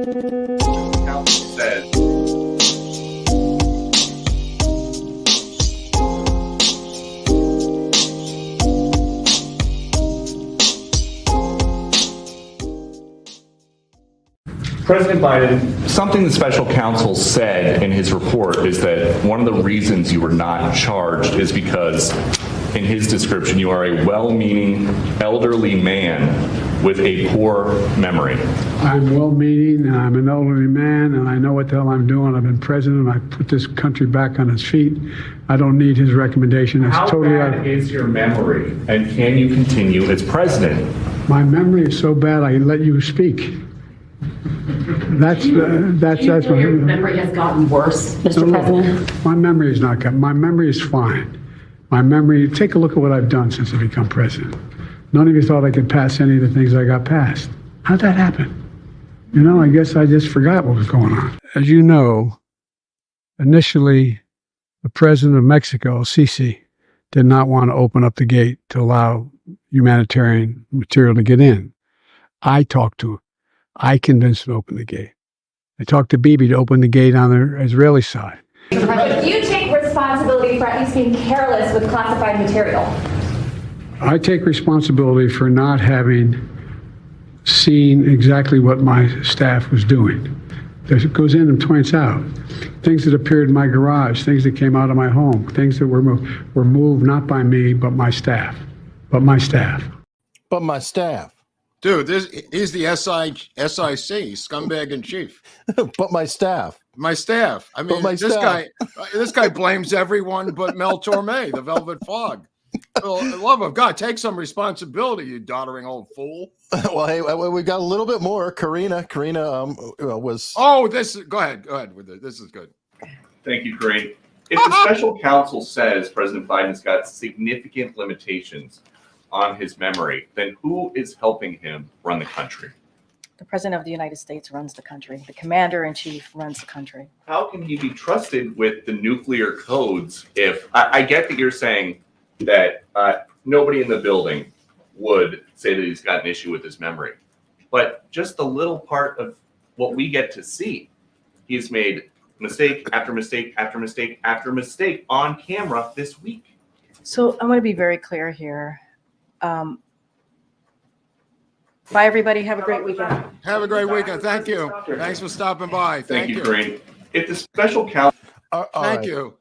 Council says President Biden, something the special counsel said in his report is that one of the reasons you were not charged is because, in his description, you are a well-meaning elderly man with a poor memory. I'm well-meaning, and I'm an elderly man, and I know what the hell I'm doing. I've been president. I put this country back on its feet. I don't need his recommendation. It's How totally bad is your memory, and can you continue as president? My memory is so bad, I let you speak. That's Do you what feel your memory has gotten worse, Mr. President? My memory is not good. My memory is fine. My memory, take a look at what I've done since I become president. None of you thought I could pass any of the things I got passed. How'd that happen? You know, I guess I just forgot what was going on. As you know, initially, the president of Mexico, Sisi, did not want to open up the gate to allow humanitarian material to get in. I talked to him. I convinced him to open the gate. I talked to Bibi to open the gate on the Israeli side. But do you take responsibility for at least being careless with classified material? I take responsibility for not having seen exactly what my staff was doing. It goes in and points out things that appeared in my garage, things that came out of my home, things that were moved not by me, but my staff. But my staff. Dude, he's the SIC, scumbag in chief. But my staff. My staff. I mean, this guy blames everyone but Mel Torme, the Velvet Fog. Well, love of God, take some responsibility, you doddering old fool. Well, hey, we got a little bit more. Karina was. Oh, go ahead with it. This is good. Thank you, Corinne. If the special counsel says President Biden's got significant limitations on his memory, then who is helping him run the country? The President of the United States runs the country. The Commander-in-Chief runs the country. How can he be trusted with the nuclear codes if I get that you're saying that nobody in the building would say that he's got an issue with his memory, but just the little part of what we get to see, he's made mistake after mistake after mistake after mistake on camera this week. So I'm going to be very clear here. Bye, everybody. Have a great weekend. Have a great weekend. Thank you. Thanks for stopping by. Thank you, Corinne. If the special counsel. Thank you.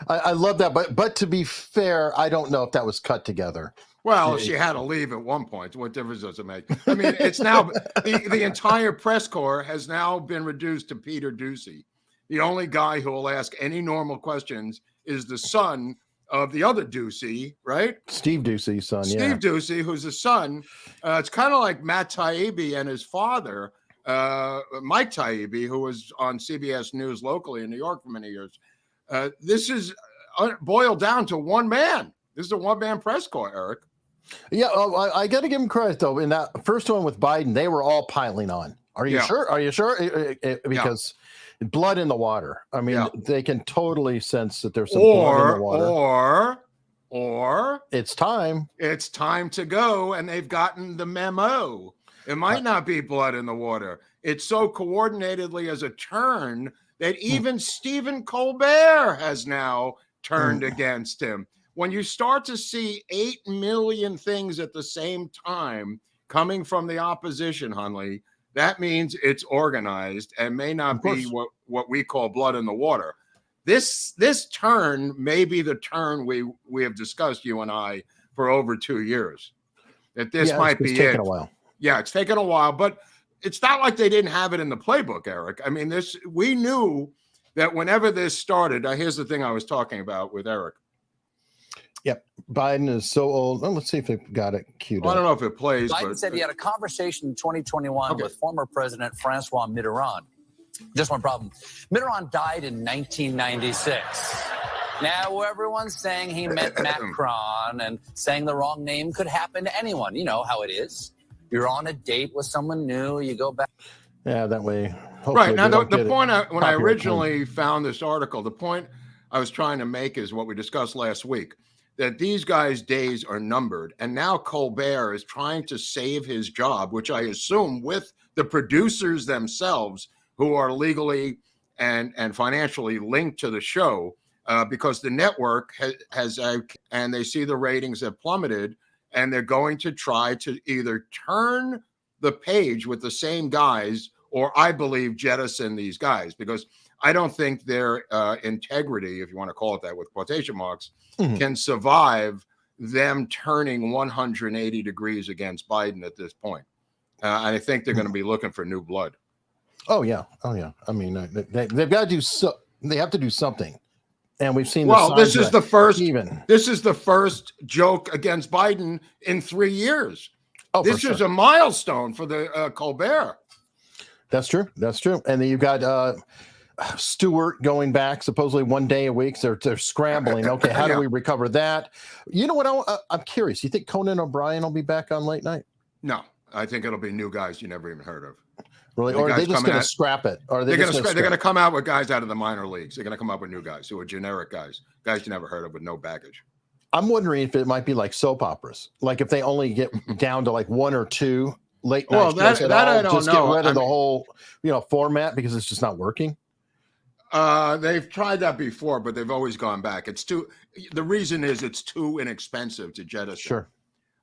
I love that, but to be fair, I don't know if that was cut together. Well, she had to leave at one point. What difference does it make? I mean, it's now the entire press corps has now been reduced to Peter Doocy. The only guy who will ask any normal questions is the son of the other Doocy, right? Steve Doocy's son, Steve Doocy, who's the son. It's kind of like Matt Taibbi and his father, Mike Taibbi, who was on CBS News locally in New York for many years. This is boiled down to one man. This is a one-man press corps, Eric. Yeah, I got to give him credit, though. In that first one with Biden, they were all piling on. Are you sure? Are you sure? Because blood in the water. I mean, they can totally sense that there's some blood in the water. Or it's time. It's time to go, and they've gotten the memo. It might not be blood in the water. It's so coordinatedly as a turn that even Stephen Colbert has now turned against him. When you start to see 8 million things at the same time coming from the opposition, Hunley, that means it's organized and may not be what we call blood in the water. This turn may be the turn we have discussed, you and I, for over 2 years. That this might be it. It's taken a while. Yeah, it's taken a while, but it's not like they didn't have it in the playbook, Eric. I mean, we knew that whenever this started. Here's the thing I was talking about with Eric. Yep, Biden is so old. Oh, let's see if it got it queued up. I don't know if it plays. Biden said he had a conversation in 2021 with former President Francois Mitterrand. Just one problem. Mitterrand died in 1996. Now, everyone's saying he meant Macron, and saying the wrong name could happen to anyone. You know how it is. You're on a date with someone new, you go back. Yeah, that way. Right. Now, the point when I originally found this article, the point I was trying to make is what we discussed last week, that these guys' days are numbered. And now Colbert is trying to save his job, which I assume with the producers themselves who are legally and financially linked to the show, because the network has and they see the ratings have plummeted, and they're going to try to either turn the page with the same guys, or I believe jettison these guys, because I don't think their integrity, if you want to call it that with quotation marks, can survive them turning 180 degrees against Biden at this point. I think they're going to be looking for new blood. Oh yeah. I mean, they've got to do so. They have to do something, and we've seen. Well, this is the first. Even this is the first joke against Biden in 3 years. Oh, this is a milestone for the Colbert. That's true. And then you've got Stewart going back supposedly 1 day a week. They're scrambling. Okay, how do we recover that? You know what? I'm curious. You think Conan O'Brien will be back on late night? No, I think it'll be new guys you never even heard of. Really? Or are they just going to scrap it? Or they're going to come out with guys out of the minor leagues. They're going to come up with new guys who are generic guys you never heard of with no baggage. I'm wondering if it might be like soap operas, like if they only get down to like one or two late night. Well, that I don't just know. Get rid of the whole, format because it's just not working. They've tried that before, but they've always gone back. The reason is it's too inexpensive to jettison. Sure.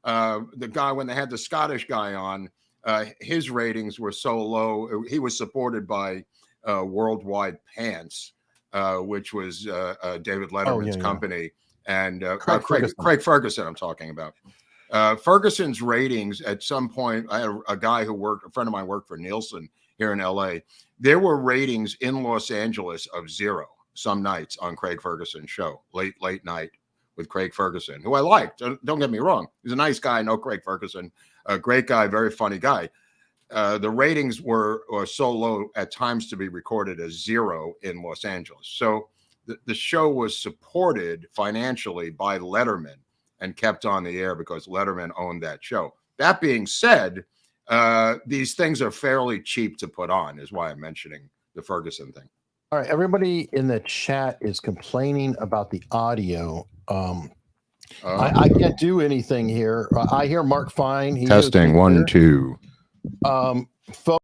The guy, when they had the Scottish guy on, his ratings were so low. He was supported by Worldwide Pants, which was David Letterman's company, and Craig Ferguson. I'm talking about. Ferguson's ratings at some point. I had a friend of mine worked for Nielsen here in LA. There were ratings in Los Angeles of 0 some nights on Craig Ferguson's show, late night with Craig Ferguson, who I liked. Don't get me wrong. He's a nice guy. I know Craig Ferguson, a great guy, very funny guy. The ratings were so low at times to be recorded as 0 in Los Angeles. So the show was supported financially by Letterman and kept on the air because Letterman owned that show. That being said, these things are fairly cheap to put on, is why I'm mentioning the Ferguson thing. All right, everybody in the chat is complaining about the audio. I can't do anything here. I hear Mark fine. Testing 1, 2. Folks,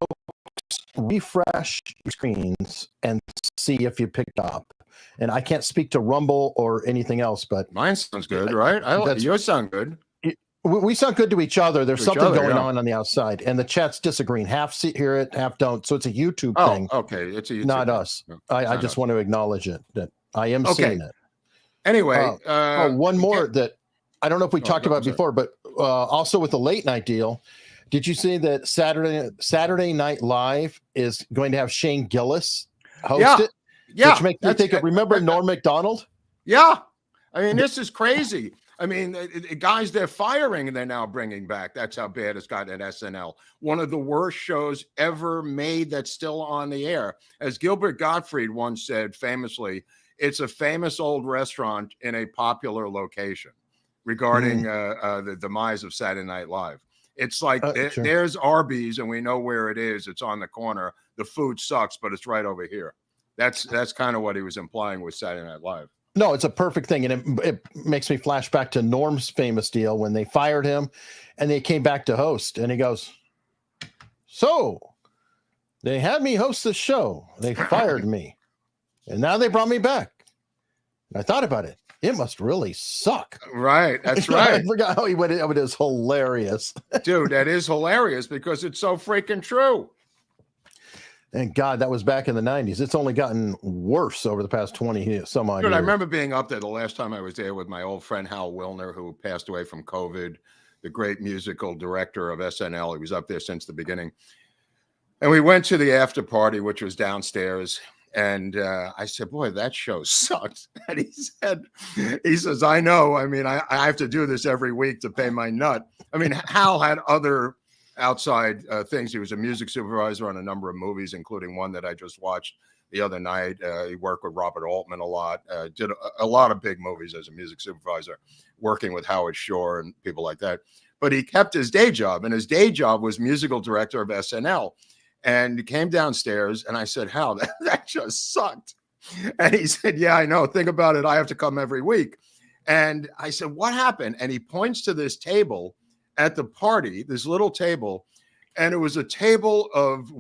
refresh your screens and see if you picked up. And I can't speak to Rumble or anything else, but mine sounds good, right? Yours sound good. We sound good to each other. There's something going on the outside, and the chat's disagreeing. Half hear it, half don't. So it's a YouTube thing. Okay, it's a YouTube not us. No, I just want to acknowledge it that I am seeing it. Anyway, one more that I don't know if we talked about before, but also with the late night deal. Did you see that Saturday Night Live is going to have Shane Gillis host it? Yeah, which makes me think of, remember Norm Macdonald? Yeah, I mean, this is crazy. I mean, guys they're firing and they're now bringing back. That's how bad it's gotten at SNL. One of the worst shows ever made that's still on the air. As Gilbert Gottfried once said famously, it's a famous old restaurant in a popular location regarding the demise of Saturday Night Live. It's like there's Arby's and we know where it is. It's on the corner. The food sucks, but it's right over here. That's kind of what he was implying with Saturday Night Live. No, it's a perfect thing. And it makes me flash back to Norm's famous deal when they fired him and they came back to host. And he goes, so they had me host the show. They fired me. And now they brought me back. And I thought about it. It must really suck. Right. That's right. I forgot how he went. It is hilarious. Dude, that is hilarious because it's so freaking true. And God, that was back in the 90s. It's only gotten worse over the past 20 some odd years. I remember being up there the last time I was there with my old friend Hal Wilner, who passed away from COVID, the great musical director of SNL. He was up there since the beginning. And we went to the after party, which was downstairs. And I said, boy, that show sucks. And he says, I know. I mean, I have to do this every week to pay my nut. I mean, Hal had other outside things. He was a music supervisor on a number of movies, including one that I just watched the other night. He worked with Robert Altman a lot, did a lot of big movies as a music supervisor, working with Howard Shore and people like that. But he kept his day job, and his day job was musical director of SNL. And he came downstairs, and I said, Hal, that just sucked. And he said, yeah, I know. Think about it. I have to come every week. And I said, what happened? And he points to this table at the party, this little table. And it was a table of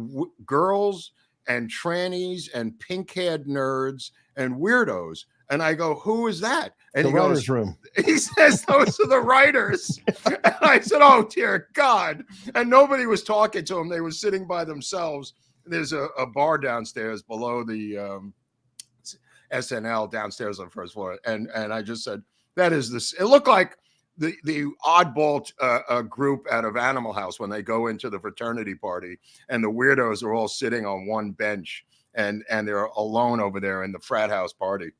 girls and trannies and pink-haired nerds and weirdos. And I go, who is that? And The writer's room. He says, those are the writers. And I said, oh, dear God. And nobody was talking to them. They were sitting by themselves. There's a bar downstairs below the SNL downstairs on the first floor. And I just said, that is this. It looked like the oddball group out of Animal House when they go into the fraternity party and the weirdos are all sitting on one bench and they're alone over there in the frat house party.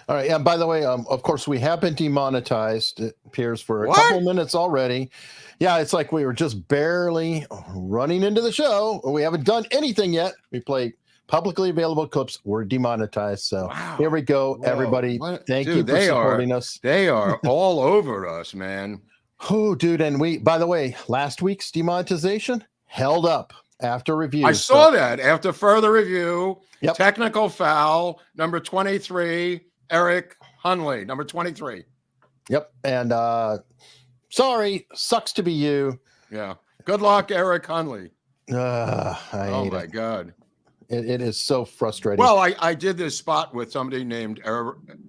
All right. And by the way, of course, we have been demonetized, it appears, for a couple minutes already. Yeah, it's like we were just barely running into the show. We haven't done anything yet. We play publicly available clips. We're demonetized. So Here we go, everybody. Thank you for supporting us. They are all over us, man. Oh, dude. And by the way, last week's demonetization held up after review. I saw that after further review. Yep. Technical foul, number 23, Eric Hunley, number 23. Yep. And sorry, sucks to be you. Yeah. Good luck, Eric Hunley. Oh my God. It is so frustrating. Well, I did this spot with somebody named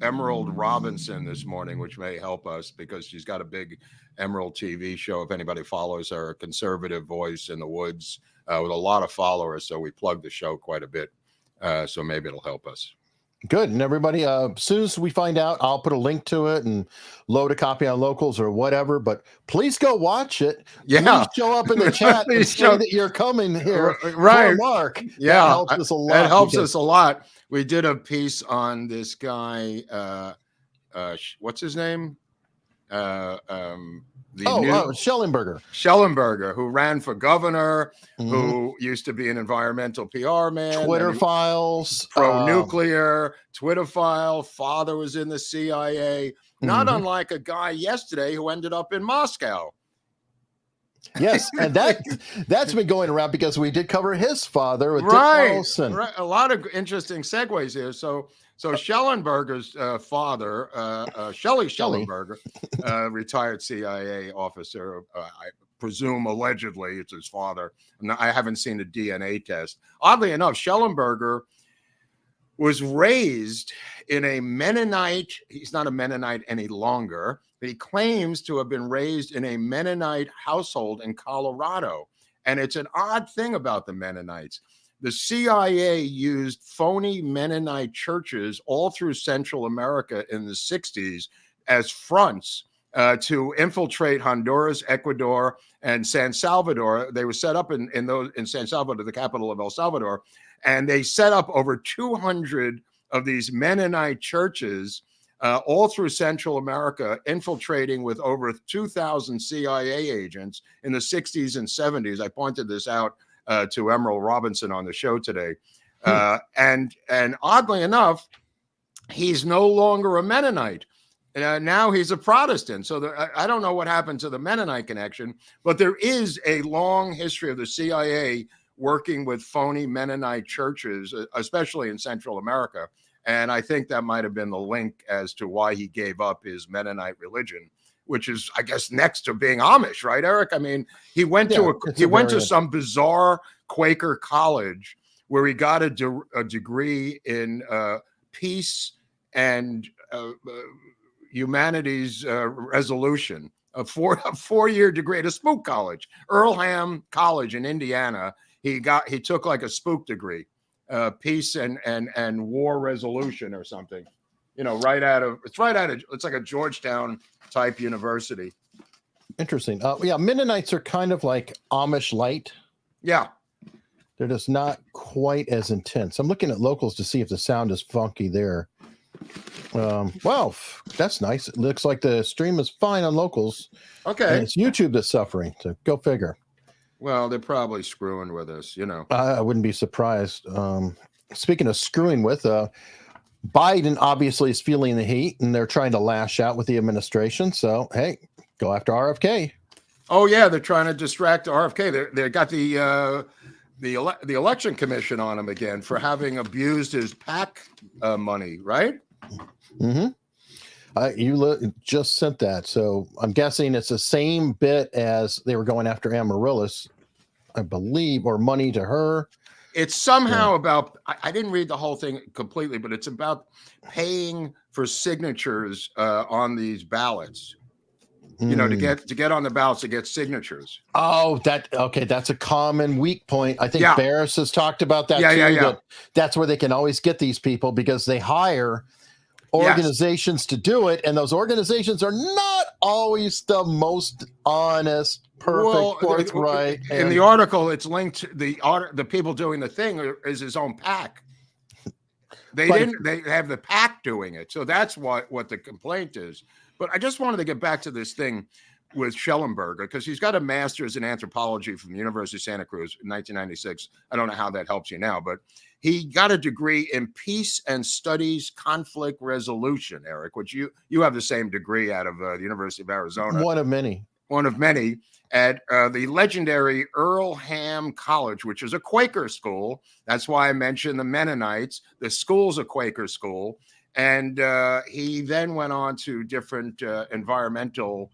Emerald Robinson this morning, which may help us because she's got a big Emerald TV show. If anybody follows her, a conservative voice in the woods with a lot of followers. So we plugged the show quite a bit. So maybe it'll help us. Good. And everybody, as soon as we find out, I'll put a link to it and load a copy on Locals or whatever. But please go watch it. Yeah. Please show up in the chat and say that you're coming here. Right. For Mark. Yeah. That helps us a lot. That helps us a lot. We did a piece on this guy. What's his name? Schellenberger, who ran for governor, who used to be an environmental PR man, Twitter files, pro-nuclear, Twitter file. Father was in the CIA. Not unlike a guy yesterday who ended up in Moscow. Yes, and that's been going around because we did cover his father with Dick Carlson. Right, a lot of interesting segues here. So Schellenberger's father, Shelley Schellenberger, retired CIA officer, I presume allegedly it's his father. I haven't seen a DNA test. Oddly enough, Schellenberger was raised in a Mennonite. He's not a Mennonite any longer, but he claims to have been raised in a Mennonite household in Colorado. And it's an odd thing about the Mennonites. The CIA used phony Mennonite churches all through Central America in the 60s as fronts to infiltrate Honduras, Ecuador, and San Salvador. They were set up in San Salvador, the capital of El Salvador, and they set up over 200 of these Mennonite churches all through Central America, infiltrating with over 2,000 CIA agents in the 60s and 70s. I pointed this out to Emerald Robinson on the show today. And oddly enough, he's no longer a Mennonite. Now he's a Protestant. So I don't know what happened to the Mennonite connection, but there is a long history of the CIA working with phony Mennonite churches, especially in Central America. And I think that might have been the link as to why he gave up his Mennonite religion, which is, I guess, next to being Amish, right, Eric? I mean, he went to some bizarre Quaker college where he got a degree in peace and humanities resolution, a four-year degree at a spook college, Earlham College in Indiana. He took like a spook degree, peace and war resolution or something. You know, it's like a Georgetown type university. Interesting. Yeah, Mennonites are kind of like Amish light. Yeah. They're just not quite as intense. I'm looking at Locals to see if the sound is funky there. Well, that's nice. It looks like the stream is fine on Locals. Okay. And it's YouTube that's suffering, so go figure. Well, they're probably screwing with us, you know. I wouldn't be surprised. Speaking of screwing with, Biden obviously is feeling the heat, and they're trying to lash out with the administration. So, hey, go after RFK. Oh yeah, they're trying to distract RFK. They got the election commission on him again for having abused his PAC money, right? Mm-hmm. Just sent that, so I'm guessing it's the same bit as they were going after Amaryllis, I believe, or money to her. It's somehow about, I didn't read the whole thing completely, but it's about paying for signatures on these ballots. You know, to get on the ballots, to get signatures. Oh, that's a common weak point. I think Barris has talked about that too. Yeah. That's where they can always get these people, because they hire organizations to do it, and those organizations are not always the most honest, perfect, forthright. In the article, it's linked to the people doing the thing is his own PAC. They have the PAC doing it, so that's what the complaint is. But I just wanted to get back to this thing with Schellenberger, because he's got a master's in anthropology from the University of Santa Cruz in 1996. I don't know how that helps you now, but he got a degree in peace and studies conflict resolution, Eric, which you have the same degree out of the University of Arizona. One of many at the legendary Earlham College, which is a Quaker school. That's why I mentioned the Mennonites. The school's a Quaker school. And he then went on to different environmental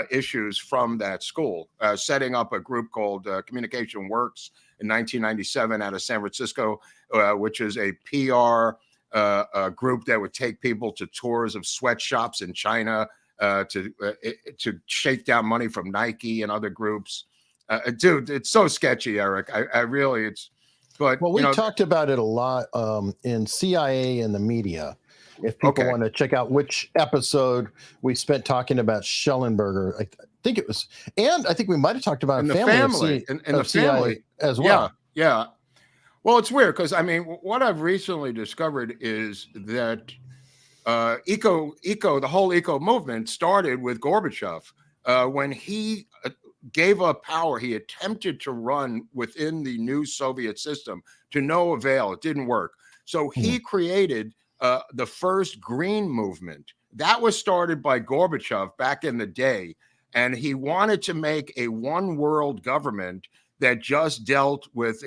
issues from that school, setting up a group called Communication Works in 1997 out of San Francisco, which is a PR group that would take people to tours of sweatshops in China to shake down money from Nike and other groups. Dude, it's so sketchy, Eric. I really, but we talked about it a lot in CIA and the media. If people want to check out which episode we spent talking about Schellenberger, I think it was, and I think we might have talked about in the family as well. Yeah. Well, it's weird because I mean, what I've recently discovered is that the whole eco movement started with Gorbachev when he gave up power. He attempted to run within the new Soviet system to no avail. It didn't work. So he created the first green movement. That was started by Gorbachev back in the day. And he wanted to make a one world government that just dealt with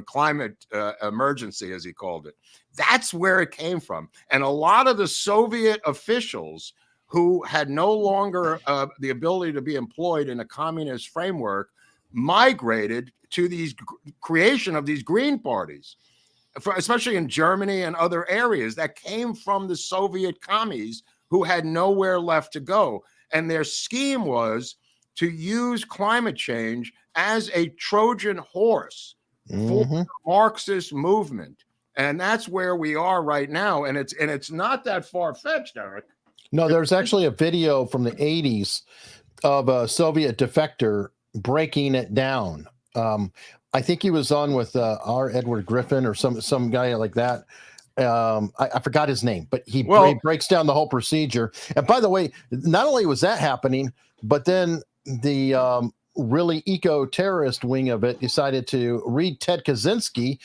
climate emergency, as he called it. That's where it came from. And a lot of the Soviet officials who had no longer the ability to be employed in a communist framework migrated to these creation of these green parties. Especially in Germany and other areas that came from the Soviet commies who had nowhere left to go. And their scheme was to use climate change as a Trojan horse for the Marxist movement. And that's where we are right now. And it's not that far-fetched, Eric. No, there's actually a video from the 80s of a Soviet defector breaking it down. I think he was on with R. Edward Griffin or some guy like that. I forgot his name, but he breaks down the whole procedure. And by the way, not only was that happening, but then the really eco-terrorist wing of it decided to read Ted Kaczynski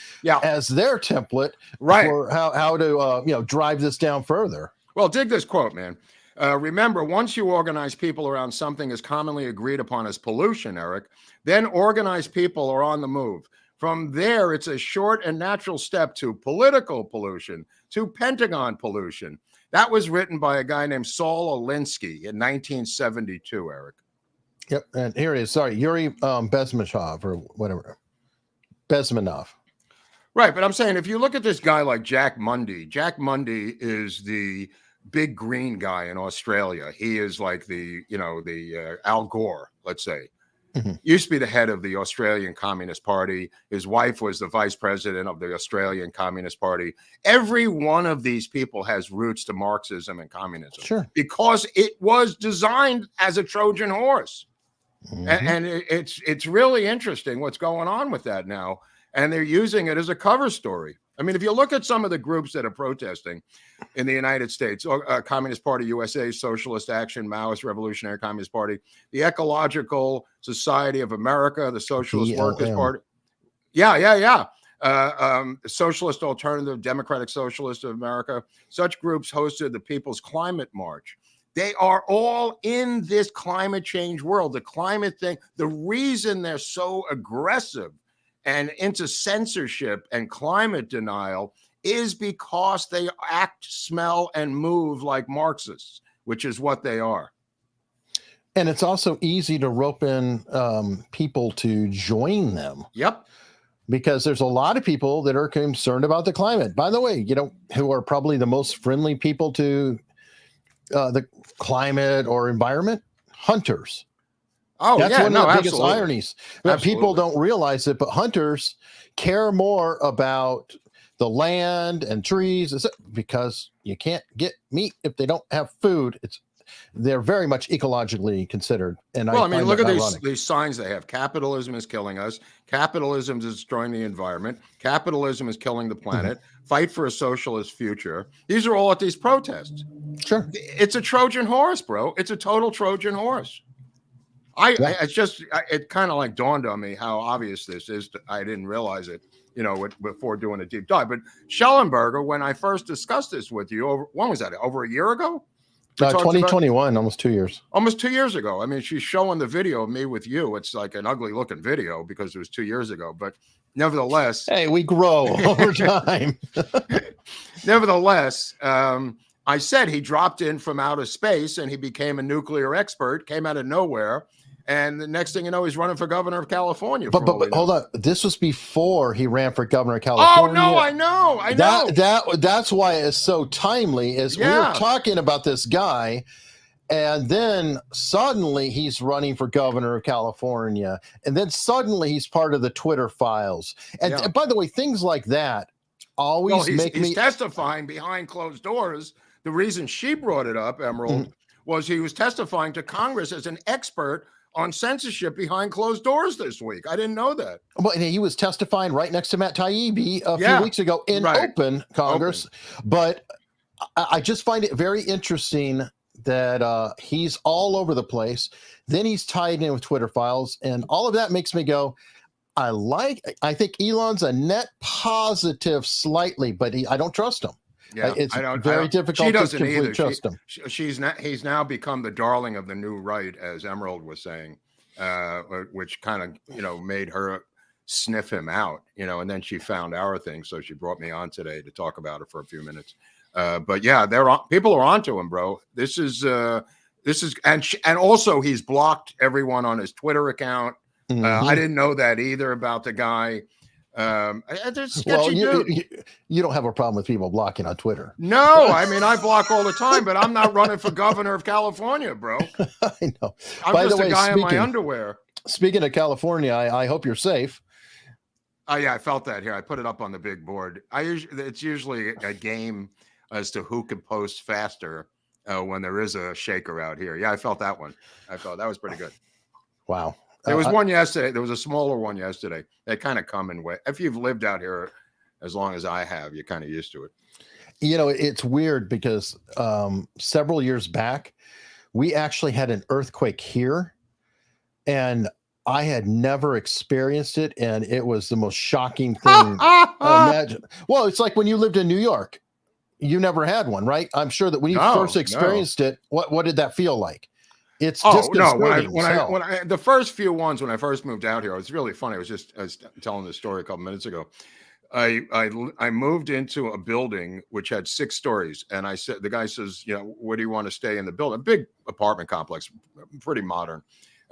as their template for how to drive this down further. Well, dig this quote, man. Remember, once you organize people around something as commonly agreed upon as pollution, Eric, then organized people are on the move. From there, it's a short and natural step to political pollution, to Pentagon pollution. That was written by a guy named Saul Alinsky in 1972, Eric. Yep, and here it is. Sorry, Yuri Bezmenov or whatever. Bezmenov. Right, but I'm saying if you look at this guy like Jack Mundy is the big green guy in Australia. He is like the Al Gore, let's say. Used to be the head of the Australian Communist Party. His wife was the vice president of the Australian Communist Party. Every one of these people has roots to Marxism and communism, because it was designed as a Trojan horse. And it's really interesting what's going on with that now. And they're using it as a cover story. I mean, if you look at some of the groups that are protesting in the United States, Communist Party USA, Socialist Action, Maoist Revolutionary Communist Party, the Ecological Society of America, the Socialist Workers Party. The Socialist Alternative, Democratic Socialist of America. Such groups hosted the People's Climate March. They are all in this climate change world, the climate thing. The reason they're so aggressive and into censorship and climate denial is because they act, smell, and move like Marxists, which is what they are. And it's also easy to rope in people to join them. Yep. Because there's a lot of people that are concerned about the climate. By the way, who are probably the most friendly people to the climate or environment? Hunters. Oh, that's yeah, one of the biggest absolutely. ironies. People don't realize it, but hunters care more about the land and trees because you can't get meat if they don't have food. They're very much ecologically considered. And well, I mean, look at these signs they have. Capitalism is killing us. Capitalism is destroying the environment. Capitalism is killing the planet. Fight for a socialist future. These are all at these protests. Sure. It's a Trojan horse, bro. It's a total Trojan horse. It kind of like dawned on me how obvious this is. I didn't realize it, before doing a deep dive. But Schellenberger, when I first discussed this with you, when was that? Over a year ago? 2021, almost 2 years. Almost 2 years ago. I mean, she's showing the video of me with you. It's like an ugly looking video because it was 2 years ago. But nevertheless, hey, we grow over time. Nevertheless, I said he dropped in from outer space and he became a nuclear expert, came out of nowhere. And the next thing you know, he's running for governor of California. But hold on. This was before he ran for governor of California. Oh, no, I know. That's why it's so timely is we were talking about this guy, and then suddenly he's running for governor of California. And then suddenly he's part of the Twitter files. And by the way, things like that always he's testifying behind closed doors. The reason she brought it up, Emerald, was he was testifying to Congress as an expert on censorship behind closed doors this week. I didn't know that. Well, he was testifying right next to Matt Taibbi a few weeks ago in open Congress. But I just find it very interesting that he's all over the place. Then he's tied in with Twitter files. And all of that makes me go, I think Elon's a net positive slightly, but I don't trust him. Yeah, it's very difficult to completely trust him. He's now become the darling of the new right, as Emerald was saying, which kind of made her sniff him out, and then she found our thing, so she brought me on today to talk about it for a few minutes. But yeah, people are onto him, bro. This is and also he's blocked everyone on his Twitter account. I didn't know that either about the guy. Well, you don't have a problem with people blocking on Twitter. No, I mean, I block all the time, but I'm not running for governor of California, bro. I know. I'm By just the way, a guy in my underwear. Speaking of California, I hope you're safe. Oh yeah, I felt that here. I put it up on the big board. It's usually a game as to who can post faster when there is a shaker out here. Yeah, I felt that one. I felt that was pretty good. Wow. There was one yesterday. There was a smaller one yesterday. They kind of come in way. If you've lived out here as long as I have, you're kind of used to it. It's weird because several years back, we actually had an earthquake here, and I had never experienced it, and it was the most shocking thing. Imagine. Well, it's like when you lived in New York, you never had one, right? I'm sure that when you first experienced it, what did that feel like? It's just when I the first few ones when I first moved out here, it was really funny. I was telling this story a couple minutes ago. I moved into a building which had 6 stories, and I said, the guy says, where do you want to stay in the building? A big apartment complex, pretty modern,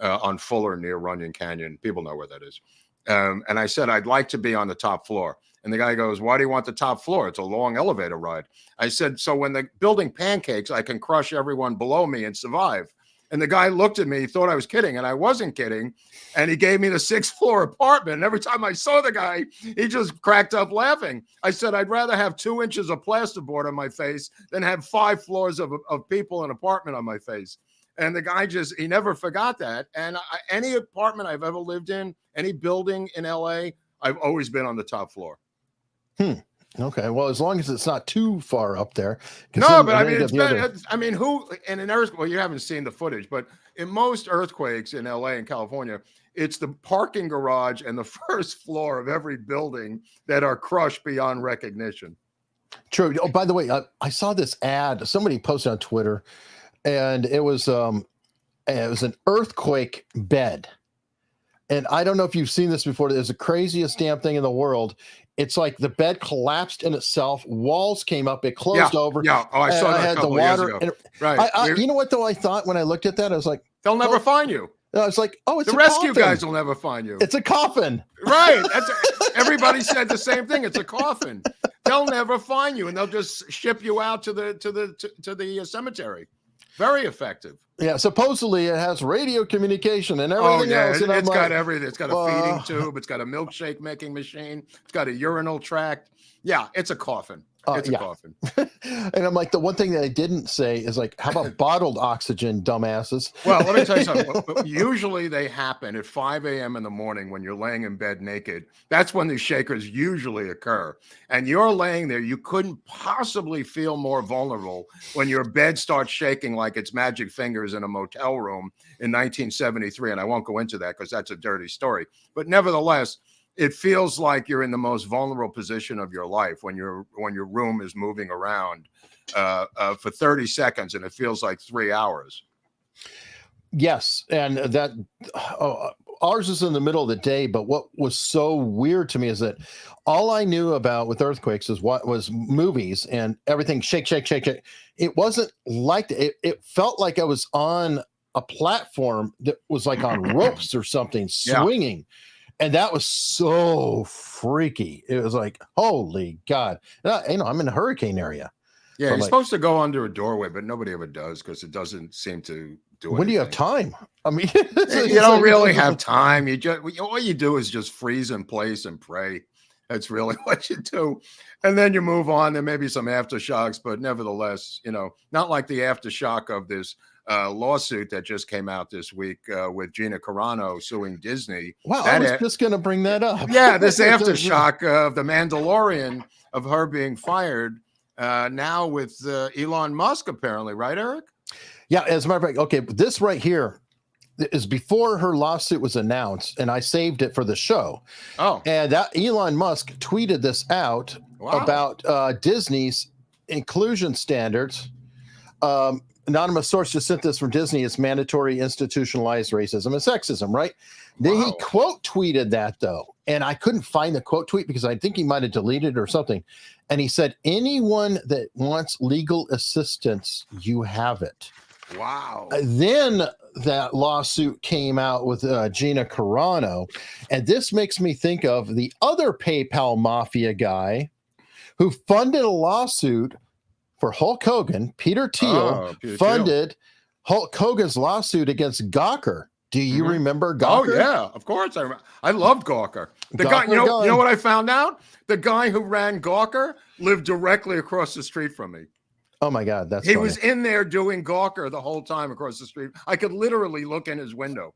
on Fuller near Runyon Canyon. People know where that is. And I said, I'd like to be on the top floor. And the guy goes, why do you want the top floor? It's a long elevator ride. I said, so when the building pancakes, I can crush everyone below me and survive. And the guy looked at me, he thought I was kidding, and I wasn't kidding. And he gave me the 6th floor apartment. And every time I saw the guy, he just cracked up laughing. I said, I'd rather have 2 inches of plasterboard on my face than have 5 floors of people in an apartment on my face. And the guy he never forgot that. And any apartment I've ever lived in, any building in LA, I've always been on the top floor. Okay, well, as long as it's not too far up there. No, but I mean, in an earthquake, well, you haven't seen the footage, but in most earthquakes in LA and California, it's the parking garage and the first floor of every building that are crushed beyond recognition. True. Oh, by the way, I saw this ad. Somebody posted on Twitter, and it was an earthquake bed. And I don't know if you've seen this before. It's the craziest damn thing in the world. It's like the bed collapsed in itself. Walls came up. It closed over. Yeah. Oh, I saw that a had the couple of years water. ago. Right. You know what, though? I thought when I looked at that, I was like, they'll never find you. I was like, oh, it's The a rescue coffin. guys will never find you. It's a coffin. Right. Everybody said the same thing. It's a coffin. They'll never find you, and they'll just ship you out to the cemetery. Very effective. Yeah, supposedly it has radio communication and everything else. And It's got everything. It's got a feeding tube. It's got a milkshake making machine. It's got a urinal tract. Yeah, it's a coffin. It's a coffin. And I'm like, the one thing that I didn't say is like, how about bottled oxygen, dumbasses? Well, let me tell you something. Usually they happen at 5 a.m. in the morning when you're laying in bed naked. That's when the shakers usually occur. And you're laying there. You couldn't possibly feel more vulnerable when your bed starts shaking like it's magic fingers in a motel room in 1973. And I won't go into that because that's a dirty story. But nevertheless, it feels like you're in the most vulnerable position of your life when your room is moving around for 30 seconds and it feels like 3 hours. Yes, and that ours is in the middle of the day. But what was so weird to me is that all I knew about with earthquakes is what was movies and everything shake, shake, shake, shake. It wasn't like that. It felt like I was on a platform that was like on ropes or something, swinging. Yeah. And that was so freaky. It was like, holy God. And I'm in a hurricane area. Yeah, so you're supposed to go under a doorway, but nobody ever does because it doesn't seem to do anything. When do you have time? I mean, you don't really have time. All you do is just freeze in place and pray. That's really what you do. And then you move on. There may be some aftershocks, but nevertheless, not like the aftershock of this lawsuit that just came out this week with Gina Carano suing Disney. Wow, I was just going to bring that up. Yeah, this aftershock of the Mandalorian, of her being fired now with Elon Musk, apparently, right, Eric? Yeah, as a matter of fact, okay, this right here is before her lawsuit was announced, and I saved it for the show. Oh. And that Elon Musk tweeted this out about Disney's inclusion standards. Anonymous source just sent this from Disney. It's mandatory institutionalized racism and sexism, right? Then he quote tweeted that, though. And I couldn't find the quote tweet because I think he might have deleted it or something. And he said, anyone that wants legal assistance, you have it. Wow. Then that lawsuit came out with Gina Carano. And this makes me think of the other PayPal mafia guy who funded a lawsuit for Hulk Hogan. Peter Thiel funded Hulk Hogan's lawsuit against Gawker. Do you remember Gawker? Oh yeah, of course I remember. I loved Gawker. The guy, you know what I found out? The guy who ran Gawker lived directly across the street from me. Oh my God, that's he funny. was in there doing Gawker the whole time across the street. I could literally look in his window.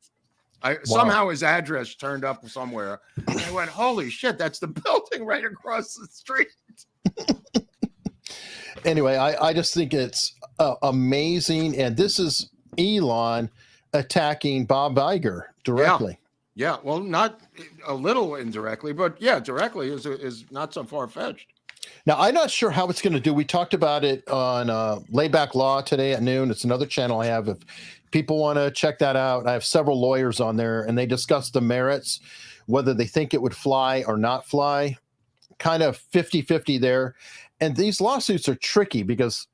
Somehow his address turned up somewhere. And I went, holy shit, that's the building right across the street. Anyway, I just think it's amazing. And this is Elon attacking Bob Iger directly. Yeah. Well, not a little indirectly, but yeah, directly is not so far-fetched. Now, I'm not sure how it's going to do. We talked about it on Layback Law today at noon. It's another channel I have. If people want to check that out, I have several lawyers on there, and they discuss the merits, whether they think it would fly or not fly. Kind of 50-50 there. And these lawsuits are tricky because,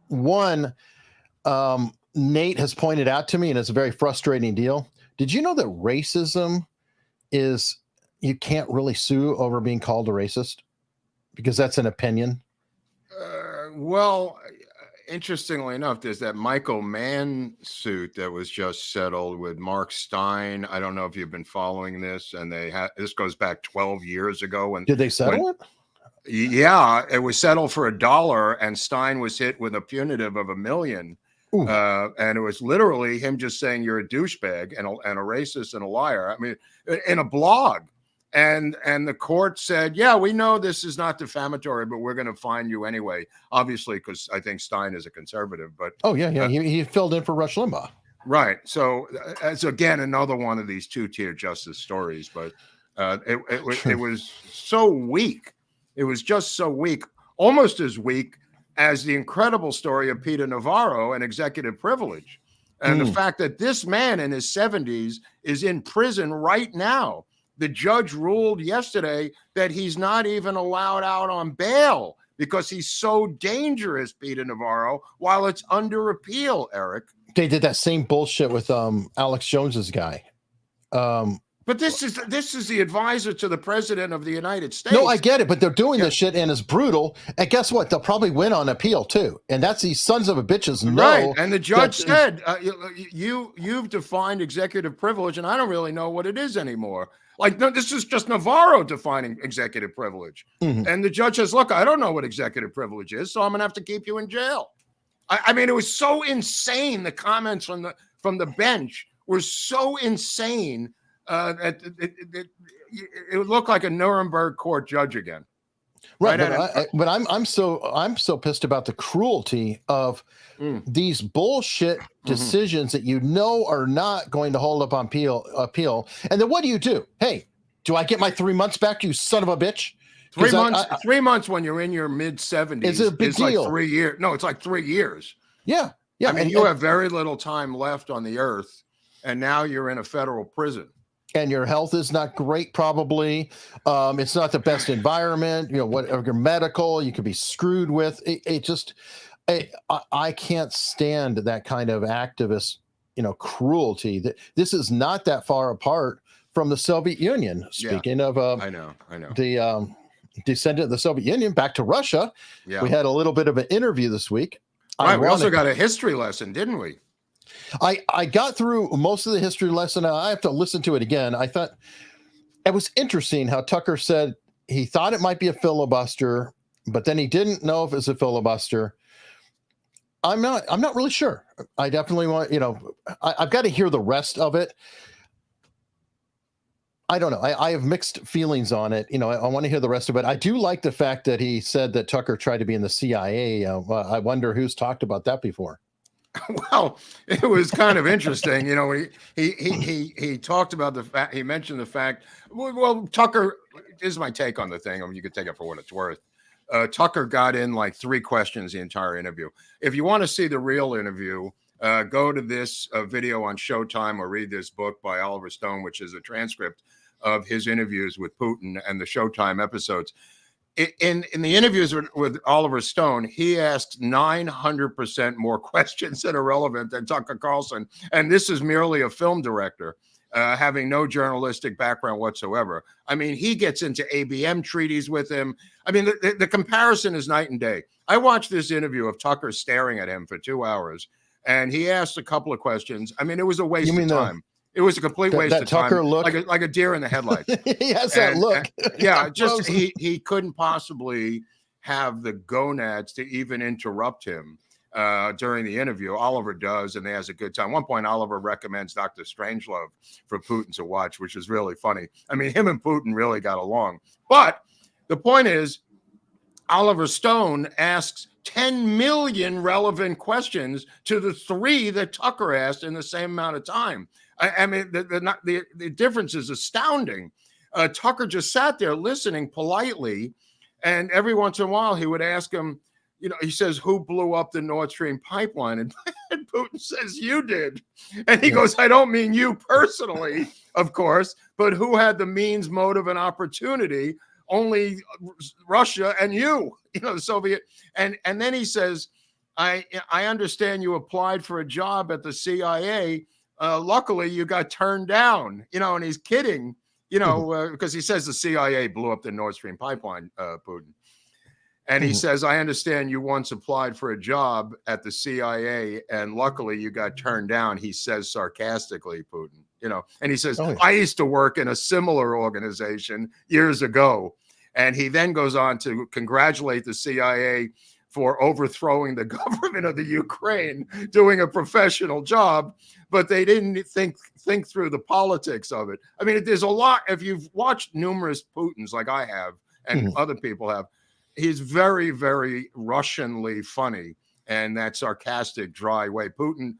one, Nate has pointed out to me, and it's a very frustrating deal. Did you know that racism is, you can't really sue over being called a racist? Because that's an opinion. Well, interestingly enough, there's that Michael Mann suit that was just settled with Mark Stein. I don't know if you've been following this, and this goes back 12 years ago. Did they settle it? Yeah, it was settled for $1, and Stein was hit with a punitive of $1 million. And it was literally him just saying you're a douchebag and a racist and a liar. I mean, in a blog. And the court said, yeah, we know this is not defamatory, but we're going to fine you anyway. Obviously, because I think Stein is a conservative. But he filled in for Rush Limbaugh. Right. So it's again another one of these two-tier justice stories. But it was so weak. It was just so weak, almost as weak as the incredible story of Peter Navarro and executive privilege, and the fact that this man in his 70s is in prison right now the judge ruled yesterday that he's not even allowed out on bail because he's so dangerous, Peter Navarro, while it's under appeal, Eric. They did that same bullshit with Alex Jones's guy. But this is the advisor to the president of the United States. No, I get it, but they're doing this shit and it's brutal. And guess what? They'll probably win on appeal too. And that's these sons of a bitches. Right. And the judge said, you've defined executive privilege, and I don't really know what it is anymore. Like, no, this is just Navarro defining executive privilege. Mm-hmm. And the judge says, look, I don't know what executive privilege is, so I'm going to have to keep you in jail. I mean, it was so insane. The comments from the bench were so insane. It looked like a Nuremberg court judge again. Right, but I'm so pissed about the cruelty of these bullshit decisions that you know are not going to hold up on appeal. And then what do? Hey, do I get my 3 months back, you son of a bitch? 3 months. 3 months when you're in your mid-70s. It's a big deal. Like 3 years. No, it's like 3 years. Yeah. I mean, you have very little time left on the earth, and now you're in a federal prison. And your health is not great, probably. It's not the best environment. You know, whatever medical, you could be screwed with. I can't stand that kind of activist, cruelty. This is not that far apart from the Soviet Union. Speaking of, I know. The descendant of the Soviet Union, back to Russia. Yeah. We had a little bit of an interview this week. Right. We also got a history lesson, didn't we? I got through most of the history lesson. I have to listen to it again. I thought it was interesting how Tucker said he thought it might be a filibuster, but then he didn't know if it was a filibuster. I'm not really sure. I definitely want, I've got to hear the rest of it. I don't know. I have mixed feelings on it. I want to hear the rest of it. I do like the fact that he said that Tucker tried to be in the CIA. I wonder who's talked about that before. Well, it was kind of interesting. He talked about the fact, he mentioned the fact, well, Tucker, this is my take on the thing. I mean, you could take it for what it's worth. Tucker got in like 3 questions the entire interview. If you want to see the real interview, go to this video on Showtime or read this book by Oliver Stone, which is a transcript of his interviews with Putin and the Showtime episodes. In the interviews with Oliver Stone, he asked 900% more questions that are relevant than Tucker Carlson. And this is merely a film director, having no journalistic background whatsoever. I mean, he gets into ABM treaties with him. I mean, the comparison is night and day. I watched this interview of Tucker staring at him for 2 hours, and he asked a couple of questions. I mean, it was a waste of time. It was a complete waste of Tucker time. Look, like a deer in the headlights. He has that look. Just he couldn't possibly have the gonads to even interrupt him during the interview. Oliver does, and they has a good time. At one point, Oliver recommends Dr. Strangelove for Putin to watch, which is really funny. I mean, him and Putin really got along. But the point is, Oliver Stone asks 10 million relevant questions to the 3 that Tucker asked in the same amount of time. I mean, the difference is astounding. Tucker just sat there listening politely, and every once in a while he would ask him, he says, who blew up the Nord Stream pipeline? And Putin says, you did. And he goes, I don't mean you personally, of course, but who had the means, motive, and opportunity? Only Russia and you, the Soviet. And then he says, I understand you applied for a job at the CIA. Luckily, you got turned down, and he's kidding, because he says the CIA blew up the Nord Stream pipeline, Putin. And he says, I understand you once applied for a job at the CIA, and luckily you got turned down. He says sarcastically, Putin, and he says, I used to work in a similar organization years ago. And he then goes on to congratulate the CIA for overthrowing the government of the Ukraine, doing a professional job, but they didn't think through the politics of it. I mean, there's a lot. If you've watched numerous Putins like I have and other people have, he's very, very Russianly funny and that sarcastic, dry way. Putin,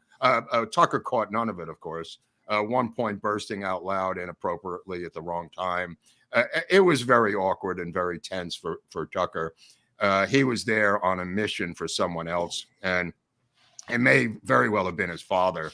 Tucker caught none of it, of course. One point bursting out loud inappropriately at the wrong time. It was very awkward and very tense for Tucker. He was there on a mission for someone else, and it may very well have been his father,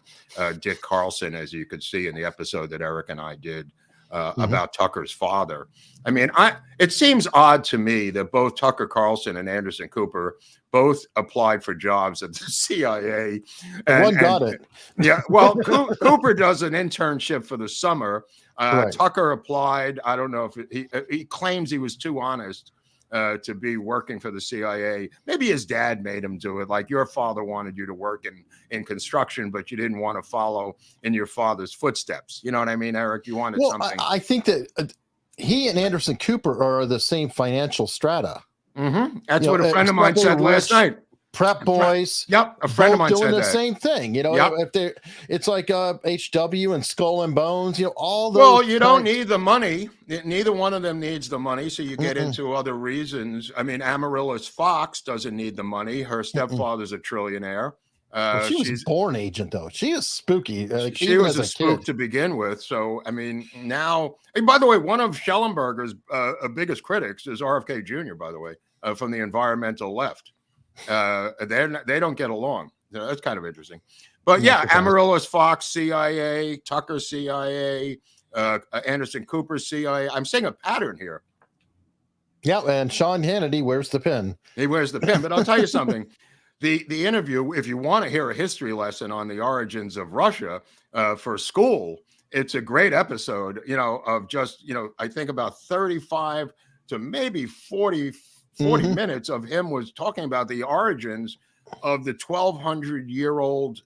Dick Carlson, as you could see in the episode that Eric and I did. about Tucker's father. I mean, it seems odd to me that both Tucker Carlson and Anderson Cooper both applied for jobs at the CIA. One got it. Yeah, well, Cooper does an internship for the summer. Right. Tucker applied. I don't know if he claims he was too honest to be working for the CIA. Maybe his dad made him do it. Like your father wanted you to work in construction, but you didn't want to follow in your father's footsteps. You know what I mean, Eric? You wanted something. I think that he and Anderson Cooper are the same financial strata. Mm-hmm. That's what a friend of mine said last night. Prep boys. Yep, a friend of mine doing said the that. same thing. You know, Yep. if it's like HW and Skull and Bones. You know, all those. Well, you don't need the money. Neither one of them needs the money, so you get into other reasons. I mean, Amaryllis Fox doesn't need the money. Her stepfather's a trillionaire. She was born agent, though. She is spooky. She was a spook to begin with. So, I mean, now. Hey, by the way, one of Schellenberger's biggest critics is RFK Jr., by the way, from the environmental left. They don't get along. That's kind of interesting. But yeah, Amaryllis Fox, CIA, Tucker, CIA, Anderson Cooper, CIA. I'm seeing a pattern here. Yeah, and Sean Hannity wears the pin. He wears the pin. But I'll tell you something. The interview, if you want to hear a history lesson on the origins of Russia for school, it's a great episode, of just, I think about 35 to maybe 40 minutes of him was talking about the origins of the 1,200-year-old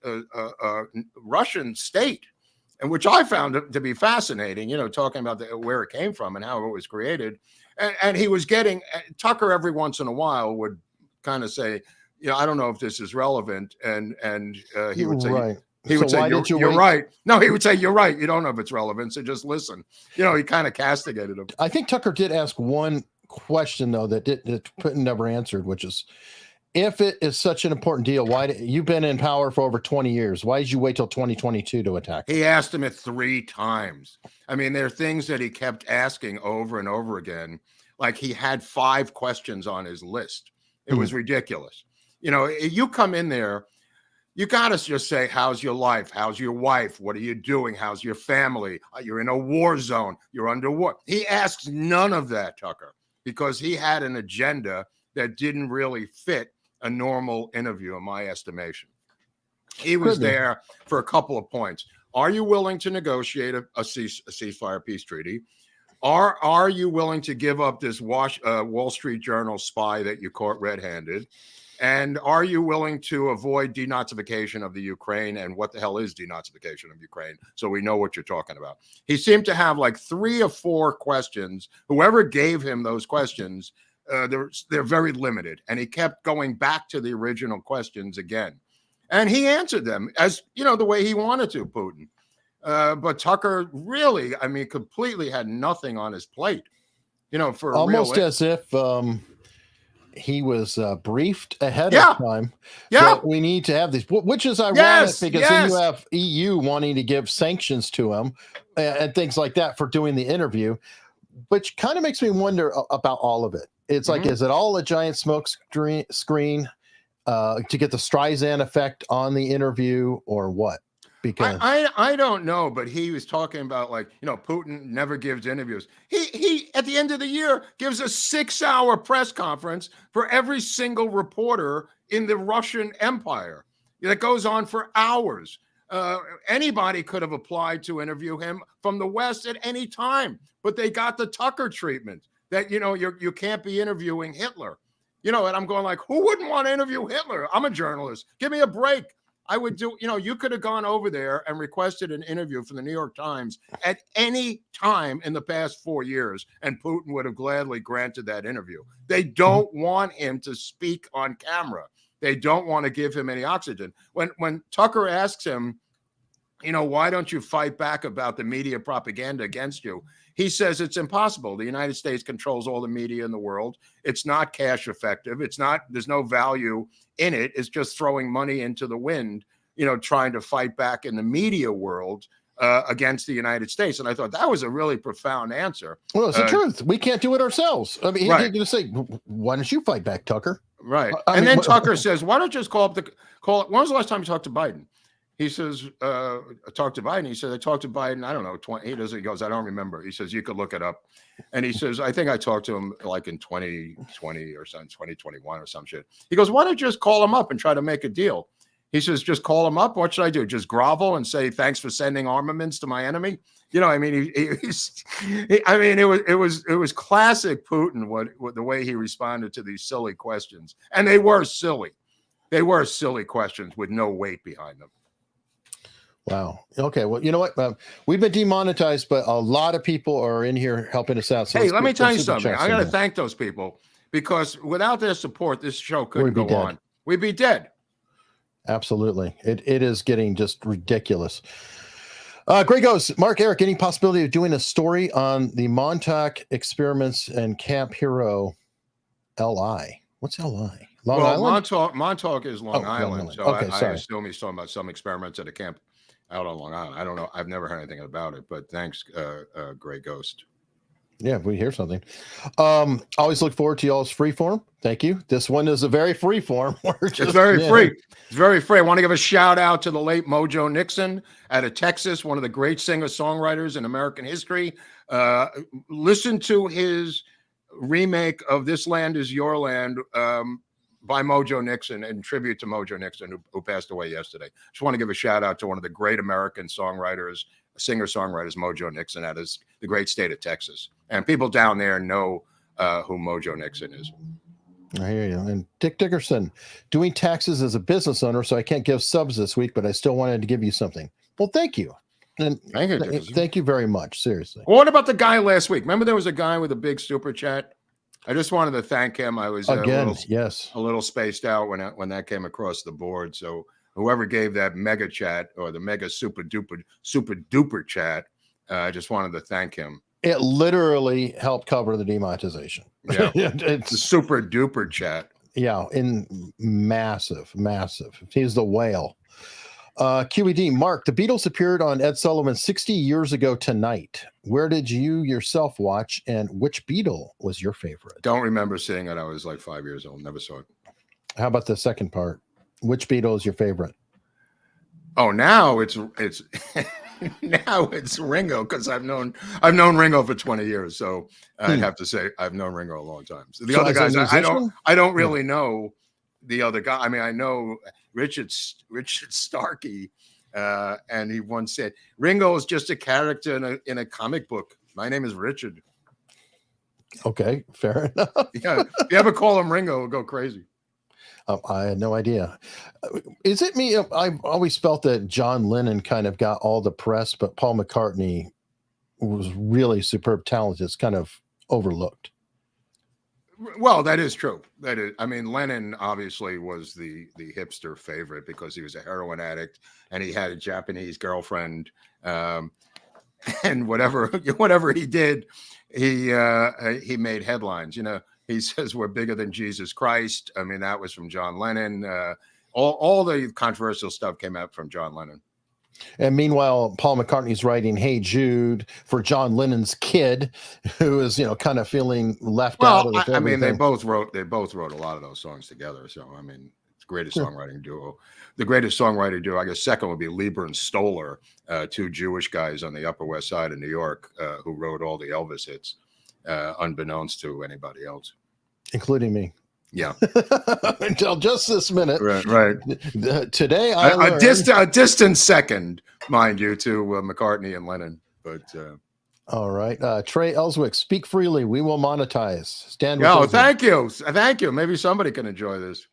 Russian state, and which I found to be fascinating, talking about where it came from and how it was created. And he was getting Tucker every once in a while would kind of say, I don't know if this is relevant. And he would say, right. He would say, you're right. No, he would say, you're right. You don't know if it's relevant, so just listen. He kind of castigated him. I think Tucker did ask one question, though, that Putin never answered, which is, if it is such an important deal, why you've been in power for over 20 years? Why did you wait till 2022 to attack? He asked him it 3 times. I mean, there are things that he kept asking over and over again. Like he had 5 questions on his list. It was ridiculous. You come in there, you got to just say, how's your life? How's your wife? What are you doing? How's your family? You're in a war zone. You're under war. He asks none of that, Tucker, because he had an agenda that didn't really fit a normal interview, in my estimation. He was there for a couple of points. Are you willing to negotiate a ceasefire peace treaty? Are you willing to give up this Wall Street Journal spy that you caught red-handed? And are you willing to avoid denazification of the Ukraine? And what the hell is denazification of Ukraine? So we know what you're talking about. He seemed to have like 3 or 4 questions. Whoever gave him those questions, they're very limited. And he kept going back to the original questions again. And he answered them as, the way he wanted to, Putin. But Tucker really, completely had nothing on his plate, for almost as if he was briefed ahead of time. Yeah, we need to have these, which is ironic because then you have EU wanting to give sanctions to him and things like that for doing the interview, which kind of makes me wonder about all of it. It's like, is it all a giant smoke screen to get the Streisand effect on the interview, or what? Because I don't know, but he was talking about Putin never gives interviews. He at the end of the year gives a 6-hour press conference for every single reporter in the Russian Empire that goes on for hours. Anybody could have applied to interview him from the West at any time, but they got the Tucker treatment that you can't be interviewing Hitler. And I'm going like, who wouldn't want to interview Hitler? I'm a journalist. Give me a break. I would do, you could have gone over there and requested an interview from the New York Times at any time in the past 4 years, and Putin would have gladly granted that interview. They don't want him to speak on camera. They don't want to give him any oxygen. When Tucker asks him, why don't you fight back about the media propaganda against you? He says it's impossible. The United States controls all the media in the world. It's not cash effective. There's no value in it. It's just throwing money into the wind, trying to fight back in the media world against the United States. And I thought that was a really profound answer. Well, it's the truth. We can't do it ourselves. I mean, he's going to say, why don't you fight back, Tucker? Right. Then Tucker says, why don't you just call it? When was the last time you talked to Biden? He says, I talked to Biden. He said, I talked to Biden. I don't know, 20. He goes, I don't remember. He says, you could look it up. And he says, I think I talked to him like in 2020 or something, 2021 or some shit. He goes, why don't you just call him up and try to make a deal? He says, just call him up. What should I do? Just grovel and say, thanks for sending armaments to my enemy? You know, I mean, it was classic Putin, what the way he responded to these silly questions. And they were silly. They were silly questions with no weight behind them. Wow. Okay. Well, you know what? We've been demonetized, but a lot of people are in here helping us out. So hey, let me tell you something. I got to thank those people because without their support, this show couldn't go on. We'd be dead. Absolutely. It is getting just ridiculous. Greg goes, Mark, Eric, any possibility of doing a story on the Montauk experiments and Camp Hero LI? What's LI? Long Island? Montauk is Long Island. So okay, I sorry. assume he's talking about some experiments at a camp out on Long Island. I don't know. I've never heard anything about it, but thanks, Gray Ghost. Yeah, we hear something. Always look forward to y'all's free form. Thank you. This one is a very free form. It's very free. It's very free. I want to give a shout out to the late Mojo Nixon out of Texas, one of the great singer-songwriters in American history. Listen to his remake of This Land Is Your Land by Mojo Nixon in tribute to Mojo Nixon, who passed away yesterday. Just want to give a shout out to one of the great American songwriters, singer-songwriters, Mojo Nixon out of the great state of Texas. And people down there know who Mojo Nixon is. I hear you. And Dick Dickerson, doing taxes as a business owner, so I can't give subs this week, but I still wanted to give you something. Well, thank you. And thank you very much. Seriously. Well, what about the guy last week? Remember there was a guy with a big super chat? I just wanted to thank him. I was a little spaced out when that came across the board. So whoever gave that mega chat or the mega super duper chat, I just wanted to thank him. It literally helped cover the demonetization. Yeah, it's a super duper chat. Yeah, in massive. He's the whale. QED, Mark, the Beatles appeared on Ed Sullivan 60 years ago tonight. Where did you yourself watch, and which Beatle was your favorite? Don't remember seeing it. I was like 5 years old. Never saw it. How about the second part? Which Beatle is your favorite? Oh, now it's now it's Ringo, because I've known Ringo for 20 years. So I'd have to say I've known Ringo a long time. So the other guys, I don't really know the other guy. I mean, I know Richard Starkey, and he once said Ringo is just a character in a comic book. My name is Richard. Okay, fair enough. Yeah, if you ever call him Ringo, he'll go crazy. I had no idea. Is it me? I've always felt that John Lennon kind of got all the press, but Paul McCartney was really superb talent. It's kind of overlooked. Well, that is true. That is. I mean, Lennon obviously was the hipster favorite because he was a heroin addict and he had a Japanese girlfriend. And whatever he did, he made headlines. You know, he says we're bigger than Jesus Christ. I mean, that was from John Lennon. All the controversial stuff came out from John Lennon. And meanwhile, Paul McCartney's writing "Hey Jude" for John Lennon's kid, who is kind of feeling left out of the I mean, they both wrote a lot of those songs together. So I mean, it's the greatest songwriting duo. The greatest songwriting duo, I guess, second would be Lieber and Stoller, two Jewish guys on the Upper West Side of New York who wrote all the Elvis hits, unbeknownst to anybody else, including me. Yeah. Until just this minute. Right. Today, a distant second, mind you, to McCartney and Lennon. But all right. Trey Ellswick, speak freely. We will monetize. Stand with us. Thank you. Maybe somebody can enjoy this.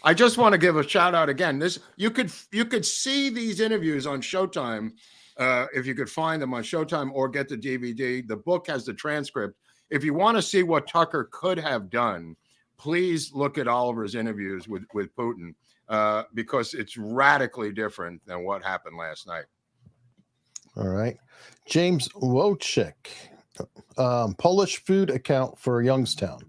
I just want to give a shout out again. You could see these interviews on Showtime if you could find them on Showtime or get the DVD. The book has the transcript. If you want to see what Tucker could have done, please look at Oliver's interviews with Putin because it's radically different than what happened last night. All right. James Wojcik, Polish food account for Youngstown.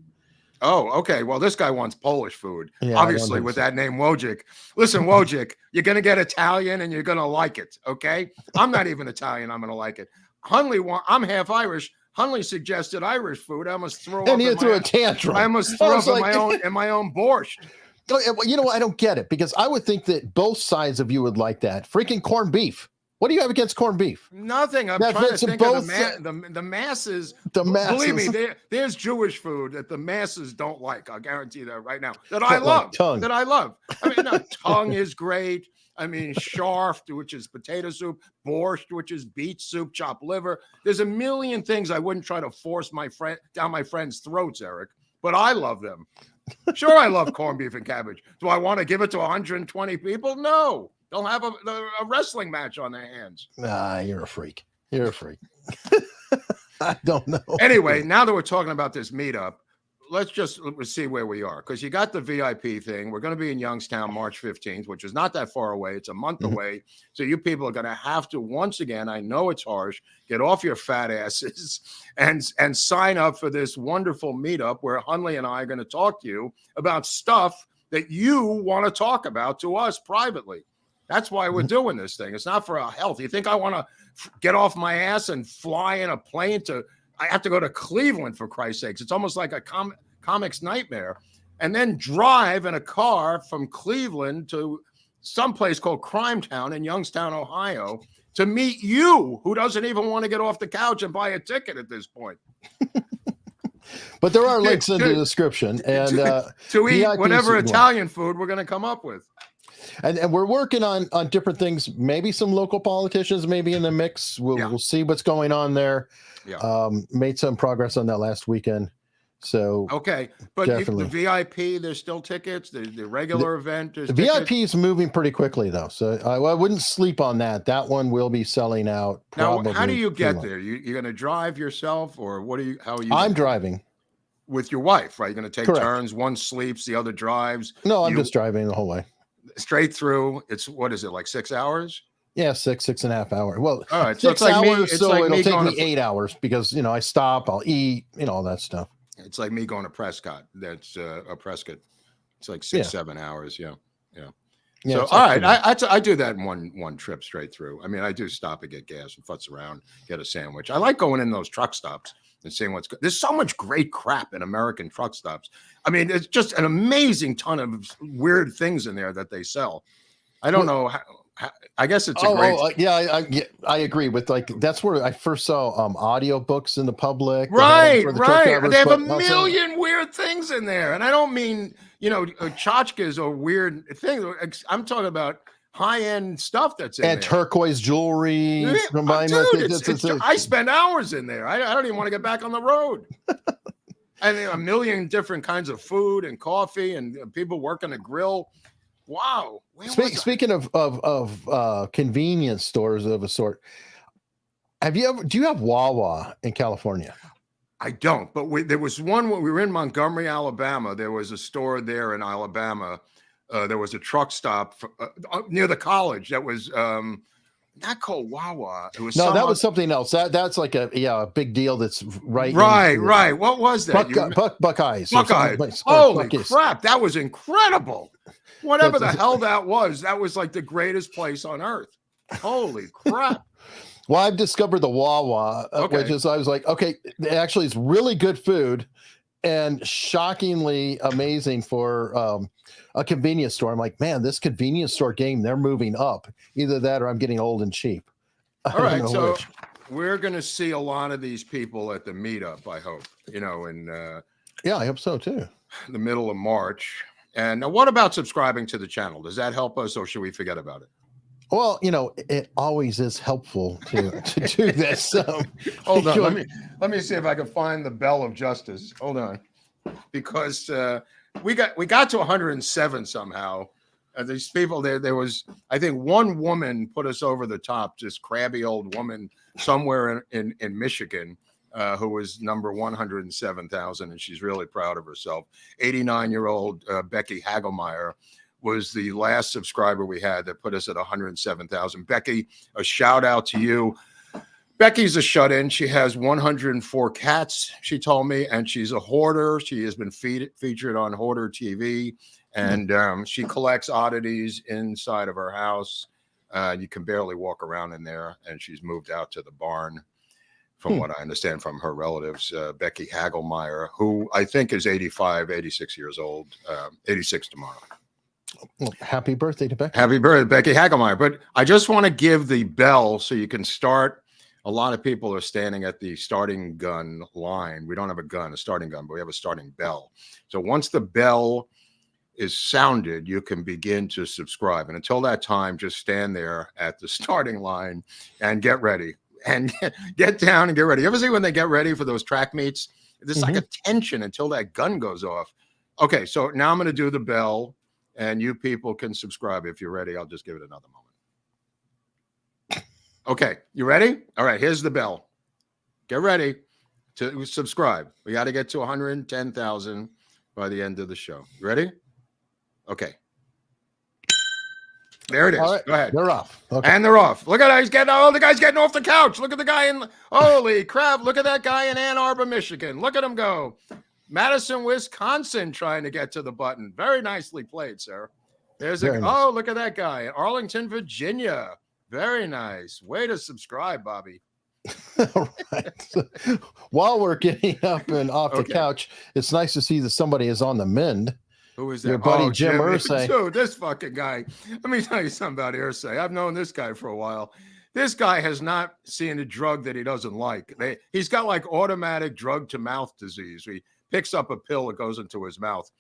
Oh, okay. Well, this guy wants Polish food, obviously, with that name Wojcik. Listen, Wojcik, you're going to get Italian and you're going to like it, okay? I'm not even Italian. I'm going to like it. I'm half Irish. Hunley suggested Irish food. I must throw up. And he threw a tantrum. I must throw up in my own borscht. You know, I don't get it because I would think that both sides of you would like that. Freaking corned beef. What do you have against corned beef? Nothing. I'm That trying to fits think both of the masses. The Believe me, masses. there's Jewish food that the masses don't like. I'll guarantee that right now. That Like I love. tongue. That I love. I mean, no, tongue is great. I mean, scharf, which is potato soup, borscht, which is beet soup, chopped liver. There's a million things I wouldn't try to force down my friends' throats, Eric, but I love them. Sure, I love corned beef and cabbage. Do I want to give it to 120 people? No. They'll have a wrestling match on their hands. Ah, you're a freak. You're a freak. I don't know. Anyway, now that we're talking about this meetup, let's see where we are. Because you got the VIP thing. We're going to be in Youngstown March 15th, which is not that far away. It's a month away. So you people are going to have to, once again, I know it's harsh, get off your fat asses and sign up for this wonderful meetup where Hunley and I are going to talk to you about stuff that you want to talk about to us privately. That's why we're doing this thing. It's not for our health. You think I want to get off my ass and fly in a plane I have to go to Cleveland, for Christ's sakes. It's almost like a comic's nightmare. And then drive in a car from Cleveland to someplace called Crime Town in Youngstown, Ohio, to meet you, who doesn't even want to get off the couch and buy a ticket at this point. But there are links in the description. And to eat VIP whatever soup. Italian food we're going to come up with. And we're working on different things. Maybe some local politicians maybe in the mix. We'll see what's going on there. Yeah. Made some progress on that last weekend. So okay, but definitely. The VIP, there's still tickets. The regular event, there's the tickets. VIP is moving pretty quickly though, so I wouldn't sleep on that. That one will be selling out. Now, how do you get there? You're going to drive yourself, or what are you? How are you? I'm driving with your wife, right? You're going to take Correct. turns. One sleeps, the other drives. No, I'm just driving the whole way. Straight through. It's what is it, like 6 hours? Yeah, 6.5 hours. Well, all right, so 6 hours. It's so like it'll take me to, 8 hours because I stop, I'll eat, all that stuff. It's like me going to Prescott. That's a Prescott. It's like 6-7 hours. Yeah. So all right, I do that in one trip straight through. I mean, I do stop and get gas and futz around, get a sandwich. I like going in those truck stops and seeing what's good. There's so much great crap in American truck stops. I mean, it's just an amazing ton of weird things in there that they sell. I don't know how I guess it's a great. I agree with that's where I first saw audio books in the public. Right. They have a million weird things in there, and I don't mean tchotchkes or weird things. I'm talking about high-end stuff that's in there. And turquoise jewelry. I spend hours in there. I don't even want to get back on the road. I mean, a million different kinds of food and coffee and people working a grill. Wow. Speaking of convenience stores of a sort, do you have Wawa in California? I don't, but there was one when we were in Montgomery, Alabama. There was a store there in Alabama. There was a truck stop near the college that was not called Wawa. It was that was something else. That's like a big deal. That's right. Right. What was that? Buckeyes. Buckeyes. Holy crap! That was incredible. Whatever the hell that was like the greatest place on earth. Holy crap. Well, I've discovered the Wawa, which is, I was like, okay, actually it's really good food and shockingly amazing for a convenience store. I'm like, man, this convenience store game, they're moving up. Either that or I'm getting old and cheap. All right, so we're going to see a lot of these people at the meetup, I hope, yeah, I hope so too. The middle of March. And now what about subscribing to the channel? Does that help us or should we forget about it? Well, it always is helpful to do this. Hold on. Let me see if I can find the bell of justice. Hold on. Because we got to 107 somehow. These people there was, I think one woman put us over the top, this crabby old woman somewhere in Michigan. Who was number 107,000, and she's really proud of herself. 89-year-old Becky Hagelmeyer was the last subscriber we had that put us at 107,000. Becky, a shout out to you. Becky's a shut-in. She has 104 cats, she told me, and she's a hoarder. She has been featured on Hoarder TV, and she collects oddities inside of her house. You can barely walk around in there, and she's moved out to the barn. from what I understand from her relatives, Becky Hagelmeyer, who I think is 85, 86 years old, 86 tomorrow. Well, happy birthday to Becky. Happy birthday, Becky Hagelmeyer. But I just want to give the bell so you can start. A lot of people are standing at the starting gun line. We don't have a starting gun, but we have a starting bell. So once the bell is sounded, you can begin to subscribe. And until that time, just stand there at the starting line and get ready. And get down and get ready. You ever see when they get ready for those track meets? There's like a tension until that gun goes off. Okay, so now I'm going to do the bell. And you people can subscribe if you're ready. I'll just give it another moment. Okay, you ready? All right, here's the bell. Get ready to subscribe. We got to get to 110,000 by the end of the show. You ready? Okay. There it is. Right, go ahead. They're off. Okay. And they're off. Look at that. He's getting, the guy's getting off the couch. Look at the guy in, holy crap. Look at that guy in Ann Arbor, Michigan. Look at him go. Madison, Wisconsin, trying to get to the button. Very nicely played, sir. There's a, oh, look at that guy. Arlington, Virginia. Very nice. Way to subscribe, Bobby. All right. So, while we're getting up and off the couch, it's nice to see that somebody is on the mend. Who is that? Your buddy Jim Irsay. Dude, this fucking guy. Let me tell you something about Irsay. I've known this guy for a while. This guy has not seen a drug that he doesn't like. He's got like automatic drug to mouth disease. He picks up a pill that goes into his mouth.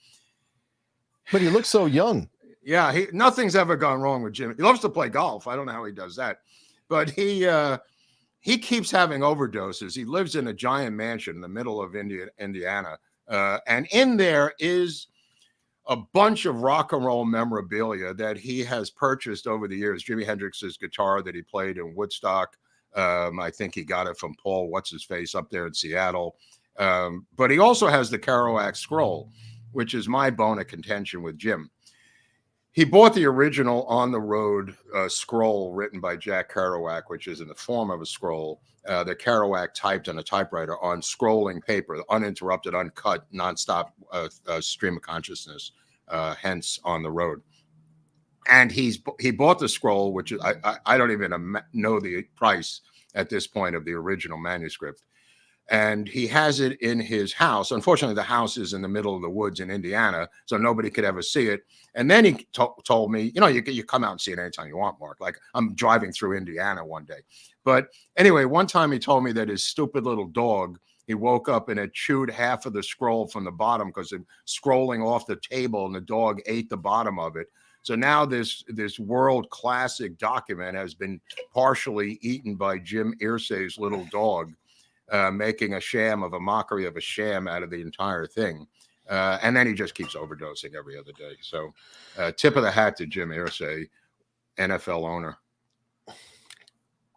But he looks so young. Yeah, nothing's ever gone wrong with Jim. He loves to play golf. I don't know how he does that. But he keeps having overdoses. He lives in a giant mansion in the middle of Indiana. And in there is a bunch of rock and roll memorabilia that he has purchased over the years. Jimi Hendrix's guitar that he played in Woodstock. I think he got it from Paul What's-His-Face up there in Seattle. But he also has the Kerouac scroll, which is my bone of contention with Jim. He bought the original On the Road scroll written by Jack Kerouac, which is in the form of a scroll that Kerouac typed on a typewriter on scrolling paper, uninterrupted, uncut, nonstop stream of consciousness, hence On the Road. And he bought the scroll, which I don't even know the price at this point of the original manuscript. And he has it in his house. Unfortunately, the house is in the middle of the woods in Indiana, so nobody could ever see it. And then he told me, you come out and see it anytime you want, Mark. Like, I'm driving through Indiana one day. But anyway, one time he told me that his stupid little dog, he woke up and had chewed half of the scroll from the bottom because it was scrolling off the table, and the dog ate the bottom of it. So now this world classic document has been partially eaten by Jim Irsay's little dog. Making a mockery of a sham out of the entire thing. And then he just keeps overdosing every other day. So tip of the hat to Jim Irsay, NFL owner.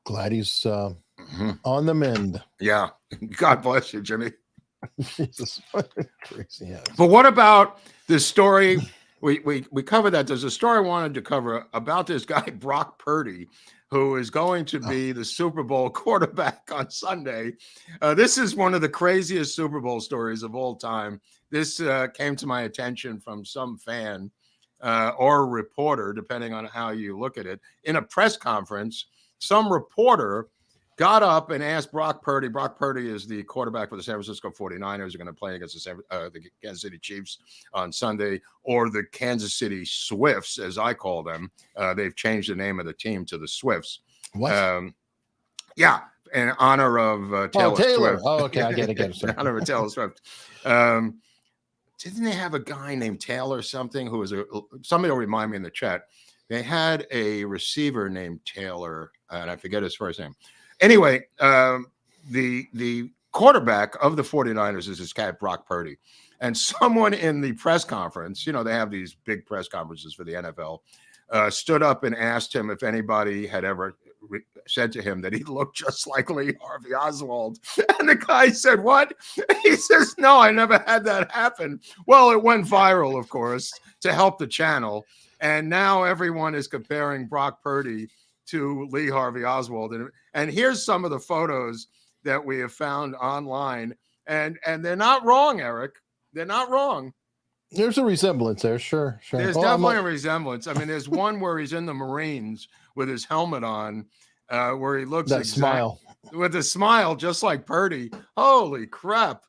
Glad he's on the mend. Yeah. God bless you, Jimmy. Jesus. Crazy ass. But what about this story? We covered that. There's a story I wanted to cover about this guy, Brock Purdy, who is going to be the Super Bowl quarterback on Sunday. This is one of the craziest Super Bowl stories of all time. This came to my attention from some fan or reporter, depending on how you look at it. In a press conference, some reporter got up and asked Brock Purdy. Brock Purdy is the quarterback for the San Francisco 49ers. Are going to play against the Kansas City Chiefs on Sunday, or the Kansas City Swifts, as I call them. They've changed the name of the team to the Swifts. What? Yeah, in honor of Taylor Swift. Oh, okay, I get it. In honor of Taylor Swift. Didn't they have a guy named Taylor something who was somebody will remind me in the chat. They had a receiver named Taylor, and I forget his first name. Anyway, the quarterback of the 49ers is this guy, Brock Purdy. And someone in the press conference, they have these big press conferences for the NFL, stood up and asked him if anybody had ever said to him that he looked just like Lee Harvey Oswald. And the guy said, what? He says, no, I never had that happen. Well, it went viral, of course, to help the channel. And now everyone is comparing Brock Purdy to Lee Harvey Oswald. And here's some of the photos that we have found online. And they're not wrong, Eric. They're not wrong. There's a resemblance there. Sure. There's definitely a resemblance. I mean, there's one where he's in the Marines with his helmet on, where he looks that smile. with a smile, just like Purdy. Holy crap.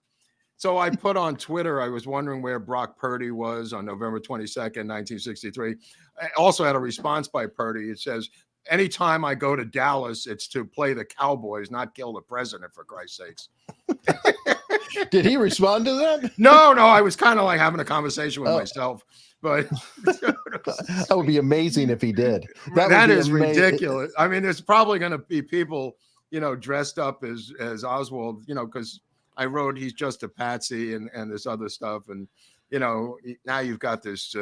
So I put on Twitter, I was wondering where Brock Purdy was on November 22nd, 1963. I also had a response by Purdy. It says, anytime I go to Dallas, it's to play the Cowboys, not kill the president, for Christ's sakes. Did he respond to that? No, I was kind of like having a conversation with myself. But that would be amazing if he did. That is ridiculous. I mean, there's probably going to be people, dressed up as Oswald, because I wrote he's just a patsy and this other stuff. And, now you've got this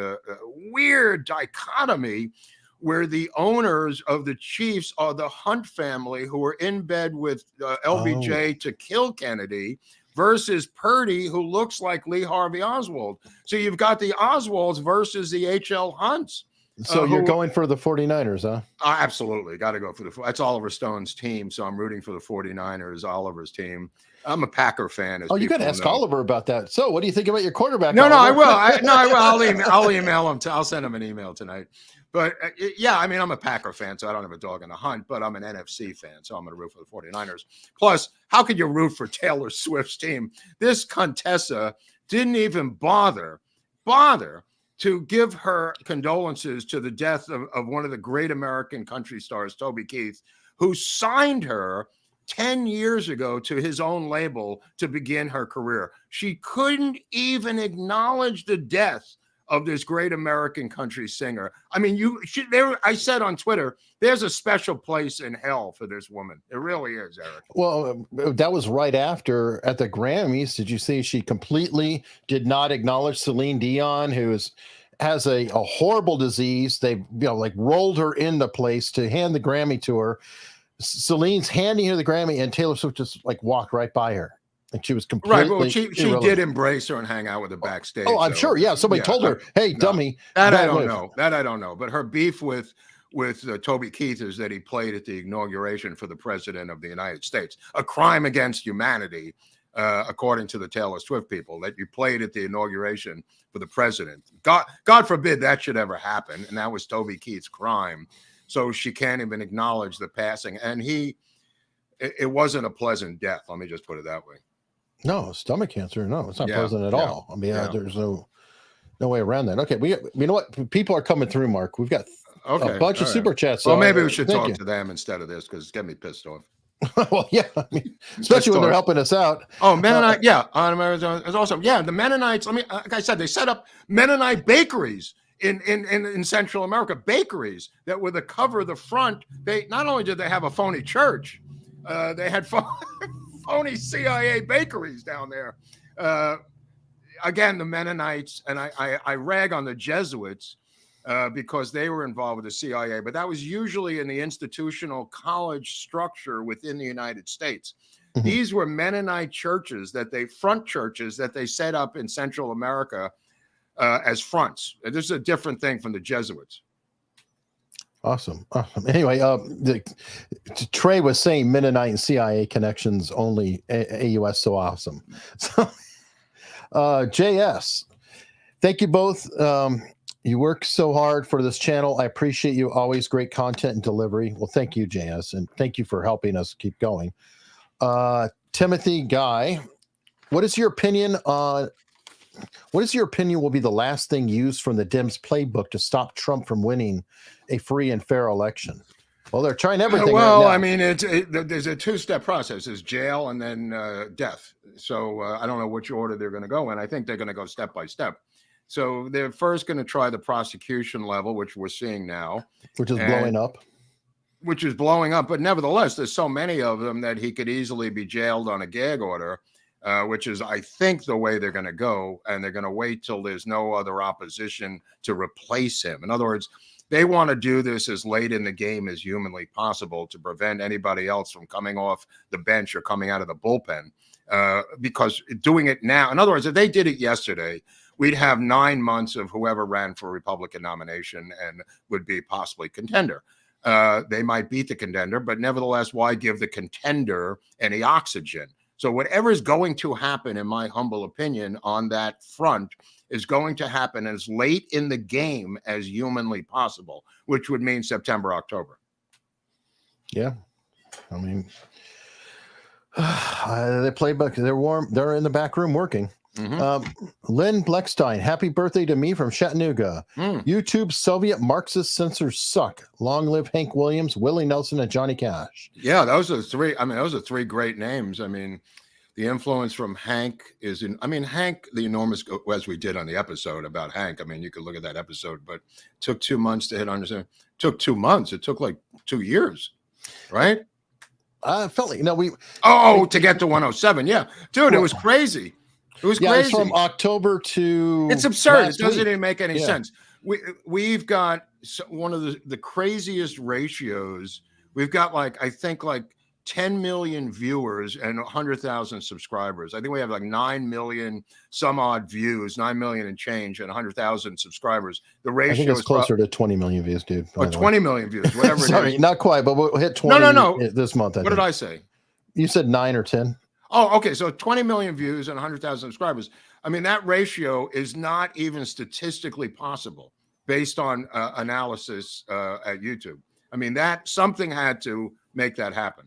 weird dichotomy where the owners of the Chiefs are the Hunt family who were in bed with LBJ to kill Kennedy, versus Purdy, who looks like Lee Harvey Oswald. So you've got the Oswalds versus the H.L. Hunts. So you're going for the 49ers, huh? Absolutely. Got to go for that's Oliver Stone's team. So I'm rooting for the 49ers, Oliver's team. I'm a Packer fan. You got to ask Oliver about that. So what do you think about your quarterback? No, I will. I will. I'll email him. I'll send him an email tonight. But yeah, I mean, I'm a Packer fan, so I don't have a dog in the hunt, but I'm an NFC fan, so I'm going to root for the 49ers. Plus, how could you root for Taylor Swift's team? This Contessa didn't even bother to give her condolences to the death of one of the great American country stars, Toby Keith, who signed her 10 years ago to his own label to begin her career. She couldn't even acknowledge the death of this great American country singer. I mean, I said on Twitter, there's a special place in hell for this woman. It really is, Eric. Well, that was right after at the Grammys. Did you see she completely did not acknowledge Celine Dion, who has a horrible disease? They rolled her into place to hand the Grammy to her. Celine's handing her the Grammy, and Taylor Swift just walked right by her. And she was completely right. Well, she did embrace her and hang out with her backstage. Oh, I'm sure. Yeah, somebody told her, "Hey, dummy." That I don't know. That I don't know. But her beef with Toby Keith is that he played at the inauguration for the president of the United States, a crime against humanity, according to the Taylor Swift people. That you played at the inauguration for the president. God forbid that should ever happen. And that was Toby Keith's crime. So she can't even acknowledge the passing. And it wasn't a pleasant death. Let me just put it that way. No, stomach cancer. No, it's not pleasant at all. I mean, there's no way around that. Okay, you know what? People are coming through, Mark. We've got a bunch of super chats. Well, maybe we should talk to them instead of this because it's getting me pissed off. Well, yeah, I mean, especially when they're helping us out. Oh, Mennonite, on Arizona is awesome. Yeah, the Mennonites. Like I said, they set up Mennonite bakeries in Central America. Bakeries that were the cover of the front. They not only did they have a phony church, they had phony CIA bakeries down there. Again, the Mennonites, and I rag on the Jesuits because they were involved with the CIA, but that was usually in the institutional college structure within the United States. Mm-hmm. These were Mennonite churches front churches that they set up in Central America as fronts. This is a different thing from the Jesuits. Awesome. Anyway, Trey was saying Mennonite and CIA connections only. AUS so awesome. So, JS, thank you both. You work so hard for this channel. I appreciate you. Always great content and delivery. Well, thank you, JS, and thank you for helping us keep going. Timothy Guy, what is your opinion will be the last thing used from the Dems playbook to stop Trump from winning a free and fair election? Well, they're trying everything. Well, right now. I mean, there's a two-step process. There's jail and then death. So I don't know which order they're going to go in. I think they're going to go step by step. So they're first going to try the prosecution level, which we're seeing now. Which is blowing up. Which is blowing up. But nevertheless, there's so many of them that he could easily be jailed on a gag order. Which is, I think, the way they're going to go. And they're going to wait till there's no other opposition to replace him. In other words, they want to do this as late in the game as humanly possible to prevent anybody else from coming off the bench or coming out of the bullpen. Because doing it now, in other words, if they did it yesterday, we'd have 9 months of whoever ran for a Republican nomination and would be possibly contender. They might beat the contender, but nevertheless, why give the contender any oxygen? So whatever is going to happen, in my humble opinion, on that front is going to happen as late in the game as humanly possible, which would mean September, October. Yeah. I mean, They play, but they're warm. They're in the back room working. Lynn Bleckstein, happy birthday to me from Chattanooga. YouTube Soviet Marxist censors suck. Long live Hank Williams, Willie Nelson, and Johnny Cash. Yeah, those are three. I mean, those are three great names. I mean, the influence from Hank is in. I mean, Hank, the enormous, as we did on the episode about Hank. I mean, you could look at that episode, but it took 2 months to hit understand. Took 2 months. It took like 2 years, right? I felt like to get to 107. Yeah, dude, it was crazy. It was crazy. It's from October to. It's absurd. It doesn't week. even make any sense. We've got one of the craziest ratios. We've got I think 10 million viewers and 100,000 subscribers. I think we have 9 million some odd views, 9 million and change, and 100,000 subscribers. The ratio I think it's closer to 20 million views, dude. Or 20 million views, whatever. Sorry, it is. not quite, but we'll hit 20 No. this month. What did I say? You said 9 or 10. Oh, okay. So 20 million views and 100,000 subscribers. I mean, that ratio is not even statistically possible based on analysis at YouTube. I mean, something had to make that happen.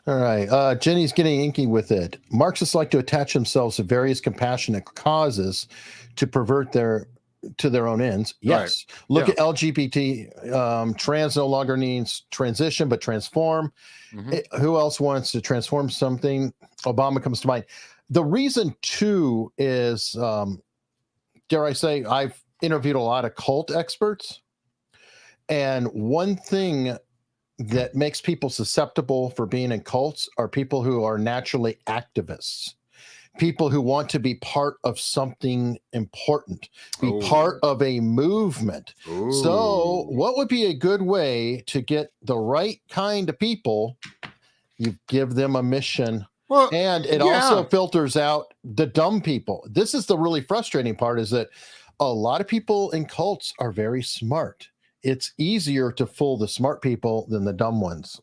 All right. Jenny's getting inky with it. Marxists like to attach themselves to various compassionate causes to pervert to their own ends. Yes. Right. Look at LGBT. Trans no longer needs transition, but transform. Who else wants to transform something? Obama comes to mind. The reason, too, is, dare I say, I've interviewed a lot of cult experts. And one thing that makes people susceptible for being in cults are people who are naturally activists. People who want to be part of something important, be part of a movement. So what would be a good way to get the right kind of people? You give them a mission. And it also filters out the dumb people. This is the really frustrating part, is that a lot of people in cults are very smart. It's easier to fool the smart people than the dumb ones.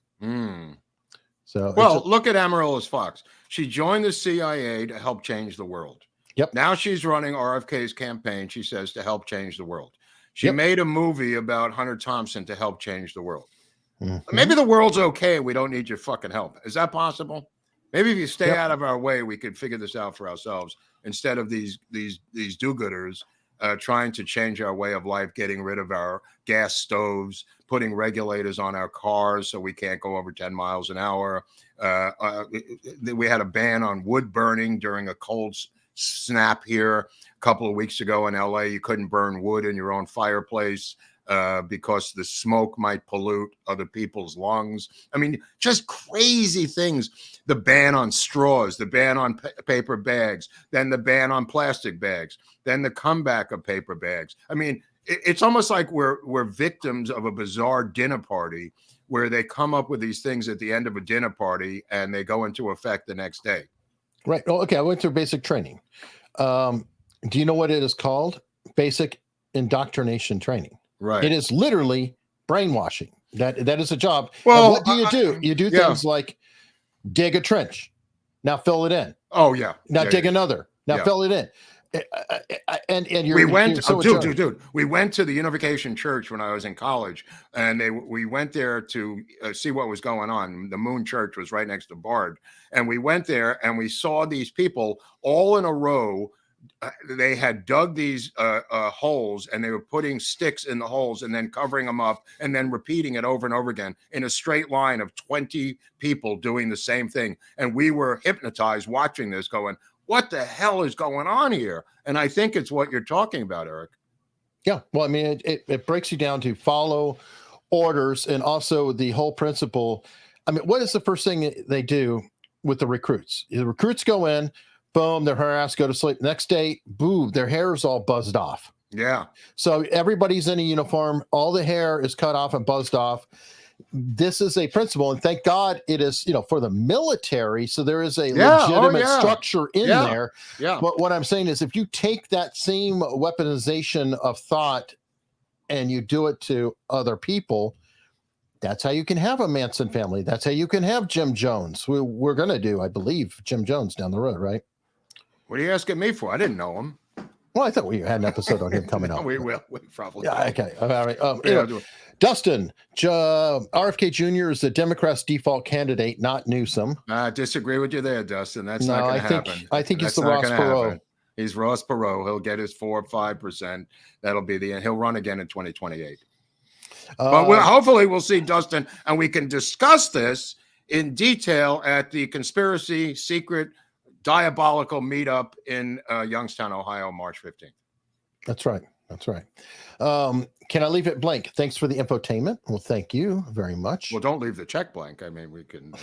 So, look at Amaryllis Fox. She joined the CIA to help change the world. Yep. Now she's running RFK's campaign, she says, to help change the world. She made a movie about Hunter Thompson to help change the world. Maybe the world's okay. We don't need your fucking help. Is that possible? Maybe if you stay out of our way, we could figure this out for ourselves instead of these do-gooders trying to change our way of life, getting rid of our gas stoves, putting regulators on our cars so we can't go over 10 miles an hour. We had a ban on wood burning during a cold snap here a couple of weeks ago in LA. You couldn't burn wood in your own fireplace because the smoke might pollute other people's lungs. I mean, just crazy things. The ban on straws, the ban on paper bags, then the ban on plastic bags, then the comeback of paper bags. I mean, it's almost like we're victims of a bizarre dinner party where they come up with these things at the end of a dinner party and they go into effect the next day. Right. Oh, okay. I went through basic training. Do you know what it is called? Basic indoctrination training. Right. It is literally brainwashing. That is a job. Well, and what do you do? You do things like dig a trench. Now fill it in. Oh yeah. Now dig another. Now fill it in. And we went, dude. We went to the Unification Church when I was in college, and we went there to see what was going on. The Moon Church was right next to Bard, and we went there and we saw these people all in a row. They had dug these holes, and they were putting sticks in the holes and then covering them up and then repeating it over and over again in a straight line of 20 people doing the same thing. And we were hypnotized watching this, going, what the hell is going on here? And I think it's what you're talking about, Eric. Yeah. Well, I mean, it breaks you down to follow orders, and also the whole principle. I mean, what is the first thing they do with the recruits? The recruits go in, boom, their harassed, go to sleep. Next day, boom, their hair is all buzzed off. Yeah. So everybody's in a uniform. All the hair is cut off and buzzed off. This is a principle, and thank God it is, for the military. So there is a legitimate structure in there. Yeah. But what I'm saying is, if you take that same weaponization of thought and you do it to other people, that's how you can have a Manson family. That's how you can have Jim Jones. We're going to do, I believe, Jim Jones down the road, right? What are you asking me for? I didn't know him. Well, I thought we had an episode on him coming up. We will. We probably. Yeah. Okay. All right. Anyway, Dustin, RFK Jr. is the Democrats' default candidate, not Newsom. I disagree with you there, Dustin. That's not going to happen. I think he's That's the not Ross gonna Perot. happen. He's Ross Perot. He'll get his 4 or 5%. That'll be the end. He'll run again in 2028. But hopefully we'll see Dustin, and we can discuss this in detail at the conspiracy, secret, diabolical meetup in Youngstown, Ohio, March 15th. That's right. That's right. Can I leave it blank? Thanks for the infotainment. Well, thank you very much. Well, don't leave the check blank. I mean, we can.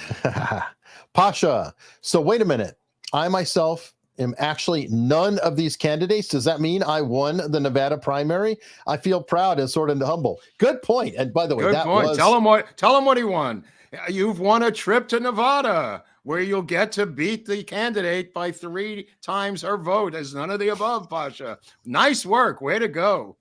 Pasha. So wait a minute. I myself am actually none of these candidates. Does that mean I won the Nevada primary? I feel proud and sort of humble. Good point. And by the way, Good point. Tell him what he won. You've won a trip to Nevada where you'll get to beat the candidate by 3 times her vote. As none of the above, Pasha. Nice work. Way to go.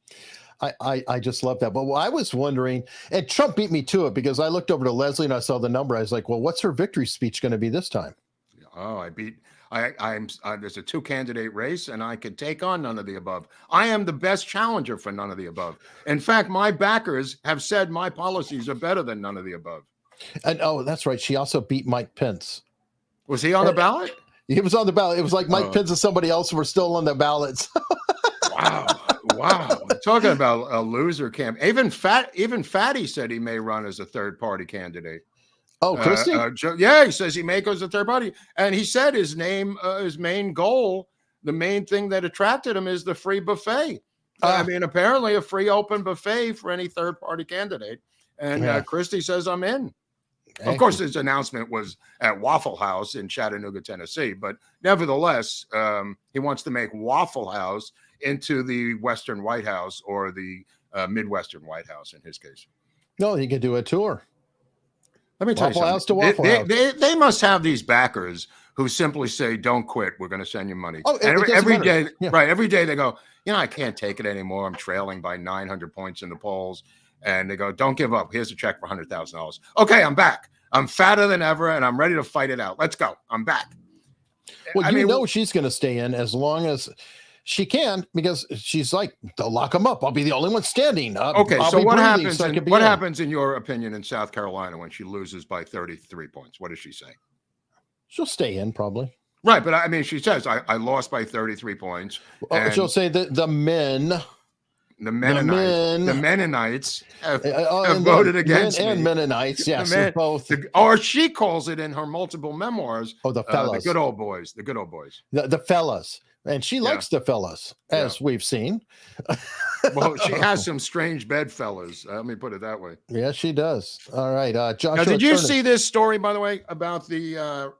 I just love that. But I was wondering, and Trump beat me to it because I looked over to Leslie and I saw the number. I was like, well, what's her victory speech going to be this time? Oh, there's a 2-candidate race, and I could take on none of the above. I am the best challenger for none of the above. In fact, my backers have said my policies are better than none of the above. And that's right. She also beat Mike Pence. Was he on the ballot? He was on the ballot. It was like Mike Pence and somebody else were still on the ballots. Wow. Talking about a loser camp. Even Fatty said he may run as a third-party candidate. Oh, Christie? Yeah, he says he may go as a third party. And he said his main goal, the main thing that attracted him is the free buffet. I mean, apparently a free open buffet for any third-party candidate. And Christie says, I'm in. Of course, his announcement was at Waffle House in Chattanooga, Tennessee. But nevertheless, he wants to make Waffle House into the Western White House or the Midwestern White House in his case. No, he could do a tour. Let me tell you something. They must have these backers who simply say, don't quit. We're going to send you money. Oh, every day, right? Every day they go, I can't take it anymore. I'm trailing by 900 points in the polls. And they go, don't give up. Here's a check for $100,000. Okay, I'm back. I'm fatter than ever, and I'm ready to fight it out. Let's go. I'm back. Well, she's going to stay in as long as she can, because she's like, they'll lock them up. I'll be the only one standing. Okay, so what happens? What happens in your opinion in South Carolina when she loses by 33 points? What does she say? She'll stay in probably. Right, but I mean, she says I lost by 33 points. She'll say the Mennonites have voted against me. And Mennonites, yes, both. Or she calls it in her multiple memoirs. Oh, the fellas, the good old boys, the fellas. And she likes the fellas, as we've seen. Well, she has some strange bedfellas. Let me put it that way. Yeah, she does. All right, Joshua. Now, did you see this story, by the way, about the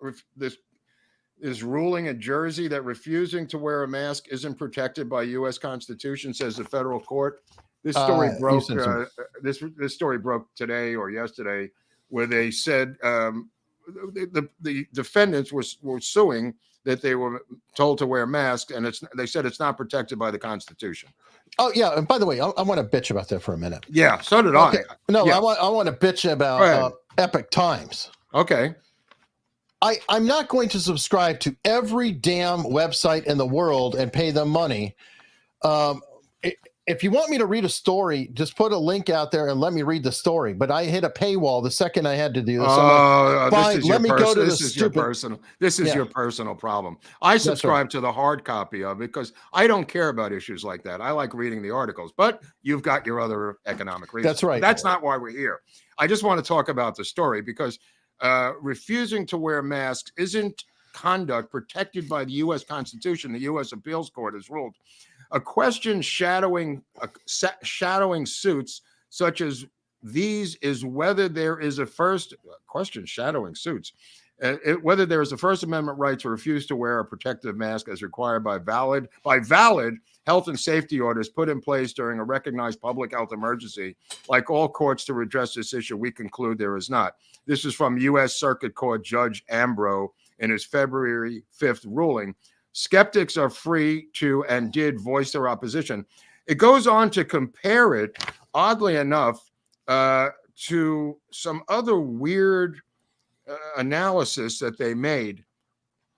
this ruling in Jersey that refusing to wear a mask isn't protected by U.S. Constitution, says the federal court? This story broke. This story broke today or yesterday, where they said the defendants were suing that they were told to wear masks, and they said it's not protected by the Constitution. Oh yeah, and by the way, I want to bitch about that for a minute. Yeah, so did I. No, yeah. I want to bitch about Epic Times. Okay. I'm not going to subscribe to every damn website in the world and pay them money. If you want me to read a story, just put a link out there and let me read the story. But I hit a paywall the second I had to do this. This is your personal problem. I subscribe to the hard copy of it because I don't care about issues like that. I like reading the articles, but you've got your other economic reasons. That's right. That's not why we're here. I just want to talk about the story because refusing to wear masks isn't conduct protected by the U.S. Constitution. The U.S. Appeals Court has ruled. A question shadowing suits such as these is whether there is a First Amendment right to refuse to wear a protective mask as required by valid health and safety orders put in place during a recognized public health emergency. Like all courts to address this issue, we conclude there is not. This is from U.S. Circuit Court Judge Ambrose in his February 5th ruling. Skeptics are free to and did voice their opposition. It goes on to compare it, oddly enough, to some other weird analysis that they made.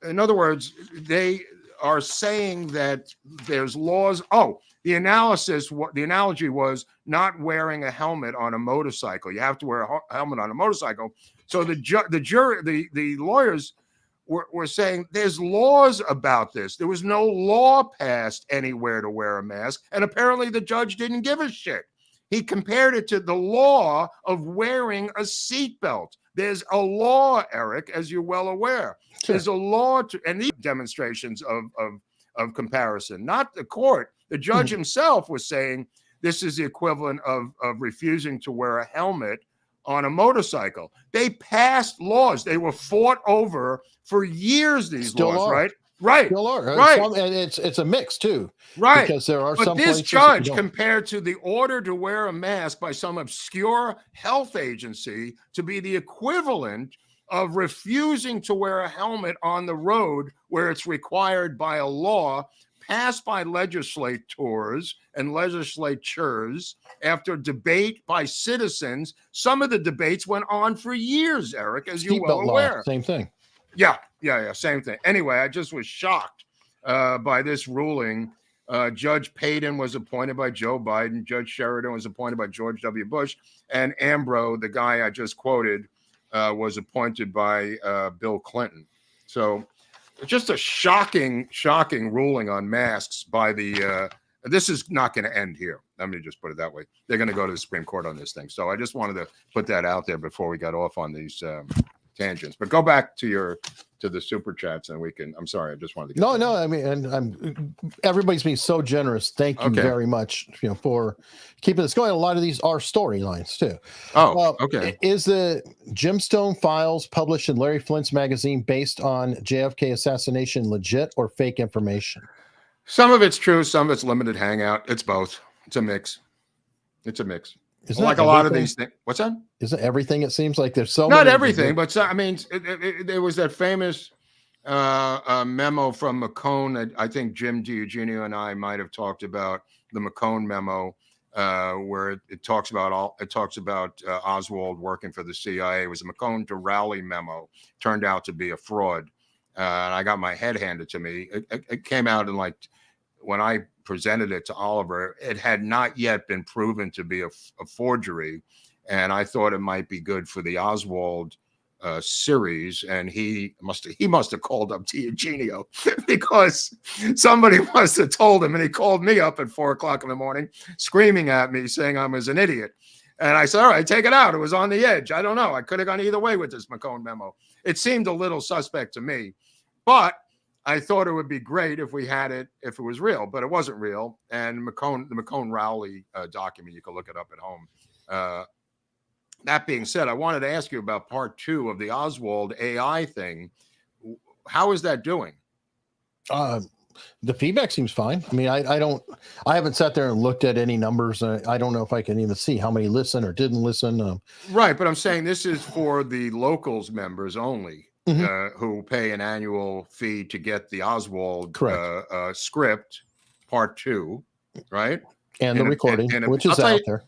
In other words, they are saying that there's laws. Oh, the analogy was not wearing a helmet on a motorcycle. You have to wear a helmet on a motorcycle. So the lawyers were saying there's laws about this. There was no law passed anywhere to wear a mask, and apparently the judge didn't give a shit. He compared it to the law of wearing a seatbelt. There's a law, Eric, as you're well aware. Sure. There's a law and these demonstrations of comparison, not the court. The judge himself was saying this is the equivalent of refusing to wear a helmet on a motorcycle. They passed laws. They were fought over for years, these Still laws, are. right? Right. Still are. Right. And it's a mix too. Right. Because there are but some this places judge that don't. compared to the order to wear a mask by some obscure health agency to be the equivalent of refusing to wear a helmet on the road where it's required by a law passed by legislators and legislatures after debate by citizens. Some of the debates went on for years, Eric, as you're well Seatbelt law, aware. same thing. Yeah, same thing. Anyway, I just was shocked by this ruling. Judge Payton was appointed by Joe Biden. Judge Sheridan was appointed by George W. Bush. And Ambrose, the guy I just quoted, was appointed by Bill Clinton. So just a shocking ruling on masks by the this is not going to end here. Let me just put it that way. They're going to go to the Supreme Court on this thing. So I just wanted to put that out there before we got off on these tangents. But go back to the super chats and we can. I'm sorry, I just wanted to get No, I mean, and everybody's being so generous. Thank you very much, for keeping this going. A lot of these are storylines too. Okay. Is the Gemstone files published in Larry Flint's magazine based on JFK assassination legit or fake information? Some of it's true, some of it's limited hangout. It's both. It's a mix. Isn't like a lot of these things. What's that? Isn't everything? It seems like there's so not many everything, but I mean, there was that famous memo from McCone. I think Jim DiEugenio and I might have talked about the McCone memo, where it talks about Oswald working for the CIA. It was a McCone to Rowley memo. Turned out to be a fraud, and I got my head handed to me. It came out in when I presented it to Oliver, it had not yet been proven to be a forgery, and I thought it might be good for the Oswald series. And he must have called up DiEugenio because somebody must have told him, and he called me up at 4:00 in the morning, screaming at me, saying I was an idiot. And I said, "All right, take it out. It was on the edge. I don't know. I could have gone either way with this McCone memo. It seemed a little suspect to me, but I thought it would be great if we had it, if it was real, but it wasn't real." And the McCone Rowley document, you can look it up at home. That being said, I wanted to ask you about part 2 of the Oswald AI thing. How is that doing? The feedback seems fine. I mean, I haven't sat there and looked at any numbers. I don't know if I can even see how many listened or didn't listen. Right, but I'm saying this is for the locals members only. Who pay an annual fee to get the Oswald script, part 2, right? And the recording, which is out there.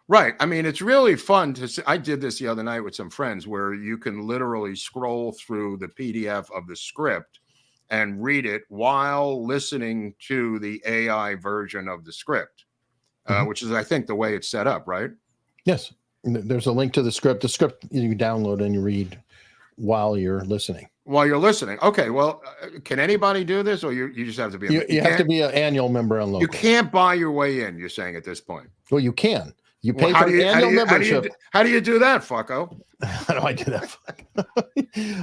Right. I mean, it's really fun to see. I did this the other night with some friends where you can literally scroll through the PDF of the script and read it while listening to the AI version of the script, which is, I think, the way it's set up, right? Yes. There's a link to the script. The script you download and you read while you're listening. Okay. Well, can anybody do this, or you just have to be? You have to be an annual member on local. You can't buy your way in. You're saying at this point. Well, you can. You pay for the annual membership. How do you do that, fucko? How do I do that?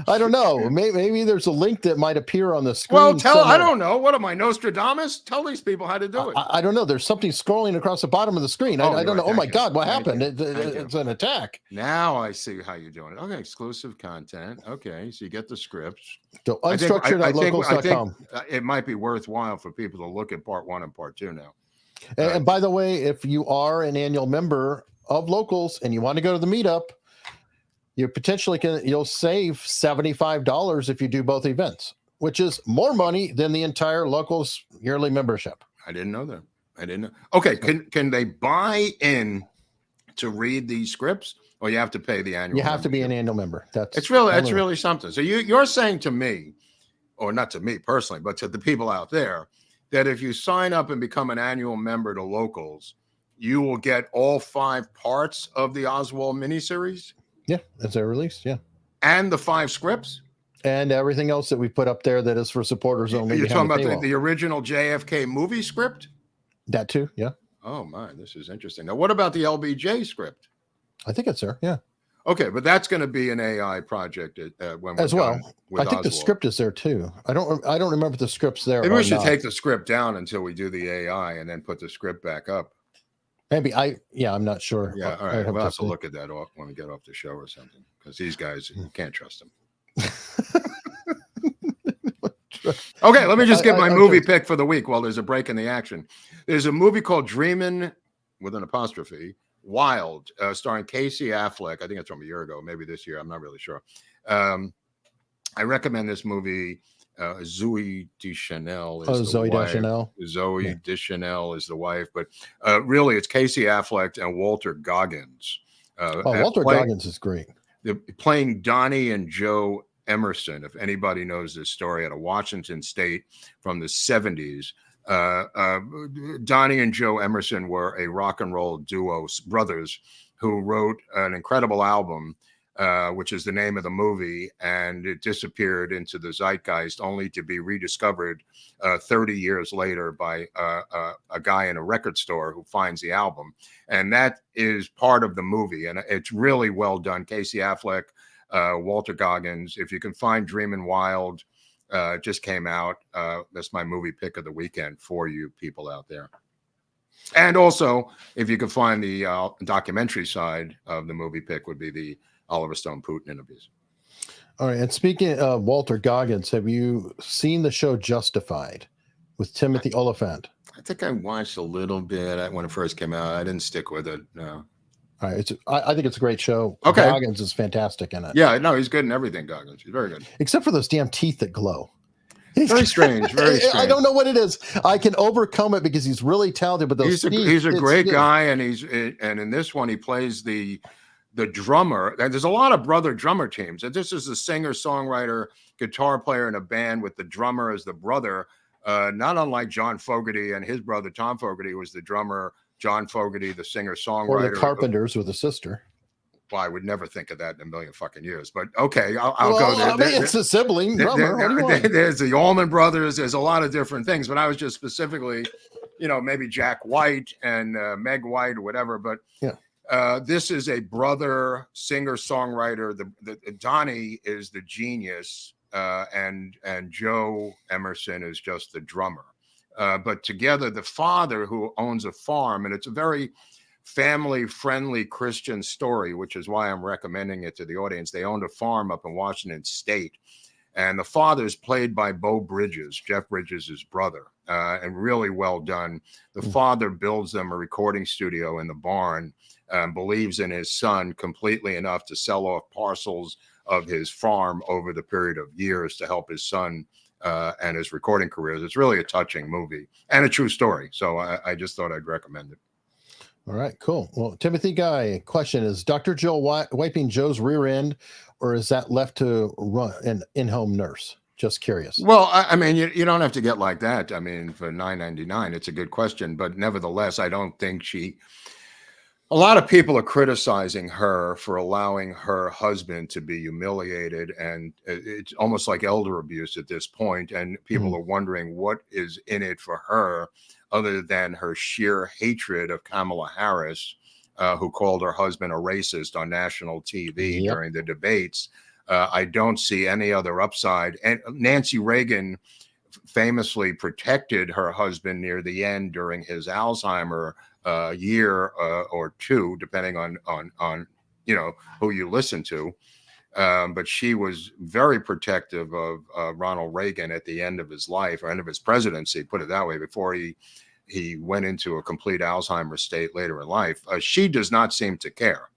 I don't know. Maybe there's a link that might appear on the screen. Well, somewhere. I don't know. What am I, Nostradamus? Tell these people how to do it. I don't know. There's something scrolling across the bottom of the screen. I don't know. Oh my God, what happened? It's an attack. Now I see how you're doing it. Okay, exclusive content. Okay, so you get the scripts. So unstructured.locals.com. It might be worthwhile for people to look at part 1 and part 2 now. And by the way, if you are an annual member of Locals and you want to go to the meetup, you potentially you'll save $75 if you do both events, which is more money than the entire Locals yearly membership. I didn't know that. I didn't know. Okay, can they buy in to read these scripts, or you have to pay the annual? You have to be an annual member. That's really something. So you're saying to me, or not to me personally, but to the people out there, that if you sign up and become an annual member to Locals, you will get all 5 parts of the Oswald miniseries? Yeah, as they're released. Yeah. And the 5 scripts? And everything else that we put up there that is for supporters only. You're talking about the original JFK movie script? That too, yeah. Oh my, this is interesting. Now, what about the LBJ script? I think it's there, yeah. Okay, but that's going to be an AI project when we're as well. done with I think the Oswald. script is there too. I don't remember if the script's there. Maybe or we should not. take the script down until we do the AI and then put the script back up. Maybe I'm not sure. Yeah, all right. We'll have to see. look at that off when we get off the show or something, because these guys, you can't trust them. Okay, let me just get my movie pick for the week while there's a break in the action. There's a movie called Dreamin', with an apostrophe, Wild, starring Casey Affleck. I think it's from a year ago, maybe this year. I'm not really sure. I recommend this movie. Zooey Deschanel is the Zooey wife. Deschanel. Zoe Deschanel is the wife, but really it's Casey Affleck and Walter Goggins. Walter Goggins is great. They're playing Donnie and Joe Emerson. If anybody knows this story, out of Washington State from the 70s. Donnie and Joe Emerson were a rock and roll duo, brothers, who wrote an incredible album, which is the name of the movie, and it disappeared into the zeitgeist only to be rediscovered 30 years later by a guy in a record store who finds the album. And that is part of the movie, and it's really well done. Casey Affleck, Walter Goggins. If you can find Dreamin' Wild, just came out. That's my movie pick of the weekend for you people out there. And also, if you can find the documentary side of the movie pick, would be the Oliver Stone Putin interviews. All right. And speaking of Walter Goggins, have you seen the show Justified with Timothy Oliphant? I think I watched a little bit when it first came out. I didn't stick with it. No. All right. I think it's a great show. Okay. Goggins is fantastic in it. Yeah, no, he's good in everything, Goggins. He's very good. Except for those damn teeth that glow. Very strange. Very strange. I don't know what it is. I can overcome it because he's really talented, but those he's a great guy, and in this one he plays the drummer. And there's a lot of brother drummer teams. And this is a singer, songwriter, guitar player in a band with the drummer as the brother. Not unlike John Fogerty and his brother Tom Fogerty was the drummer. John Fogerty, the singer songwriter, or the Carpenters with a sister. Well, I would never think of that in a million fucking years. But okay, I'll go there. I mean, it's a sibling drummer. There's the Allman Brothers. There's a lot of different things. But I was just specifically, maybe Jack White and Meg White or whatever. But yeah. This is a brother singer songwriter. The Donnie is the genius, and Joe Emerson is just the drummer. But together, the father, who owns a farm, and it's a very family-friendly Christian story, which is why I'm recommending it to the audience. They owned a farm up in Washington State, and the father is played by Beau Bridges, Jeff Bridges' brother, and really well done. The father builds them a recording studio in the barn, believes in his son completely enough to sell off parcels of his farm over the period of years to help his son and his recording careers. It's really a touching movie and a true story. So I just thought I'd recommend it. All right, cool. Well, Timothy Guy, question is Dr. Jill wiping Joe's rear end, or is that left to run an in-home nurse? Just curious. Well, I mean, you don't have to get like that. I mean, for $9.99, it's a good question, but nevertheless, I don't think a lot of people are criticizing her for allowing her husband to be humiliated, and it's almost like elder abuse at this point. And people are wondering what is in it for her, other than her sheer hatred of Kamala Harris, who called her husband a racist on national TV during the debates. I don't see any other upside. And Nancy Reagan famously protected her husband near the end during his Alzheimer year or two, depending on who you listen to. But she was very protective of Ronald Reagan at the end of his life, or end of his presidency, put it that way, before he went into a complete Alzheimer's state later in life. She does not seem to care.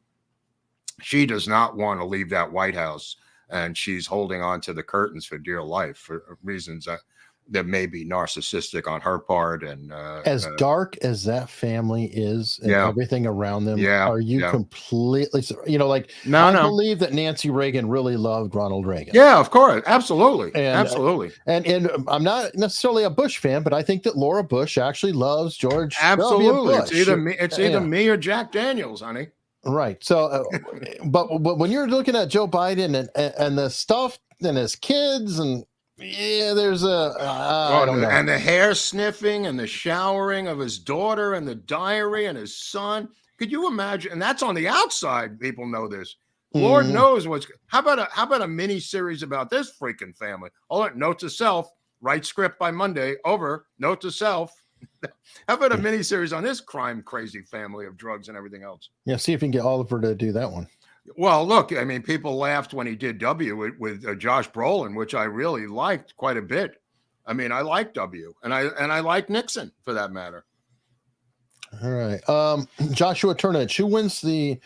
She does not want to leave that White House, and she's holding on to the curtains for dear life for reasons that may be narcissistic on her part, and as dark as that family is and everything around them, are you completely, like, I believe that Nancy Reagan really loved Ronald Reagan. Yeah, of course. Absolutely. Absolutely. And I'm not necessarily a Bush fan, but I think that Laura Bush actually loves George Absolutely. W. Bush. It's either me or Jack Daniels, honey. Right. So, but when you're looking at Joe Biden and the stuff and his kids and there's I don't know. And the hair sniffing and the showering of his daughter and the diary and his son. Could you imagine? And that's on the outside. People know this. Lord knows what's. How about a mini series about this freaking family? Oh, note to self: write script by Monday. Over. Note to self. How about a mini series on this crime crazy family of drugs and everything else? Yeah, see if you can get Oliver to do that one. Well, look, I mean, people laughed when he did W with Josh Brolin, which I really liked quite a bit. I mean, I like W, and I like Nixon for that matter. All right, Joshua Turnage, who wins the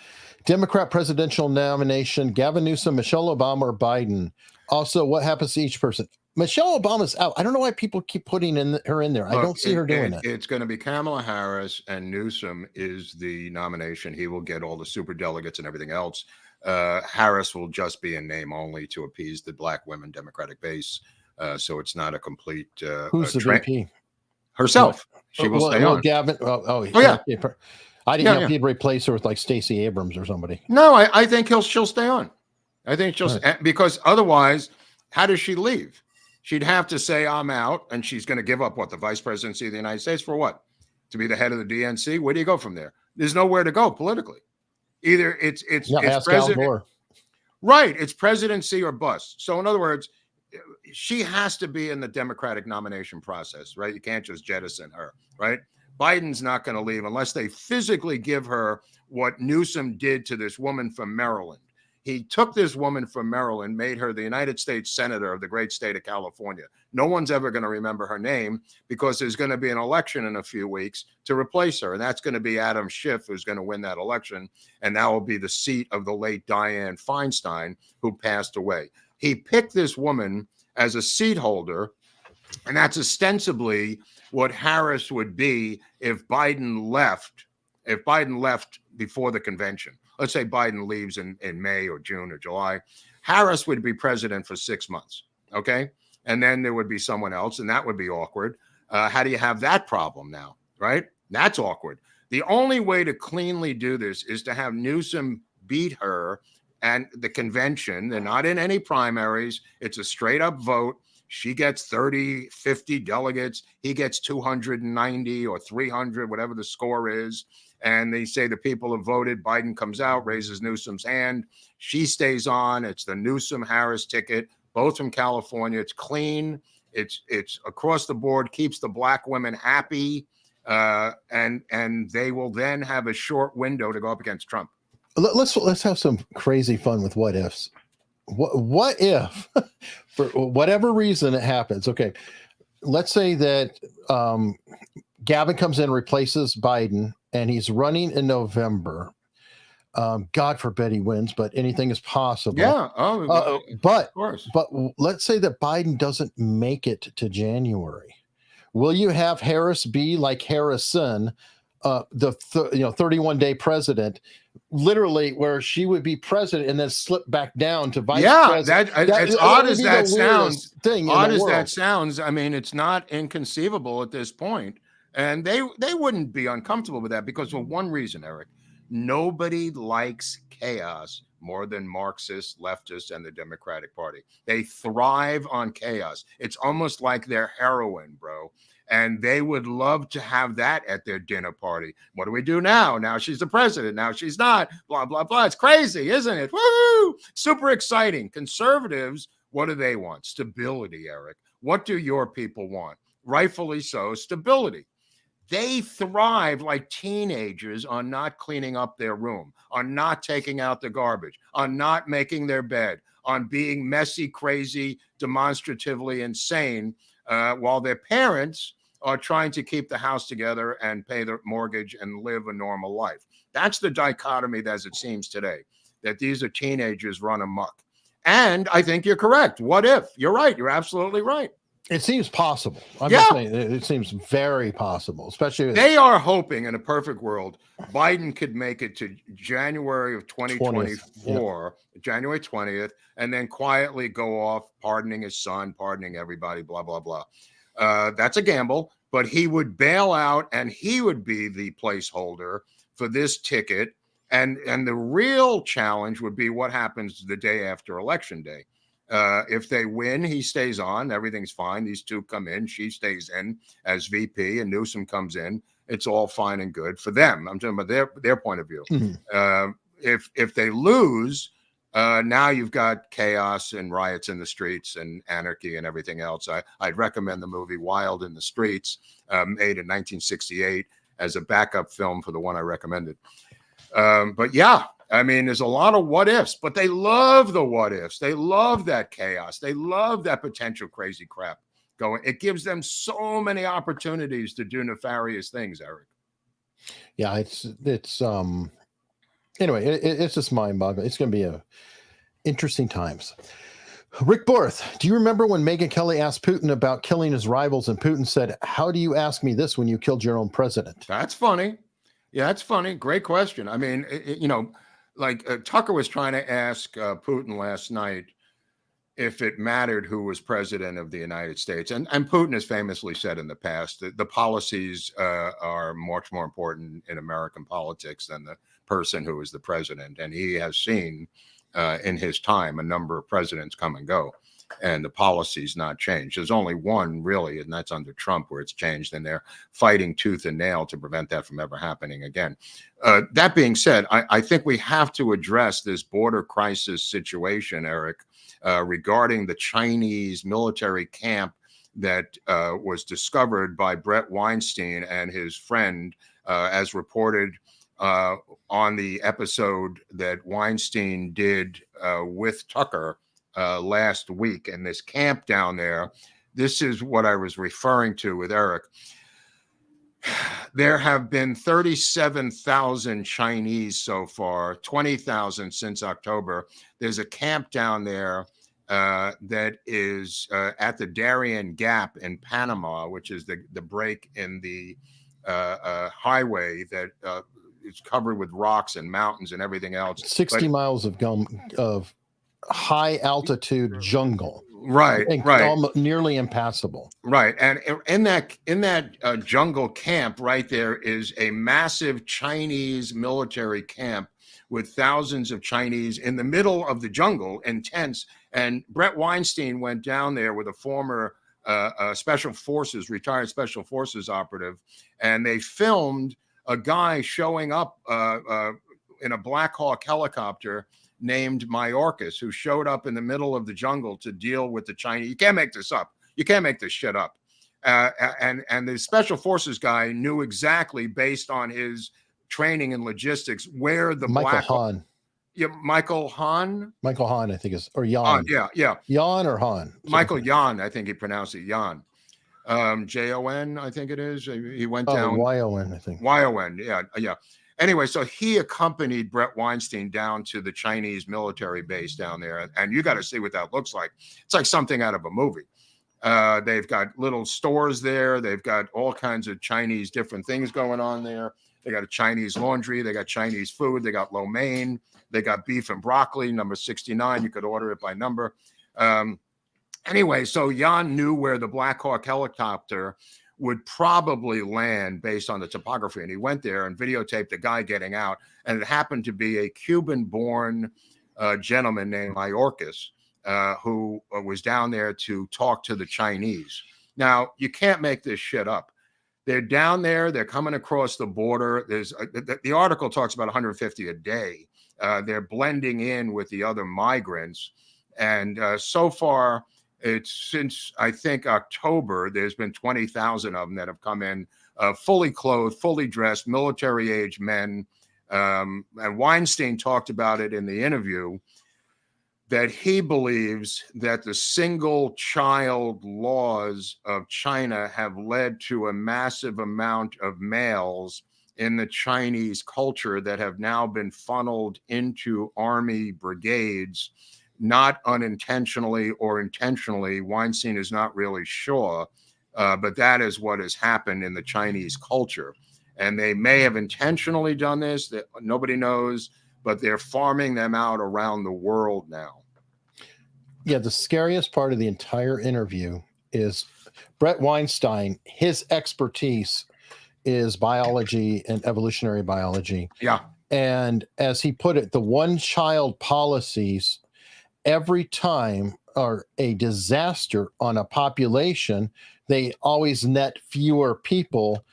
Democrat presidential nomination? Gavin Newsom, Michelle Obama, or Biden? Also, what happens to each person? Michelle Obama's out. I don't know why people keep putting her in there. I don't see her doing it. It's going to be Kamala Harris, and Newsom is the nomination. He will get all the super delegates and everything else. Harris will just be in name only to appease the black women Democratic base. So it's not a complete. Who's the VP? Herself. She will stay on. Gavin. Yeah. I didn't know if he'd replace her with like Stacey Abrams or somebody. No, I think she'll stay on. I think because otherwise, how does she leave? She'd have to say, I'm out, and she's going to give up the vice presidency of the United States for what? To be the head of the DNC? Where do you go from there? There's nowhere to go politically. Either it's president, right? It's presidency or bust. So in other words, she has to be in the Democratic nomination process, right? You can't just jettison her, right? Biden's not going to leave unless they physically give her what Newsom did to this woman from Maryland. He took this woman from Maryland, made her the United States Senator of the great state of California. No one's ever going to remember her name because there's going to be an election in a few weeks to replace her. And that's going to be Adam Schiff, who's going to win that election. And that will be the seat of the late Dianne Feinstein, who passed away. He picked this woman as a seat holder. And that's ostensibly what Harris would be if Biden left before the convention. Let's say Biden leaves in May or June or July. Harris would be president for 6 months, okay? And then there would be someone else, and that would be awkward. How do you have that problem now, right? That's awkward. The only way to cleanly do this is to have Newsom beat her and the convention. They're not in any primaries. It's a straight up vote. She gets 30, 50 delegates. He gets 290 or 300, whatever the score is. And they say the people have voted. Biden comes out, raises Newsom's hand. She stays on. It's the Newsom-Harris ticket, both from California. It's clean. It's across the board, keeps the black women happy. And they will then have a short window to go up against Trump. Let's have some crazy fun with what ifs. What if, for whatever reason it happens? Okay, let's say that Gavin comes in, replaces Biden, and he's running in November. God forbid he wins, but anything is possible. Yeah. But of course. But let's say that Biden doesn't make it to January. Will you have Harris be like Harrison, the 31-day president, literally where she would be president and then slip back down to vice president? As odd as that sounds, that sounds, I mean, it's not inconceivable at this point. And they wouldn't be uncomfortable with that because for one reason, Eric, nobody likes chaos more than Marxists, leftists, and the Democratic Party. They thrive on chaos. It's almost like they're heroin, bro. And they would love to have that at their dinner party. What do we do now? Now she's the president. Now she's not. Blah, blah, blah. It's crazy, isn't it? Woo! Super exciting. Conservatives, what do they want? Stability, Eric. What do your people want? Rightfully so, stability. They thrive like teenagers on not cleaning up their room, on not taking out the garbage, on not making their bed, on being messy, crazy, demonstratively insane, while their parents are trying to keep the house together and pay their mortgage and live a normal life. That's the dichotomy as it seems today, that these are teenagers run amok. And I think you're correct. What if? You're right. You're absolutely right. It seems possible. I'm Yeah. just saying, it seems very possible, especially They are hoping in a perfect world, Biden could make it to January of 2024, January 20th, and then quietly go off, pardoning his son, pardoning everybody, blah, blah, blah. That's a gamble, but he would bail out and he would be the placeholder for this ticket. And the real challenge would be what happens the day after Election Day. If they win, he stays on. Everything's fine. These two come in. She stays in as VP, and Newsom comes in. It's all fine and good for them. I'm talking about their point of view. Mhm. If they lose, now you've got chaos and riots in the streets and anarchy and everything else. I'd recommend the movie Wild in the Streets, made in 1968, as a backup film for the one I recommended. But yeah, I mean, there's a lot of what ifs, but they love the what ifs. They love that chaos. They love that potential crazy crap going. It gives them so many opportunities to do nefarious things, Eric. Yeah, anyway, it's just mind-boggling. It's going to be interesting times. Rick Borth, do you remember when Megyn Kelly asked Putin about killing his rivals, and Putin said, "How do you ask me this when you killed your own president?" That's funny. Yeah, that's funny. Great question. I mean, like Tucker was trying to ask Putin last night if it mattered who was president of the United States. And Putin has famously said in the past that the policies are much more important in American politics than the person who is the president. And he has seen in his time a number of presidents come and go, and the policy's not changed. There's only one really, and that's under Trump, where it's changed, and they're fighting tooth and nail to prevent that from ever happening again. That being said, I think we have to address this border crisis situation, Eric, regarding the Chinese military camp that was discovered by Brett Weinstein and his friend, as reported on the episode that Weinstein did with Tucker last week. And this camp down there, this is what I was referring to with Eric. There have been 37,000 Chinese so far, 20,000 since October. There's a camp down there that is at the Darien Gap in Panama, which is the break in the highway that is covered with rocks and mountains and everything else. 60 miles of high altitude jungle. Right. Almost nearly impassable. Right. And in that jungle camp right there is a massive Chinese military camp with thousands of Chinese in the middle of the jungle in tents. And Brett Weinstein went down there with a former retired special forces operative, and they filmed a guy showing up in a Black Hawk helicopter named Mayorkas, who showed up in the middle of the jungle to deal with the Chinese. You can't make this up. You can't make this shit up. And the special forces guy knew exactly, based on his training and logistics, where the Michael Hahn. Yeah, Michael Hahn, I think or Jan. Yeah. Jan or Hahn. Michael Jan, I think he pronounced it Jan. Jon, I think it is. He went down. Yon, I think. Yon, yeah. Anyway, so he accompanied Brett Weinstein down to the Chinese military base down there, and you got to see what that looks like. It's like something out of a movie. They've got little stores there. They've got all kinds of Chinese different things going on there. They got a Chinese laundry. They got Chinese food. They got lo mein. They got beef and broccoli, number 69. You could order it by number. Anyway, so Jan knew where the Black Hawk helicopter would probably land based on the topography. And he went there and videotaped the guy getting out. And it happened to be a Cuban-born gentleman named Mayorkas, who was down there to talk to the Chinese. Now, you can't make this shit up. They're down there. They're coming across the border. There's the article talks about 150 a day. They're blending in with the other migrants. And so far, it's since, I think, October, there's been 20,000 of them that have come in, fully clothed, fully dressed, military-age men. And Weinstein talked about it in the interview, that he believes that the single-child laws of China have led to a massive amount of males in the Chinese culture that have now been funneled into army brigades not unintentionally or intentionally. Weinstein is not really sure, but that is what has happened in the Chinese culture. And they may have intentionally done this, that nobody knows, but they're farming them out around the world now. Yeah, the scariest part of the entire interview is Brett Weinstein. His expertise is biology and evolutionary biology. Yeah. And as he put it, the one-child policies every time are a disaster on a population. They always net fewer people.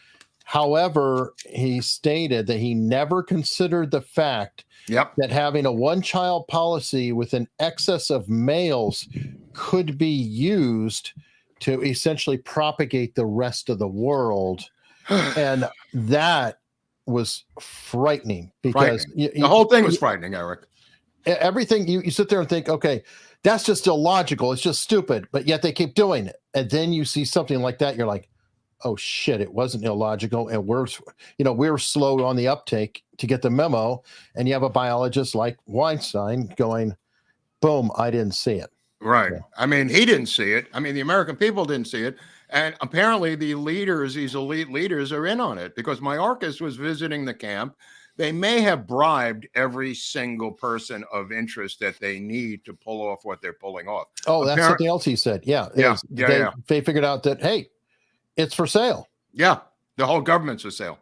However, he stated that he never considered the fact that having a one-child policy with an excess of males could be used to essentially propagate the rest of the world. And that was frightening because the whole thing was frightening, Eric. Everything you sit there and think, okay, that's just illogical. It's just stupid. But yet they keep doing it. And then you see something like that. You're like, oh shit, it wasn't illogical. And we're slow on the uptake to get the memo. And you have a biologist like Weinstein going, boom, I didn't see it. Right. Yeah. I mean, he didn't see it. I mean, the American people didn't see it. And apparently the leaders, these elite leaders, are in on it because Mayorkas was visiting the camp. They may have bribed every single person of interest that they need to pull off what they're pulling off. Oh, that's something else he said. Yeah. They figured out that, hey, it's for sale. Yeah. The whole government's for sale.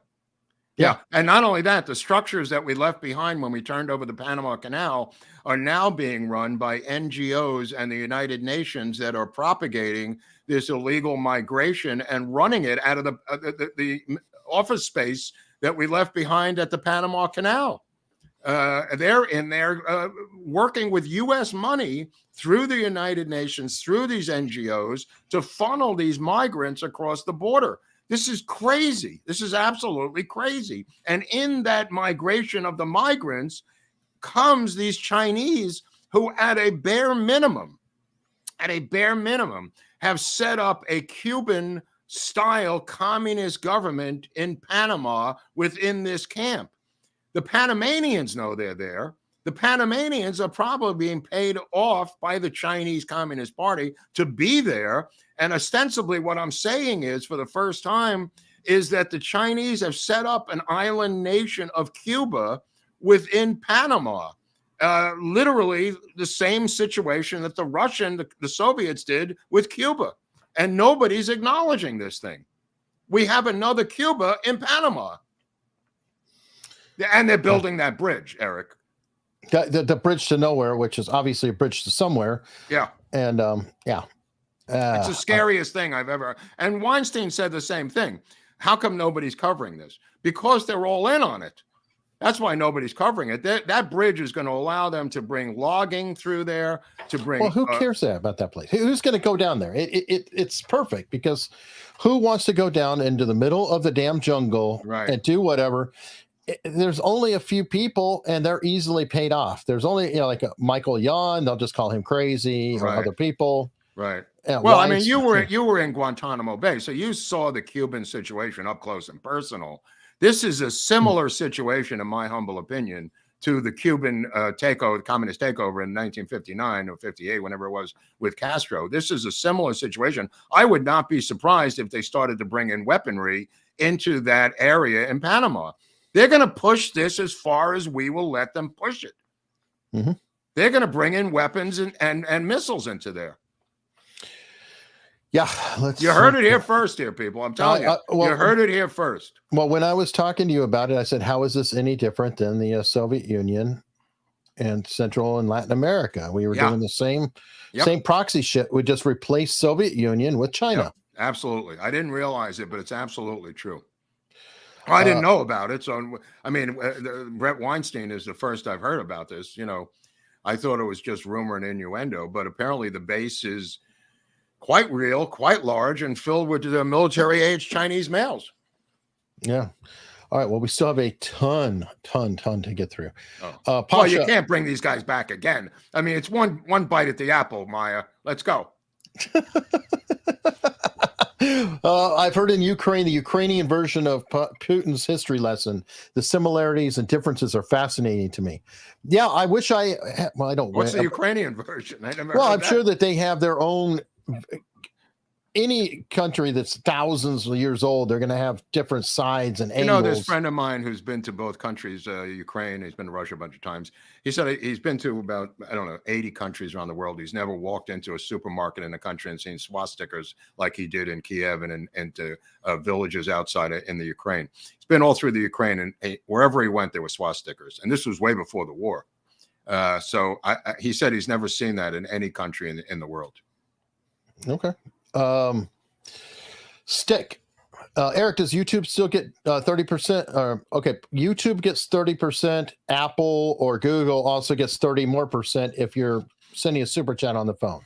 Yeah. And not only that, the structures that we left behind when we turned over the Panama Canal are now being run by NGOs and the United Nations that are propagating this illegal migration and running it out of the office space that we left behind at the Panama Canal. They're in there working with U.S. money through the United Nations, through these NGOs to funnel these migrants across the border. This is crazy. This is absolutely crazy. And in that migration of the migrants comes these Chinese who at a bare minimum, have set up a Cuban style communist government in Panama within this camp. The Panamanians know they're there. The Panamanians are probably being paid off by the Chinese Communist Party to be there. And ostensibly what I'm saying is, for the first time, is that the Chinese have set up an island nation of Cuba within Panama. Literally the same situation that the Soviets did with Cuba. And nobody's acknowledging this thing. We have another Cuba in Panama. And they're building that bridge, Eric. The bridge to nowhere, which is obviously a bridge to somewhere. Yeah. And it's the scariest thing I've ever. And Weinstein said the same thing. How come nobody's covering this? Because they're all in on it. That's why nobody's covering it. That bridge is going to allow them to bring logging through there, to bring. Well, who cares about that place? Who's going to go down there? It's perfect because who wants to go down into the middle of the damn jungle and do whatever? There's only a few people, and they're easily paid off. There's only like a Michael Yon. They'll just call him crazy, or other people. Right. Yeah, well, I mean, you were in Guantanamo Bay, so you saw the Cuban situation up close and personal. This is a similar situation, in my humble opinion, to the Cuban communist takeover in 1959 or 58, whenever it was, with Castro. This is a similar situation. I would not be surprised if they started to bring in weaponry into that area in Panama. They're going to push this as far as we will let them push it. Mm-hmm. They're going to bring in weapons and missiles into there. Yeah, you heard it here first, here, people. I'm telling you, you heard it here first. Well, when I was talking to you about it, I said, "How is this any different than the Soviet Union and Central and Latin America? We were doing the same proxy shit. We just replaced Soviet Union with China." Yep, absolutely, I didn't realize it, but it's absolutely true. I didn't know about it, so I mean, Brett Weinstein is the first I've heard about this. I thought it was just rumor and innuendo, but apparently the base is quite real, quite large, and filled with the military-age Chinese males. Yeah. All right. Well, we still have a ton to get through. Well, you can't bring these guys back again. I mean, it's one bite at the apple, Maya. Let's go. I've heard in Ukraine, the Ukrainian version of Putin's history lesson. The similarities and differences are fascinating to me. Yeah, I wish I don't. What's the Ukrainian version? I never Well, heard I'm that. sure that they have their own. Any country that's thousands of years old, they're going to have different sides and angles. This friend of mine who's been to both countries, Ukraine, he's been to Russia a bunch of times. He said he's been to about, 80 countries around the world. He's never walked into a supermarket in a country and seen swastikas like he did in Kiev and into villages outside in the Ukraine. He's been all through the Ukraine, and wherever he went, there were swastikas. And this was way before the war. So he said he's never seen that in any country in the world. Okay. Stick. Eric, does YouTube still get 30%? Okay, YouTube gets 30%. Apple or Google also gets 30% more if you're sending a super chat on the phone.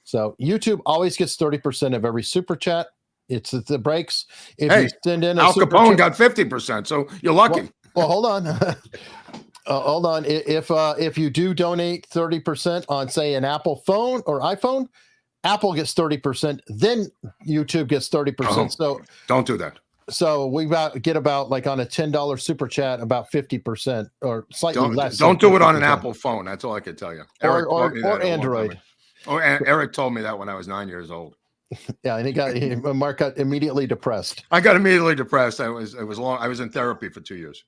So YouTube always gets 30% of every super chat. It's the breaks. If you send in Al Capone got 50%, so you're lucky. Well, hold on. Hold on. If you do donate 30% on, say, an Apple phone or iPhone, Apple gets 30%, then YouTube gets 30%. So don't do that. So we get about like on a $10 super chat, about 50% or slightly less. Don't do it on an Apple phone. That's all I can tell you. Or Android. Eric told me that when I was 9 years old. Yeah, and Mark got immediately depressed. I got immediately depressed. I was in therapy for 2 years.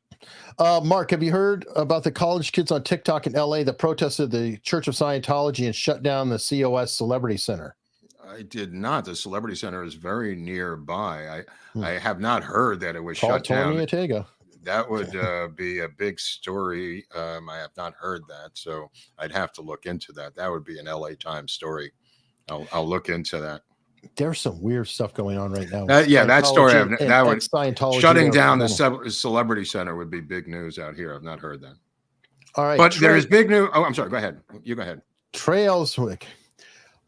Mark, have you heard about the college kids on TikTok in LA that protested the Church of Scientology and shut down the COS Celebrity Center? I did not. The Celebrity Center is very nearby. I have not heard that it was shut down. That would be a big story. I have not heard that, so I'd have to look into that. That would be an LA Times story. I'll look into that. There's some weird stuff going on right now. That story. That would Scientology shutting down the Celebrity Center would be big news out here. I've not heard that. All right, but there is big news. Oh, I'm sorry. Go ahead. You go ahead. Trails.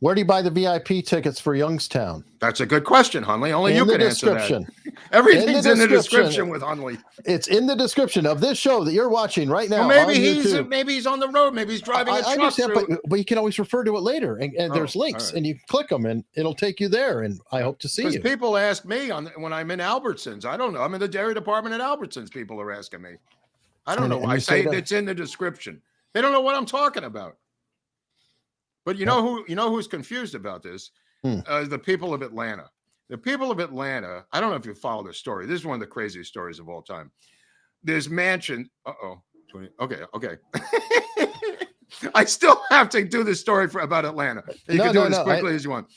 Where do you buy the VIP tickets for Youngstown? That's a good question, Hunley. Only you can answer that. Everything's in the description with Hunley. It's in the description of this show that you're watching right now. Well, maybe he's on the road. Maybe he's driving a truck. But you can always refer to it later, and there's links, and you click them, and it'll take you there. And I hope to see you. Because people ask me when I'm in Albertsons. I don't know. I'm in the dairy department at Albertsons. People are asking me. I don't know. I say it's in the description. They don't know what I'm talking about. But you know who's confused about this? The people of Atlanta. The people of Atlanta, I don't know if you follow this story. This is one of the craziest stories of all time. There's mansion. Okay. I still have to do this story about Atlanta. You can do it as quickly as you want.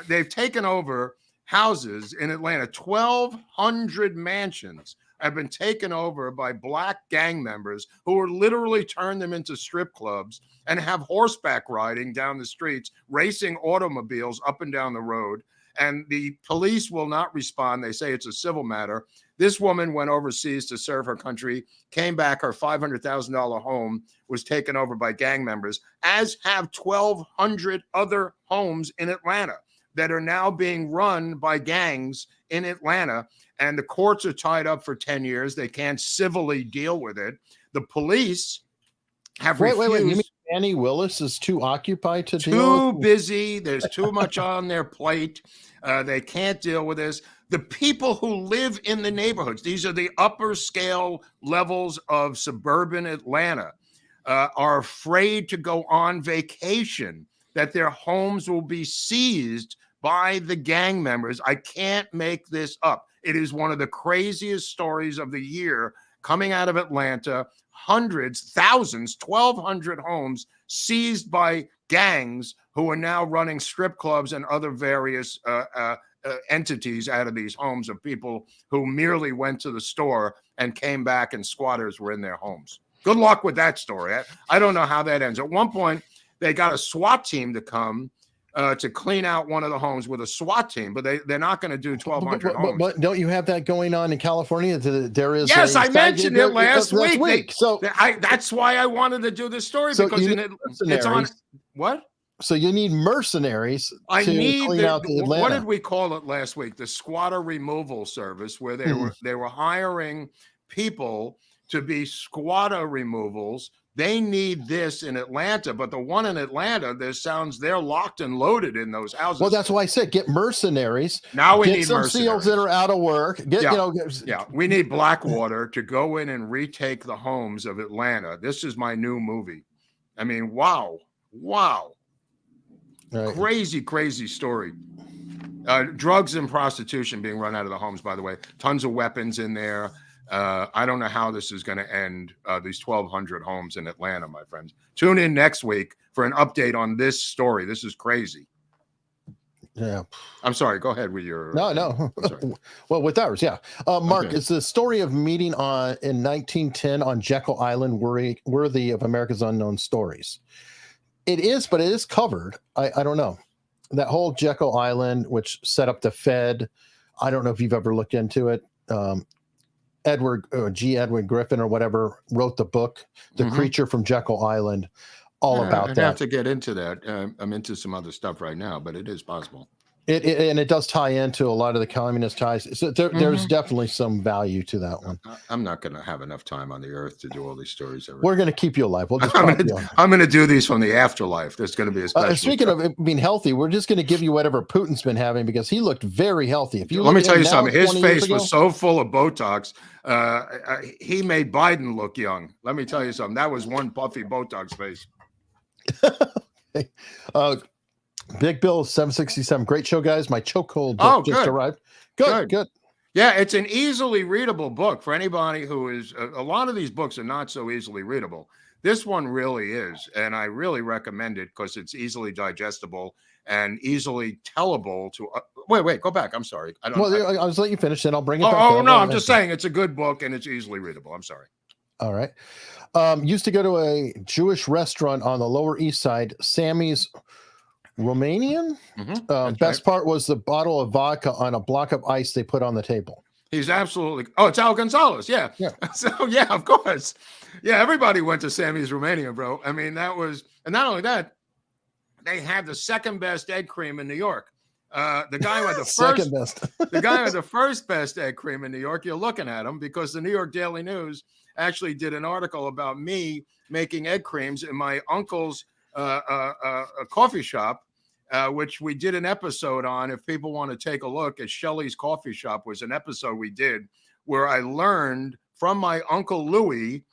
They've taken over houses in Atlanta. 1,200 mansions have been taken over by black gang members who are literally turned them into strip clubs and have horseback riding down the streets, racing automobiles up and down the road. And the police will not respond. They say it's a civil matter. This woman went overseas to serve her country, came back. Her $500,000 home was taken over by gang members, as have 1,200 other homes in Atlanta that are now being run by gangs in Atlanta. And the courts are tied up for 10 years. They can't civilly deal with it. The police have refused. Wait. You mean Annie Willis is too occupied to deal? Too busy. There's too much on their plate. They can't deal with this. The people who live in the neighborhoods, these are the upper scale levels of suburban Atlanta, are afraid to go on vacation, that their homes will be seized by the gang members. I can't make this up. It is one of the craziest stories of the year coming out of Atlanta. Hundreds, thousands, 1,200 homes seized by gangs who are now running strip clubs and other various entities out of these homes of people who merely went to the store and came back and squatters were in their homes. Good luck with that story. I don't know how that ends. At one point, they got a SWAT team to come to clean out one of the homes with a SWAT team, but they're not going to do 1,200 homes. But don't you have that going on in California? There is. Yes, I mentioned it last week. So that's why I wanted to do this story, because it's on. What? So you need mercenaries to clean out the Atlanta. What did we call it last week? The squatter removal service, where they were hiring people to be squatter removals They need this in Atlanta, but the one in Atlanta, they're locked and loaded in those houses. Well, that's why I said get mercenaries. Now we get need some mercenaries. SEALs that are out of work. We need Blackwater to go in and retake the homes of Atlanta. This is my new movie. I mean, wow. Right. Crazy story. Drugs and prostitution being run out of the homes, by the way. Tons of weapons in there. I don't know how this is going to end, these 1,200 homes in Atlanta, my friends. Tune in next week for an update on this story. This is crazy. Yeah. I'm sorry. Go ahead with your... No. Well, with ours, yeah. Mark, is the story of meeting in 1910 on Jekyll Island worthy of America's Unknown Stories? It is, but it is covered. I don't know. That whole Jekyll Island, which set up the Fed, I don't know if you've ever looked into it. Edward Griffin or whatever wrote the book, The Creature from Jekyll Island, about that. I have to get into that. I'm into some other stuff right now, but it is possible. And it does tie into a lot of the communist ties. So there's definitely some value to that one. I'm not going to have enough time on the earth to do all these stories. We're going to keep you alive. We'll just I'm going to do these from the afterlife. There's going to be a special. Speaking of being healthy, we're just going to give you whatever Putin's been having because he looked very healthy. If you let me tell you something, his face was so full of Botox. He made Biden look young. Let me tell you something. That was one puffy Botox face. Big Bill 767. Great show, guys. My chokehold just arrived. Good. Yeah, it's an easily readable book for anybody who is. A lot of these books are not so easily readable. This one really is, and I really recommend it because it's easily digestible and easily tellable to. Wait, go back. I'm sorry. I was letting you finish, then I'll bring it back. I'm just saying it's a good book and it's easily readable. I'm sorry. All right. Used to go to a Jewish restaurant on the Lower East Side, Sammy's Romanian. Best part was the bottle of vodka on a block of ice they put on the table. He's absolutely. Oh, it's Al Gonzalez. Yeah. So yeah, of course. Yeah, everybody went to Sammy's Romania, bro. I mean, that was, and not only that, they had the second best egg cream in New York. The guy who had the second best. The guy who had the first best egg cream in New York. You're looking at him because the New York Daily News actually did an article about me making egg creams in my uncle's coffee shop. Which we did an episode on. If people want to take a look at Shelley's Coffee Shop, was an episode we did where I learned from my Uncle Louis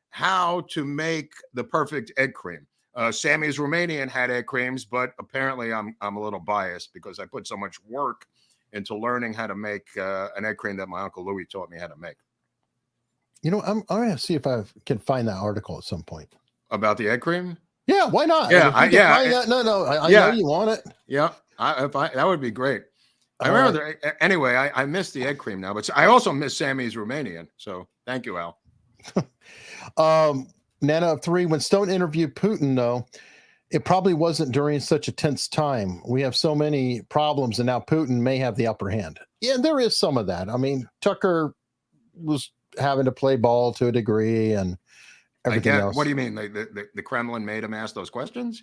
how to make the perfect egg cream. Sammy's Romanian had egg creams, but apparently I'm a little biased because I put so much work into learning how to make an egg cream that my Uncle Louis taught me how to make. You know, I'm going to see if I can find that article at some point. About the egg cream? Yeah, why not? Yeah, I know you want it. Yeah, that would be great. I remember. Anyway, I miss the egg cream now, but I also miss Sammy's Romanian. So thank you, Al. Nana of 3. When Stone interviewed Putin, though, it probably wasn't during such a tense time. We have so many problems, and now Putin may have the upper hand. Yeah, there is some of that. I mean, Tucker was having to play ball to a degree, and everything else. What do you mean? The Kremlin made him ask those questions?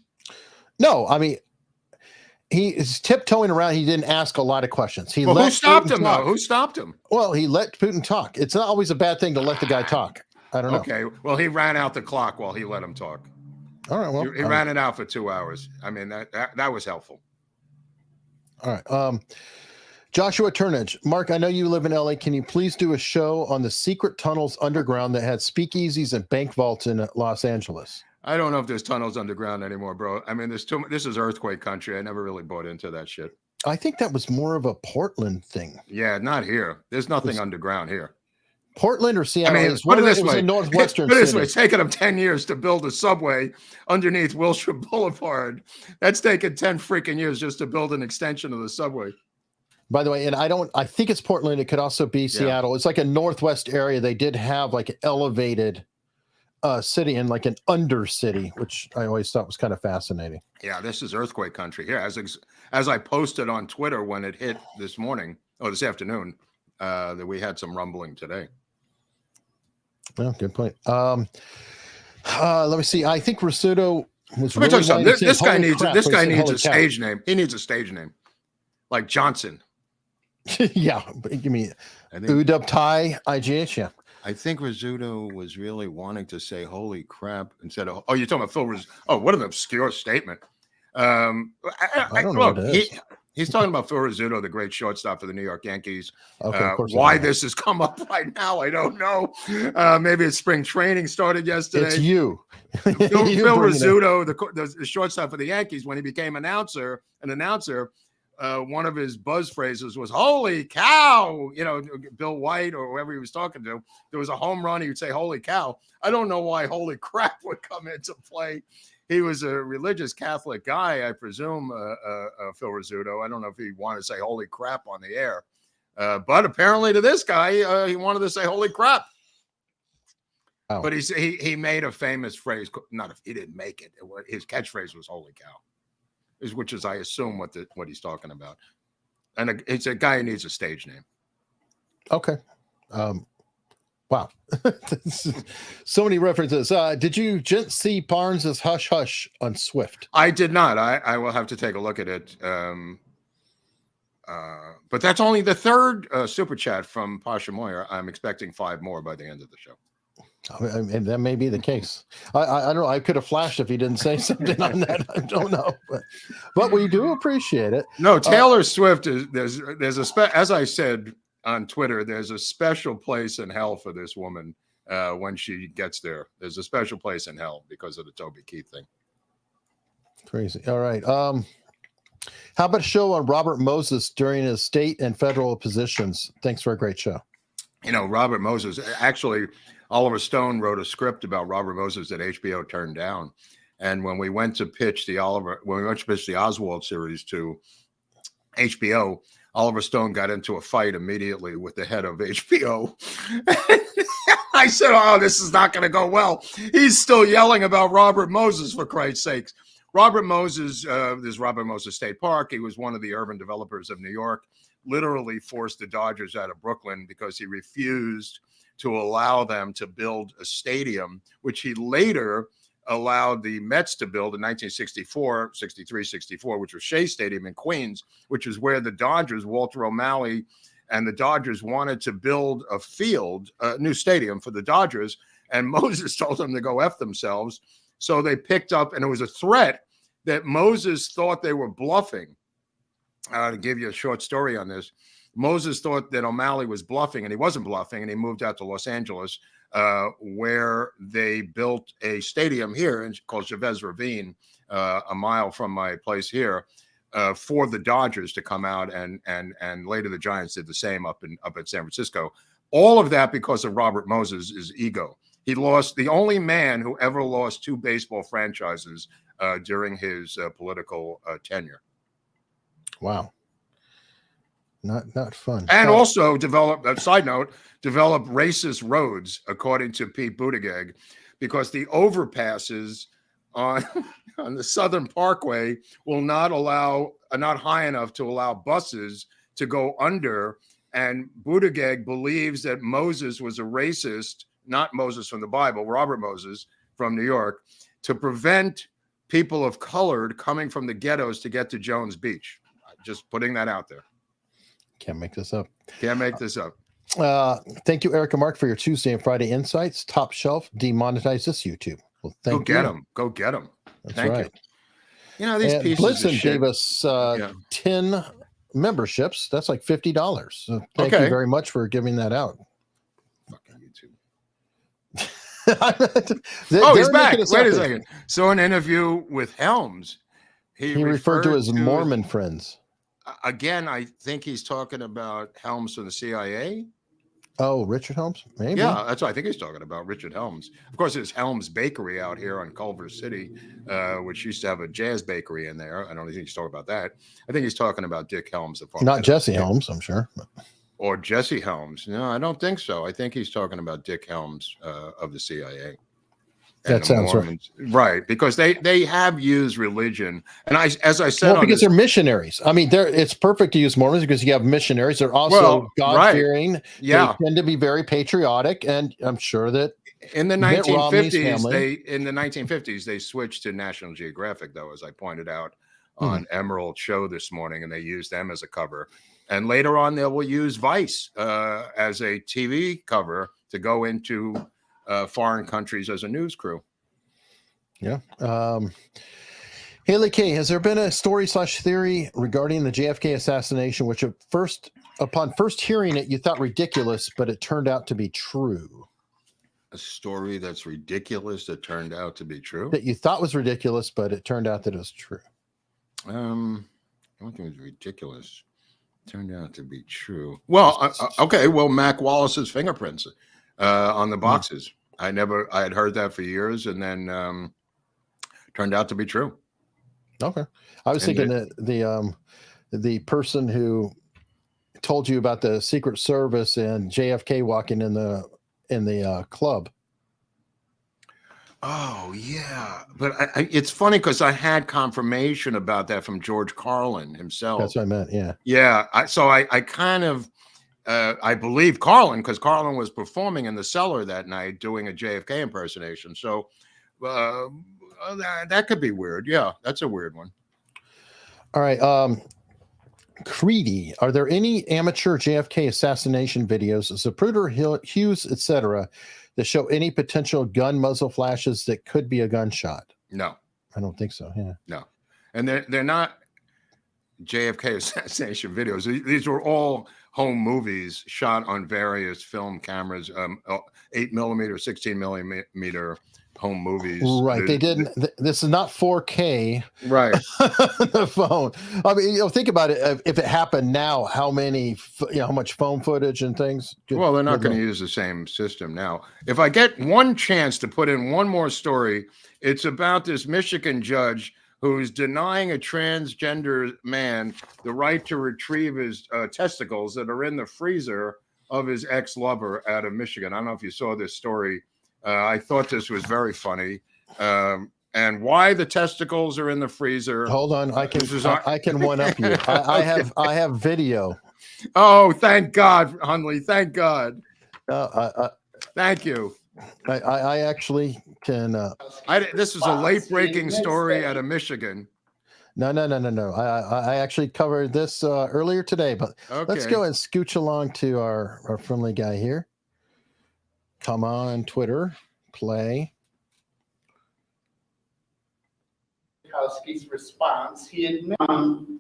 No, I mean, he is tiptoeing around. He didn't ask a lot of questions. Who stopped him, though? Who stopped him? Well, he let Putin talk. It's not always a bad thing to let the guy talk. I don't know. Okay. Well, he ran out the clock while he let him talk. All right. Well, he ran it out for 2 hours. I mean, that was helpful. All right. Joshua Turnage. Mark, I know you live in LA. Can you please do a show on the secret tunnels underground that had speakeasies and bank vaults in Los Angeles? I don't know if there's tunnels underground anymore, bro. I mean, this is earthquake country. I never really bought into that shit. I think that was more of a Portland thing. Yeah, not here. There's nothing underground here. Portland or Seattle? I mean, put it this way. Northwestern Put it this way. It's taken them 10 years to build a subway underneath Wilshire Boulevard. That's taken 10 freaking years just to build an extension of the subway. By the way, and I think it's Portland. It could also be Seattle. It's like a Northwest area. They did have like an elevated city and like an under city, which I always thought was kind of fascinating. Yeah, this is earthquake country here. As I posted on Twitter when it hit this afternoon, that we had some rumbling today. Well, good point. Let me see. I think Rasuto was. Let me tell you something. This guy needs a stage name. He needs a stage name, like Johnson. Yeah, give me Udub Tai IGH. Yeah, I think Rizzuto was really wanting to say "holy crap" instead of. Oh, you're talking about Phil Rizzuto. Oh, what an obscure statement. I don't know Look, what it is. he's talking about Phil Rizzuto, the great shortstop for the New York Yankees. Okay, of course. Why this has come up right now, I don't know. Maybe it's spring training started yesterday. It's you. Phil bring it Rizzuto, the shortstop for the Yankees, when he became an announcer, one of his buzz phrases was "Holy cow!" You know, Bill White or whoever he was talking to. There was a home run, he would say "Holy cow!" I don't know why "Holy crap" would come into play. He was a religious Catholic guy, I presume. Phil Rizzuto. I don't know if he wanted to say "Holy crap" on the air, but apparently to this guy, he wanted to say "Holy crap." Oh. But he made a famous phrase. He didn't make it. His catchphrase was "Holy cow," which is, I assume, what he's talking about. And it's a guy who needs a stage name. Okay. Wow. So many references. Did you gents see Barnes's Hush Hush on Swift? I did not. I will have to take a look at it. But that's only the third super chat from Pasha Moyer. I'm expecting 5 more by the end of the show. And that may be the case. I don't know. I could have flashed if he didn't say something on that. I don't know, but we do appreciate it. No, Taylor Swift is there's as I said on Twitter, there's a special place in hell for this woman when she gets there. There's a special place in hell because of the Toby Keith thing. Crazy. All right. How about a show on Robert Moses during his state and federal positions? Thanks for a great show. You know, Robert Moses, actually, Oliver Stone wrote a script about Robert Moses that HBO turned down. And when we went to pitch the Oswald series to HBO, Oliver Stone got into a fight immediately with the head of HBO. I said, "Oh, this is not going to go well." He's still yelling about Robert Moses, for Christ's sakes. Robert Moses, there's Robert Moses State Park. He was one of the urban developers of New York, literally forced the Dodgers out of Brooklyn because he refused to allow them to build a stadium, which he later allowed the Mets to build in 1964, 63, 64, which was Shea Stadium in Queens, which is where the Dodgers, Walter O'Malley and the Dodgers wanted to build a new stadium for the Dodgers. And Moses told them to go F themselves. So they picked up, and it was a threat that Moses thought they were bluffing. To give you a short story on this, Moses thought that O'Malley was bluffing, and he wasn't bluffing, and he moved out to Los Angeles, where they built a stadium here called Chavez Ravine, a mile from my place here, for the Dodgers to come out, and later the Giants did the same up in San Francisco. All of that because of Robert Moses' ego. He lost, the only man who ever lost 2 baseball franchises during his political tenure. Wow. Not fun. And also develop racist roads, according to Pete Buttigieg, because the overpasses on the Southern Parkway are not high enough to allow buses to go under. And Buttigieg believes that Moses was a racist, not Moses from the Bible, Robert Moses from New York, to prevent people of color coming from the ghettos to get to Jones Beach. Just putting that out there. Can't make this up. Can't make this up. Thank you, Eric and Mark, for your Tuesday and Friday insights. Top Shelf demonetized this YouTube. Well, Go get them. That's Thank right. You know, these pieces Blitzen of shit. gave us 10 memberships. That's like $50. So thank you very much for giving that out. Fucking YouTube. He's back. Wait a second. So an interview with Helms. He referred to his Mormon friends. Again, I think he's talking about Helms from the CIA. Oh, Richard Helms? Maybe. Yeah, that's what I think he's talking about, Richard Helms. Of course, there's Helms Bakery out here on Culver City, which used to have a jazz bakery in there. I don't think he's talking about that. I think he's talking about Dick Helms. Not Jesse Helms, I'm sure. Or Jesse Helms. No, I don't think so. I think he's talking about Dick Helms of the CIA. That sounds Mormons. Right, because they have used religion, and as I said, because they're missionaries. I mean, it's perfect to use Mormons because you have missionaries. They're also God-fearing. Right. Yeah, they tend to be very patriotic, and I'm sure that in the 1950s, they switched to National Geographic, though, as I pointed out on Emerald Show this morning, and they used them as a cover. And later on, they will use Vice as a TV cover to go into foreign countries as a news crew. Yeah. Haley K, has there been a story/theory regarding the JFK assassination, which upon first hearing it, you thought ridiculous, but it turned out to be true? A story that's ridiculous that turned out to be true? That you thought was ridiculous, but it turned out that it was true. I don't think it was ridiculous. Turned out to be true. Well, okay. Well, Mac Wallace's fingerprints on the boxes. I had heard that for years, and then turned out to be true. Okay. I was thinking that the person who told you about the Secret Service and JFK walking in the club. Oh yeah, but it's funny because I had confirmation about that from George Carlin himself. That's what I meant. Yeah. Yeah. I kind of I believe Carlin because Carlin was performing in the cellar that night doing a JFK impersonation. So that could be weird. Yeah, that's a weird one. All right. Creedy, are there any amateur JFK assassination videos, Zapruder, Hughes, etc., that show any potential gun muzzle flashes that could be a gunshot? No, I don't think so. Yeah, no, and they're not JFK assassination videos. These were all home movies shot on various film cameras, 8mm, 16mm home movies. Right. They didn't. This is not 4K. Right. The phone. I mean, think about it. If it happened now, how much phone footage and things? Well, they're not going to use the same system now. If I get one chance to put in one more story, it's about this Michigan judge who's denying a transgender man the right to retrieve his testicles that are in the freezer of his ex-lover out of Michigan. I don't know if you saw this story. I thought this was very funny. And why the testicles are in the freezer. Hold on, I can one up you. I have video. Oh, thank God, Hunley. Thank God. Thank you. I actually can. This is a late breaking story out of Michigan. No. I actually covered this earlier today, but let's go and scooch along to our friendly guy here. Come on, Twitter, play. Husky's response, he admitted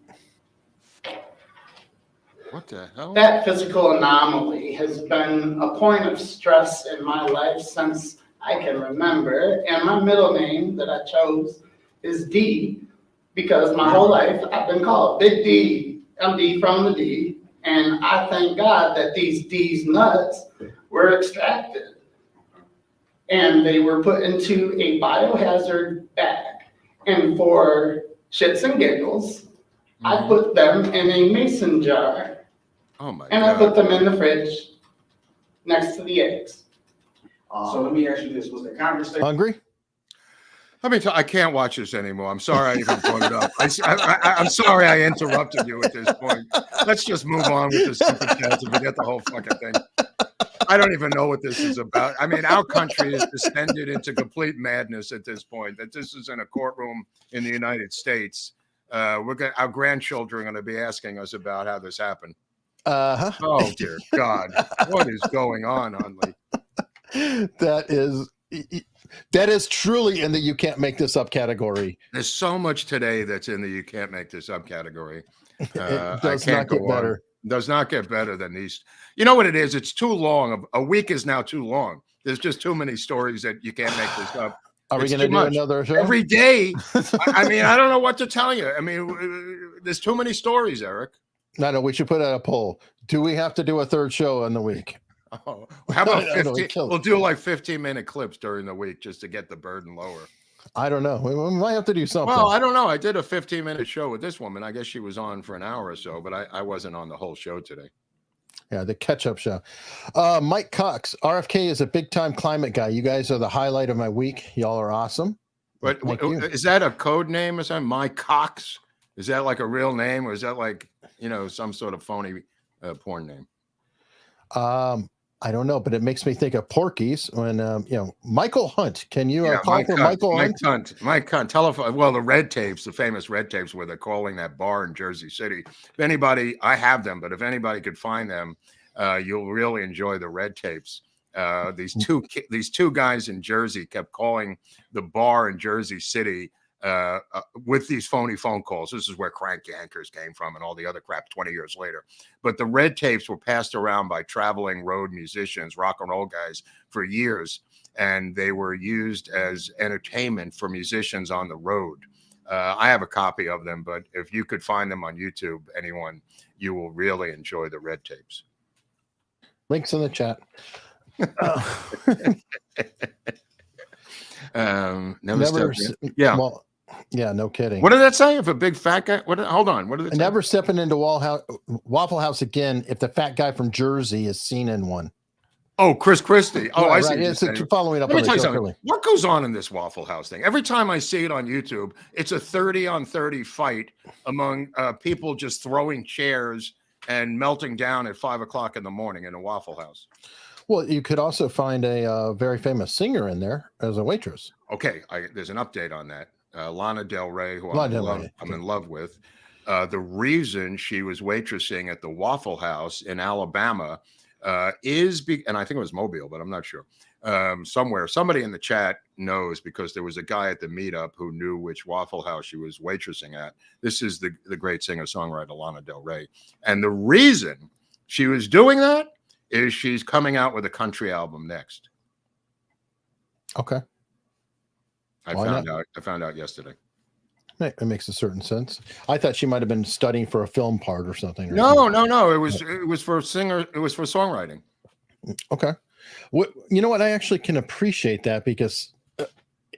what the hell? That physical anomaly has been a point of stress in my life since I can remember, and my middle name that I chose is D because my whole life I've been called Big D. I'm D from the D, and I thank God that these D's nuts were extracted and they were put into a biohazard bag. And for shits and giggles, I put them in a mason jar. Oh my and God. I put them in the fridge next to the eggs. So let me ask you this: was the conversation hungry? I can't watch this anymore. I'm sorry I even brought it up. I'm sorry I interrupted you at this point. Let's just move on with this super chance and forget the whole fucking thing. I don't even know what this is about. I mean, our country is descended into complete madness at this point. That this is in a courtroom in the United States. Our grandchildren are going to be asking us about how this happened. Oh dear God, what is going on, Hunley? That is truly in the you can't make this up category. There's so much today that's in the you can't make this up category. It does not get better. Does not get better than these. You know what it is? It's too long. A week is now too long. There's just too many stories that you can't make this up. Are we going to do another show? Every day. I mean, I don't know what to tell you. I mean, there's too many stories, Eric. No, we should put out a poll. Do we have to do a third show in the week? Oh, how about 15? We'll do like 15-minute clips during the week just to get the burden lower. I don't know. We might have to do something. Well, I don't know. I did a 15-minute show with this woman. I guess she was on for an hour or so, but I wasn't on the whole show today. Yeah, the catch-up show. Mike Cox, RFK is a big-time climate guy. You guys are the highlight of my week. Y'all are awesome. But is that a code name or something? Mike Cox? Is that like a real name, or is that like, some sort of phony porn name? I don't know, but it makes me think of Porky's when, Michael Hunt. Can you call for Michael Hunt? Mike Hunt. Telephone. Well, the red tapes, the famous red tapes where they're calling that bar in Jersey City. If anybody, I have them, but if anybody could find them, you'll really enjoy the red tapes. These two guys in Jersey kept calling the bar in Jersey City with these phony phone calls. This is where Crank Yankers came from and all the other crap 20 years later. But the red tapes were passed around by traveling road musicians, rock and roll guys, for years, and they were used as entertainment for musicians on the road. I have a copy of them, but if you could find them on YouTube, anyone, you will really enjoy the red tapes. Links in the chat. Yeah. Well, yeah, no kidding. What did that say? If a big fat guy? Hold on. What did it say? Never stepping into Waffle House again if the fat guy from Jersey is seen in one. Oh, Chris Christie. Oh, right, I see. Right. It's following up. Let me on tell you the something. early. What goes on in this Waffle House thing? Every time I see it on YouTube, it's a 30-on-30 fight among people just throwing chairs and melting down at 5 o'clock in the morning in a Waffle House. Well, you could also find a very famous singer in there as a waitress. Okay, there's an update on that. Lana Del Rey, who I'm in love with. The reason she was waitressing at the Waffle House in Alabama and I think it was Mobile, but I'm not sure. Somewhere, somebody in the chat knows, because there was a guy at the meetup who knew which Waffle House she was waitressing at. This is the great singer-songwriter Lana Del Rey. And the reason she was doing that is she's coming out with a country album next. Okay. I found out yesterday. It makes a certain sense. I thought she might have been studying for a film part or something. No. It was for singer. It was for songwriting. Okay. You know what? I actually can appreciate that, because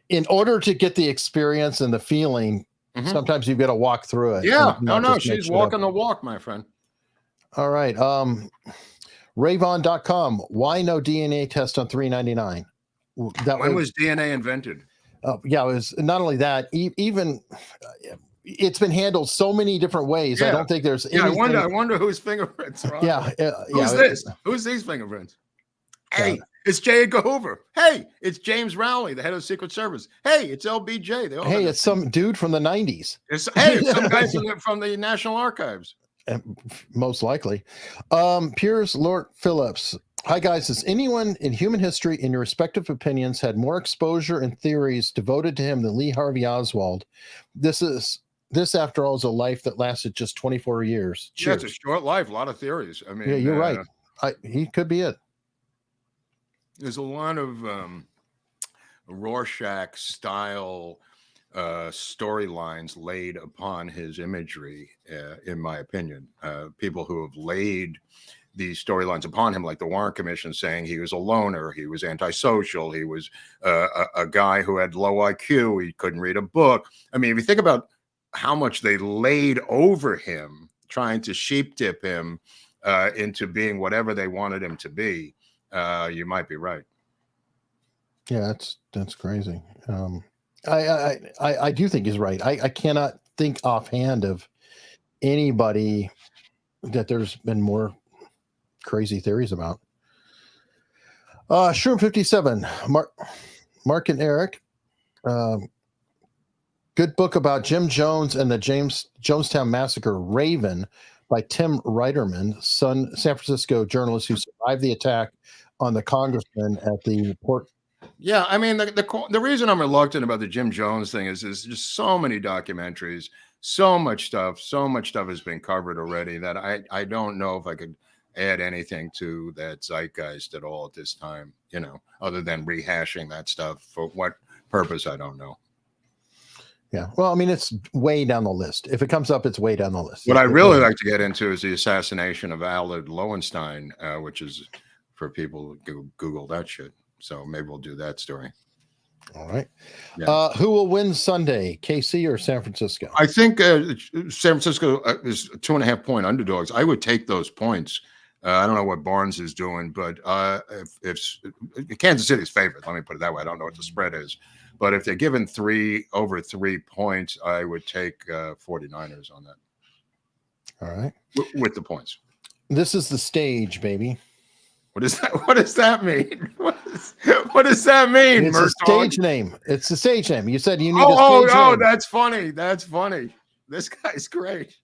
in order to get the experience and the feeling, sometimes you've got to walk through it. Yeah. No. She's walking the walk, my friend. All right. Rayvon.com. Why no DNA test on $3.99? When was DNA invented? Yeah, it was not only that, even it's been handled so many different ways. Yeah. I don't think there's anything. I wonder whose fingerprints are on Yeah. Who's this? Who's these fingerprints? Hey, it's J. Edgar Hoover. Hey, it's James Rowley, the head of the Secret Service. Hey, it's LBJ. Hey, it's some dude from the 90s. It's some guy from the National Archives. Most likely. Piers Lord Phillips. Hi, guys. Has anyone in human history, in your respective opinions, had more exposure and theories devoted to him than Lee Harvey Oswald? This, after all, is a life that lasted just 24 years. Cheers. Yeah, it's a short life. A lot of theories. I mean, yeah, you're right. He could be it. There's a lot of Rorschach style storylines laid upon his imagery, in my opinion. People who have laid these storylines upon him, like the Warren Commission saying he was a loner, he was antisocial, he was a guy who had low IQ, he couldn't read a book. I mean, if you think about how much they laid over him, trying to sheep dip him into being whatever they wanted him to be, you might be right. Yeah, that's crazy. I do think he's right. I cannot think offhand of anybody that there's been more crazy theories about. Shroom 57, Mark and Eric. Good book about Jim Jones and the Jonestown Massacre, Raven, by Tim Reiterman, San Francisco journalist who survived the attack on the congressman at the port. Yeah, I mean, the reason I'm reluctant about the Jim Jones thing is there's just so many documentaries, so much stuff has been covered already that I don't know if I could add anything to that zeitgeist at all at this time, other than rehashing that stuff. For what purpose, I don't know. Yeah, well, I mean, it's way down the list. If it comes up, it's way down the list. What I really like to get into is the assassination of Aled Lowenstein, which is for people who Google that shit. So maybe we'll do that story. All right. Yeah. Who will win Sunday, KC or San Francisco? I think San Francisco is 2.5-point underdogs. I would take those points. I don't know what Barnes is doing, but if Kansas City is favorite, let me put it that way. I don't know what the spread is, but if they're given over 3 points, I would take 49ers on that. All right. With the points. This is the stage, baby. What does that mean? What does that mean? It's a stage name. It's the stage name. You said you need a stage name. That's funny. That's funny. This guy's great.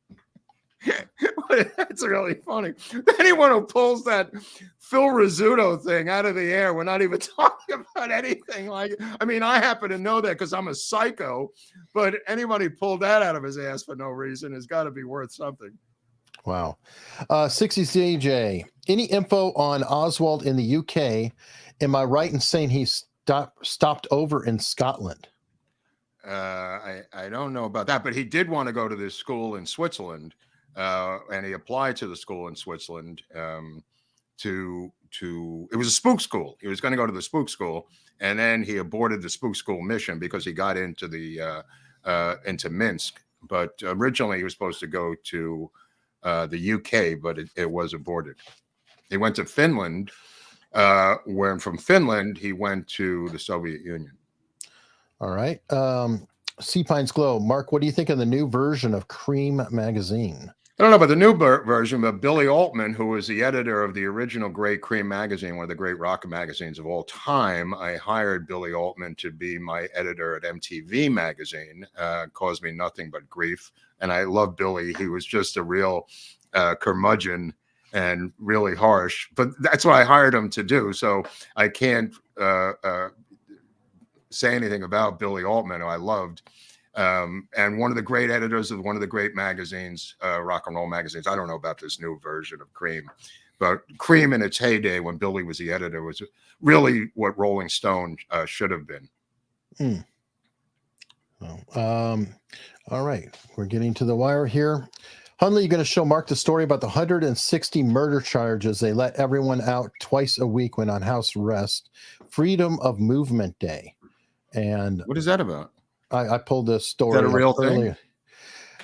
That's really funny. Anyone who pulls that Phil Rizzuto thing out of the air, we're not even talking about anything like it. I mean, I happen to know that because I'm a psycho, but anybody pulled that out of his ass for no reason has got to be worth something. Wow. 60s DJ, any info on Oswald in the UK? Am I right in saying he stopped over in Scotland? I don't know about that, but he did want to go to this school in Switzerland, and he applied to the school in Switzerland to it was a spook school. He was going to go to the spook school, and then he aborted the spook school mission because he got into the into Minsk. But originally he was supposed to go to the UK, but it was aborted. He went to Finland, where from Finland he went to the Soviet Union. All right. Sea Pines Glow. Mark, what do you think of the new version of Cream magazine? I don't know about the new version, but Billy Altman, who was the editor of the original great Cream magazine, one of the great rock magazines of all time, I hired Billy Altman to be my editor at MTV magazine. Caused me nothing but grief. And I love Billy. He was just a real curmudgeon and really harsh. But that's what I hired him to do. So I can't say anything about Billy Altman, who I loved. And one of the great editors of one of the great magazines, rock and roll magazines. I don't know about this new version of Cream, but Cream in its heyday when Billy was the editor was really what Rolling Stone should have been. All right. We're getting to the wire here. Hundley, you're going to show Mark the story about the 160 murder charges. They let everyone out twice a week when on house arrest. Freedom of Movement Day. And what is that about? I pulled this story. Is that a real thing?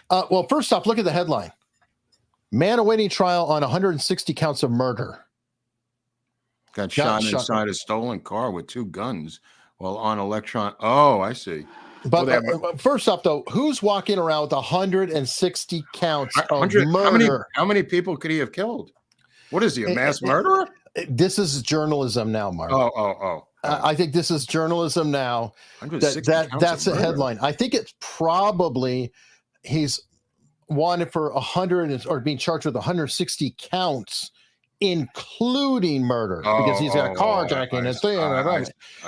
Well, first off, look at the headline. Man awaiting trial on 160 counts of murder. Got shot inside a stolen car with 2 guns while on electron. Oh, I see. But first off, though, who's walking around with 160 counts of murder? How many people could he have killed? What is he, a mass murderer? This is journalism now, Mark. Oh. I think this is journalism now. That's a headline. I think it's probably he's wanted for 100 or being charged with 160 counts, including murder, because he's got carjacking and thing.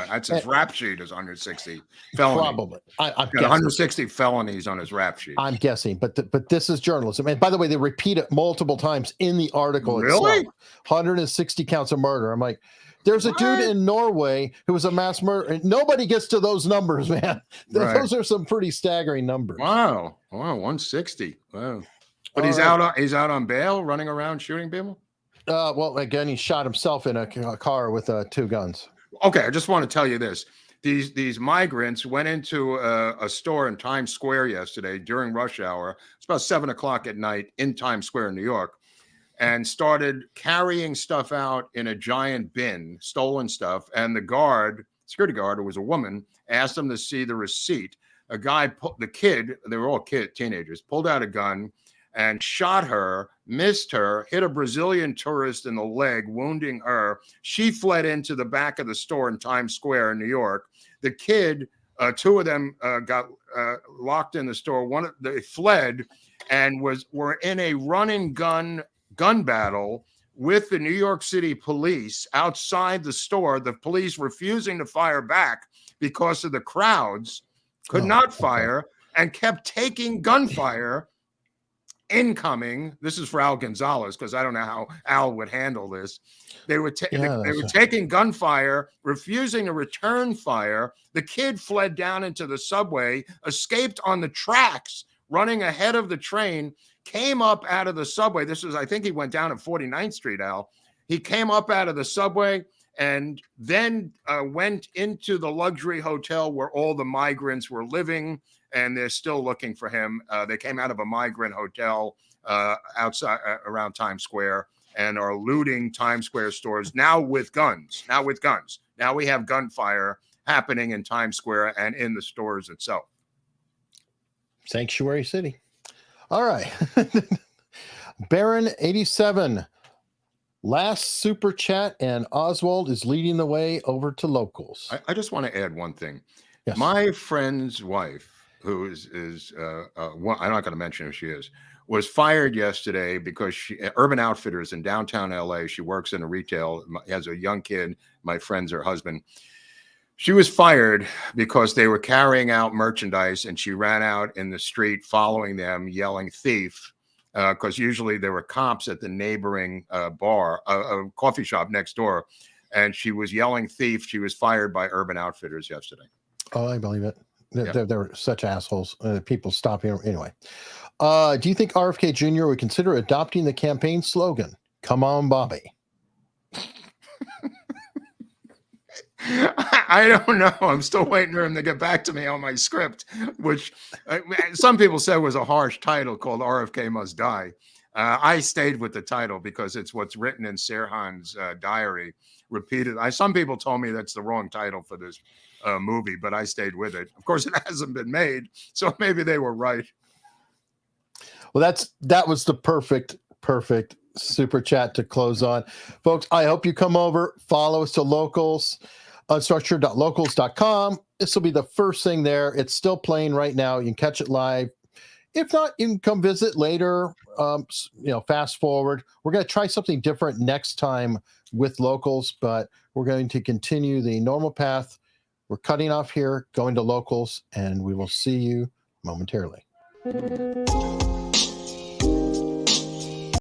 That's his rap sheet is 160 felonies. Probably. I've got 160 felonies on his rap sheet. I'm guessing, but this is journalism. And by the way, they repeat it multiple times in the article Really? itself. 160 counts of murder. I'm like, there's a dude in Norway who was a mass murderer. Nobody gets to those numbers, man. Right. Those are some pretty staggering numbers. Wow, 160. Wow. But he's out on bail, running around shooting people. Well, again, he shot himself in a car with 2 guns. Okay, I just want to tell you this. These migrants went into a store in Times Square yesterday during rush hour. It's about 7 o'clock at night in Times Square, New York, and started carrying stuff out in a giant bin, stolen stuff. And the security guard, who was a woman, asked them to see the receipt. A guy, the kid, they were all teenagers, pulled out a gun and shot her, missed her, hit a Brazilian tourist in the leg, wounding her. She fled into the back of the store in Times Square in New York. The kid, 2 of them got locked in the store. They fled and were in a gun battle with the New York City police outside the store. The police refusing to fire back because of the crowds, could not fire, and kept taking gunfire incoming. This is for Al Gonzalez, because I don't know how Al would handle this. They were taking gunfire, refusing to return fire. The kid fled down into the subway, escaped on the tracks, running ahead of the train, came up out of the subway. I think he went down at 49th Street, Al. He came up out of the subway and then went into the luxury hotel where all the migrants were living, and they're still looking for him. They came out of a migrant hotel outside around Times Square and are looting Times Square stores now with guns. Now we have gunfire happening in Times Square and in the stores itself. Sanctuary City. All right. Baron 87. Last super chat, and Oswald is leading the way over to locals. I just want to add one thing. Yes. My friend's wife, who is I'm not going to mention who she is, was fired yesterday because Urban Outfitters in downtown LA. She works in a retail, has a young kid. My friend's her husband. She was fired because they were carrying out merchandise and she ran out in the street following them, yelling thief, because usually there were cops at the neighboring bar, a coffee shop next door. And she was yelling thief. She was fired by Urban Outfitters yesterday. Oh, I believe it. Yeah. They're such assholes. People stopping. Anyway, do you think RFK Jr. would consider adopting the campaign slogan, "Come on, Bobby"? I don't know. I'm still waiting for him to get back to me on my script, which some people said was a harsh title called RFK Must Die. I stayed with the title because it's what's written in Sirhan's diary repeated. Some people told me that's the wrong title for this movie, but I stayed with it. Of course, it hasn't been made, so maybe they were right. Well, that was the perfect super chat to close on. Folks, I hope you come over, follow us to Locals, unstructured.locals.com. This will be the first thing there. It's still playing right now. You can catch it live. If not, you can come visit later. Fast forward. We're going to try something different next time with Locals, but we're going to continue the normal path. We're cutting off here, going to Locals, and we will see you momentarily.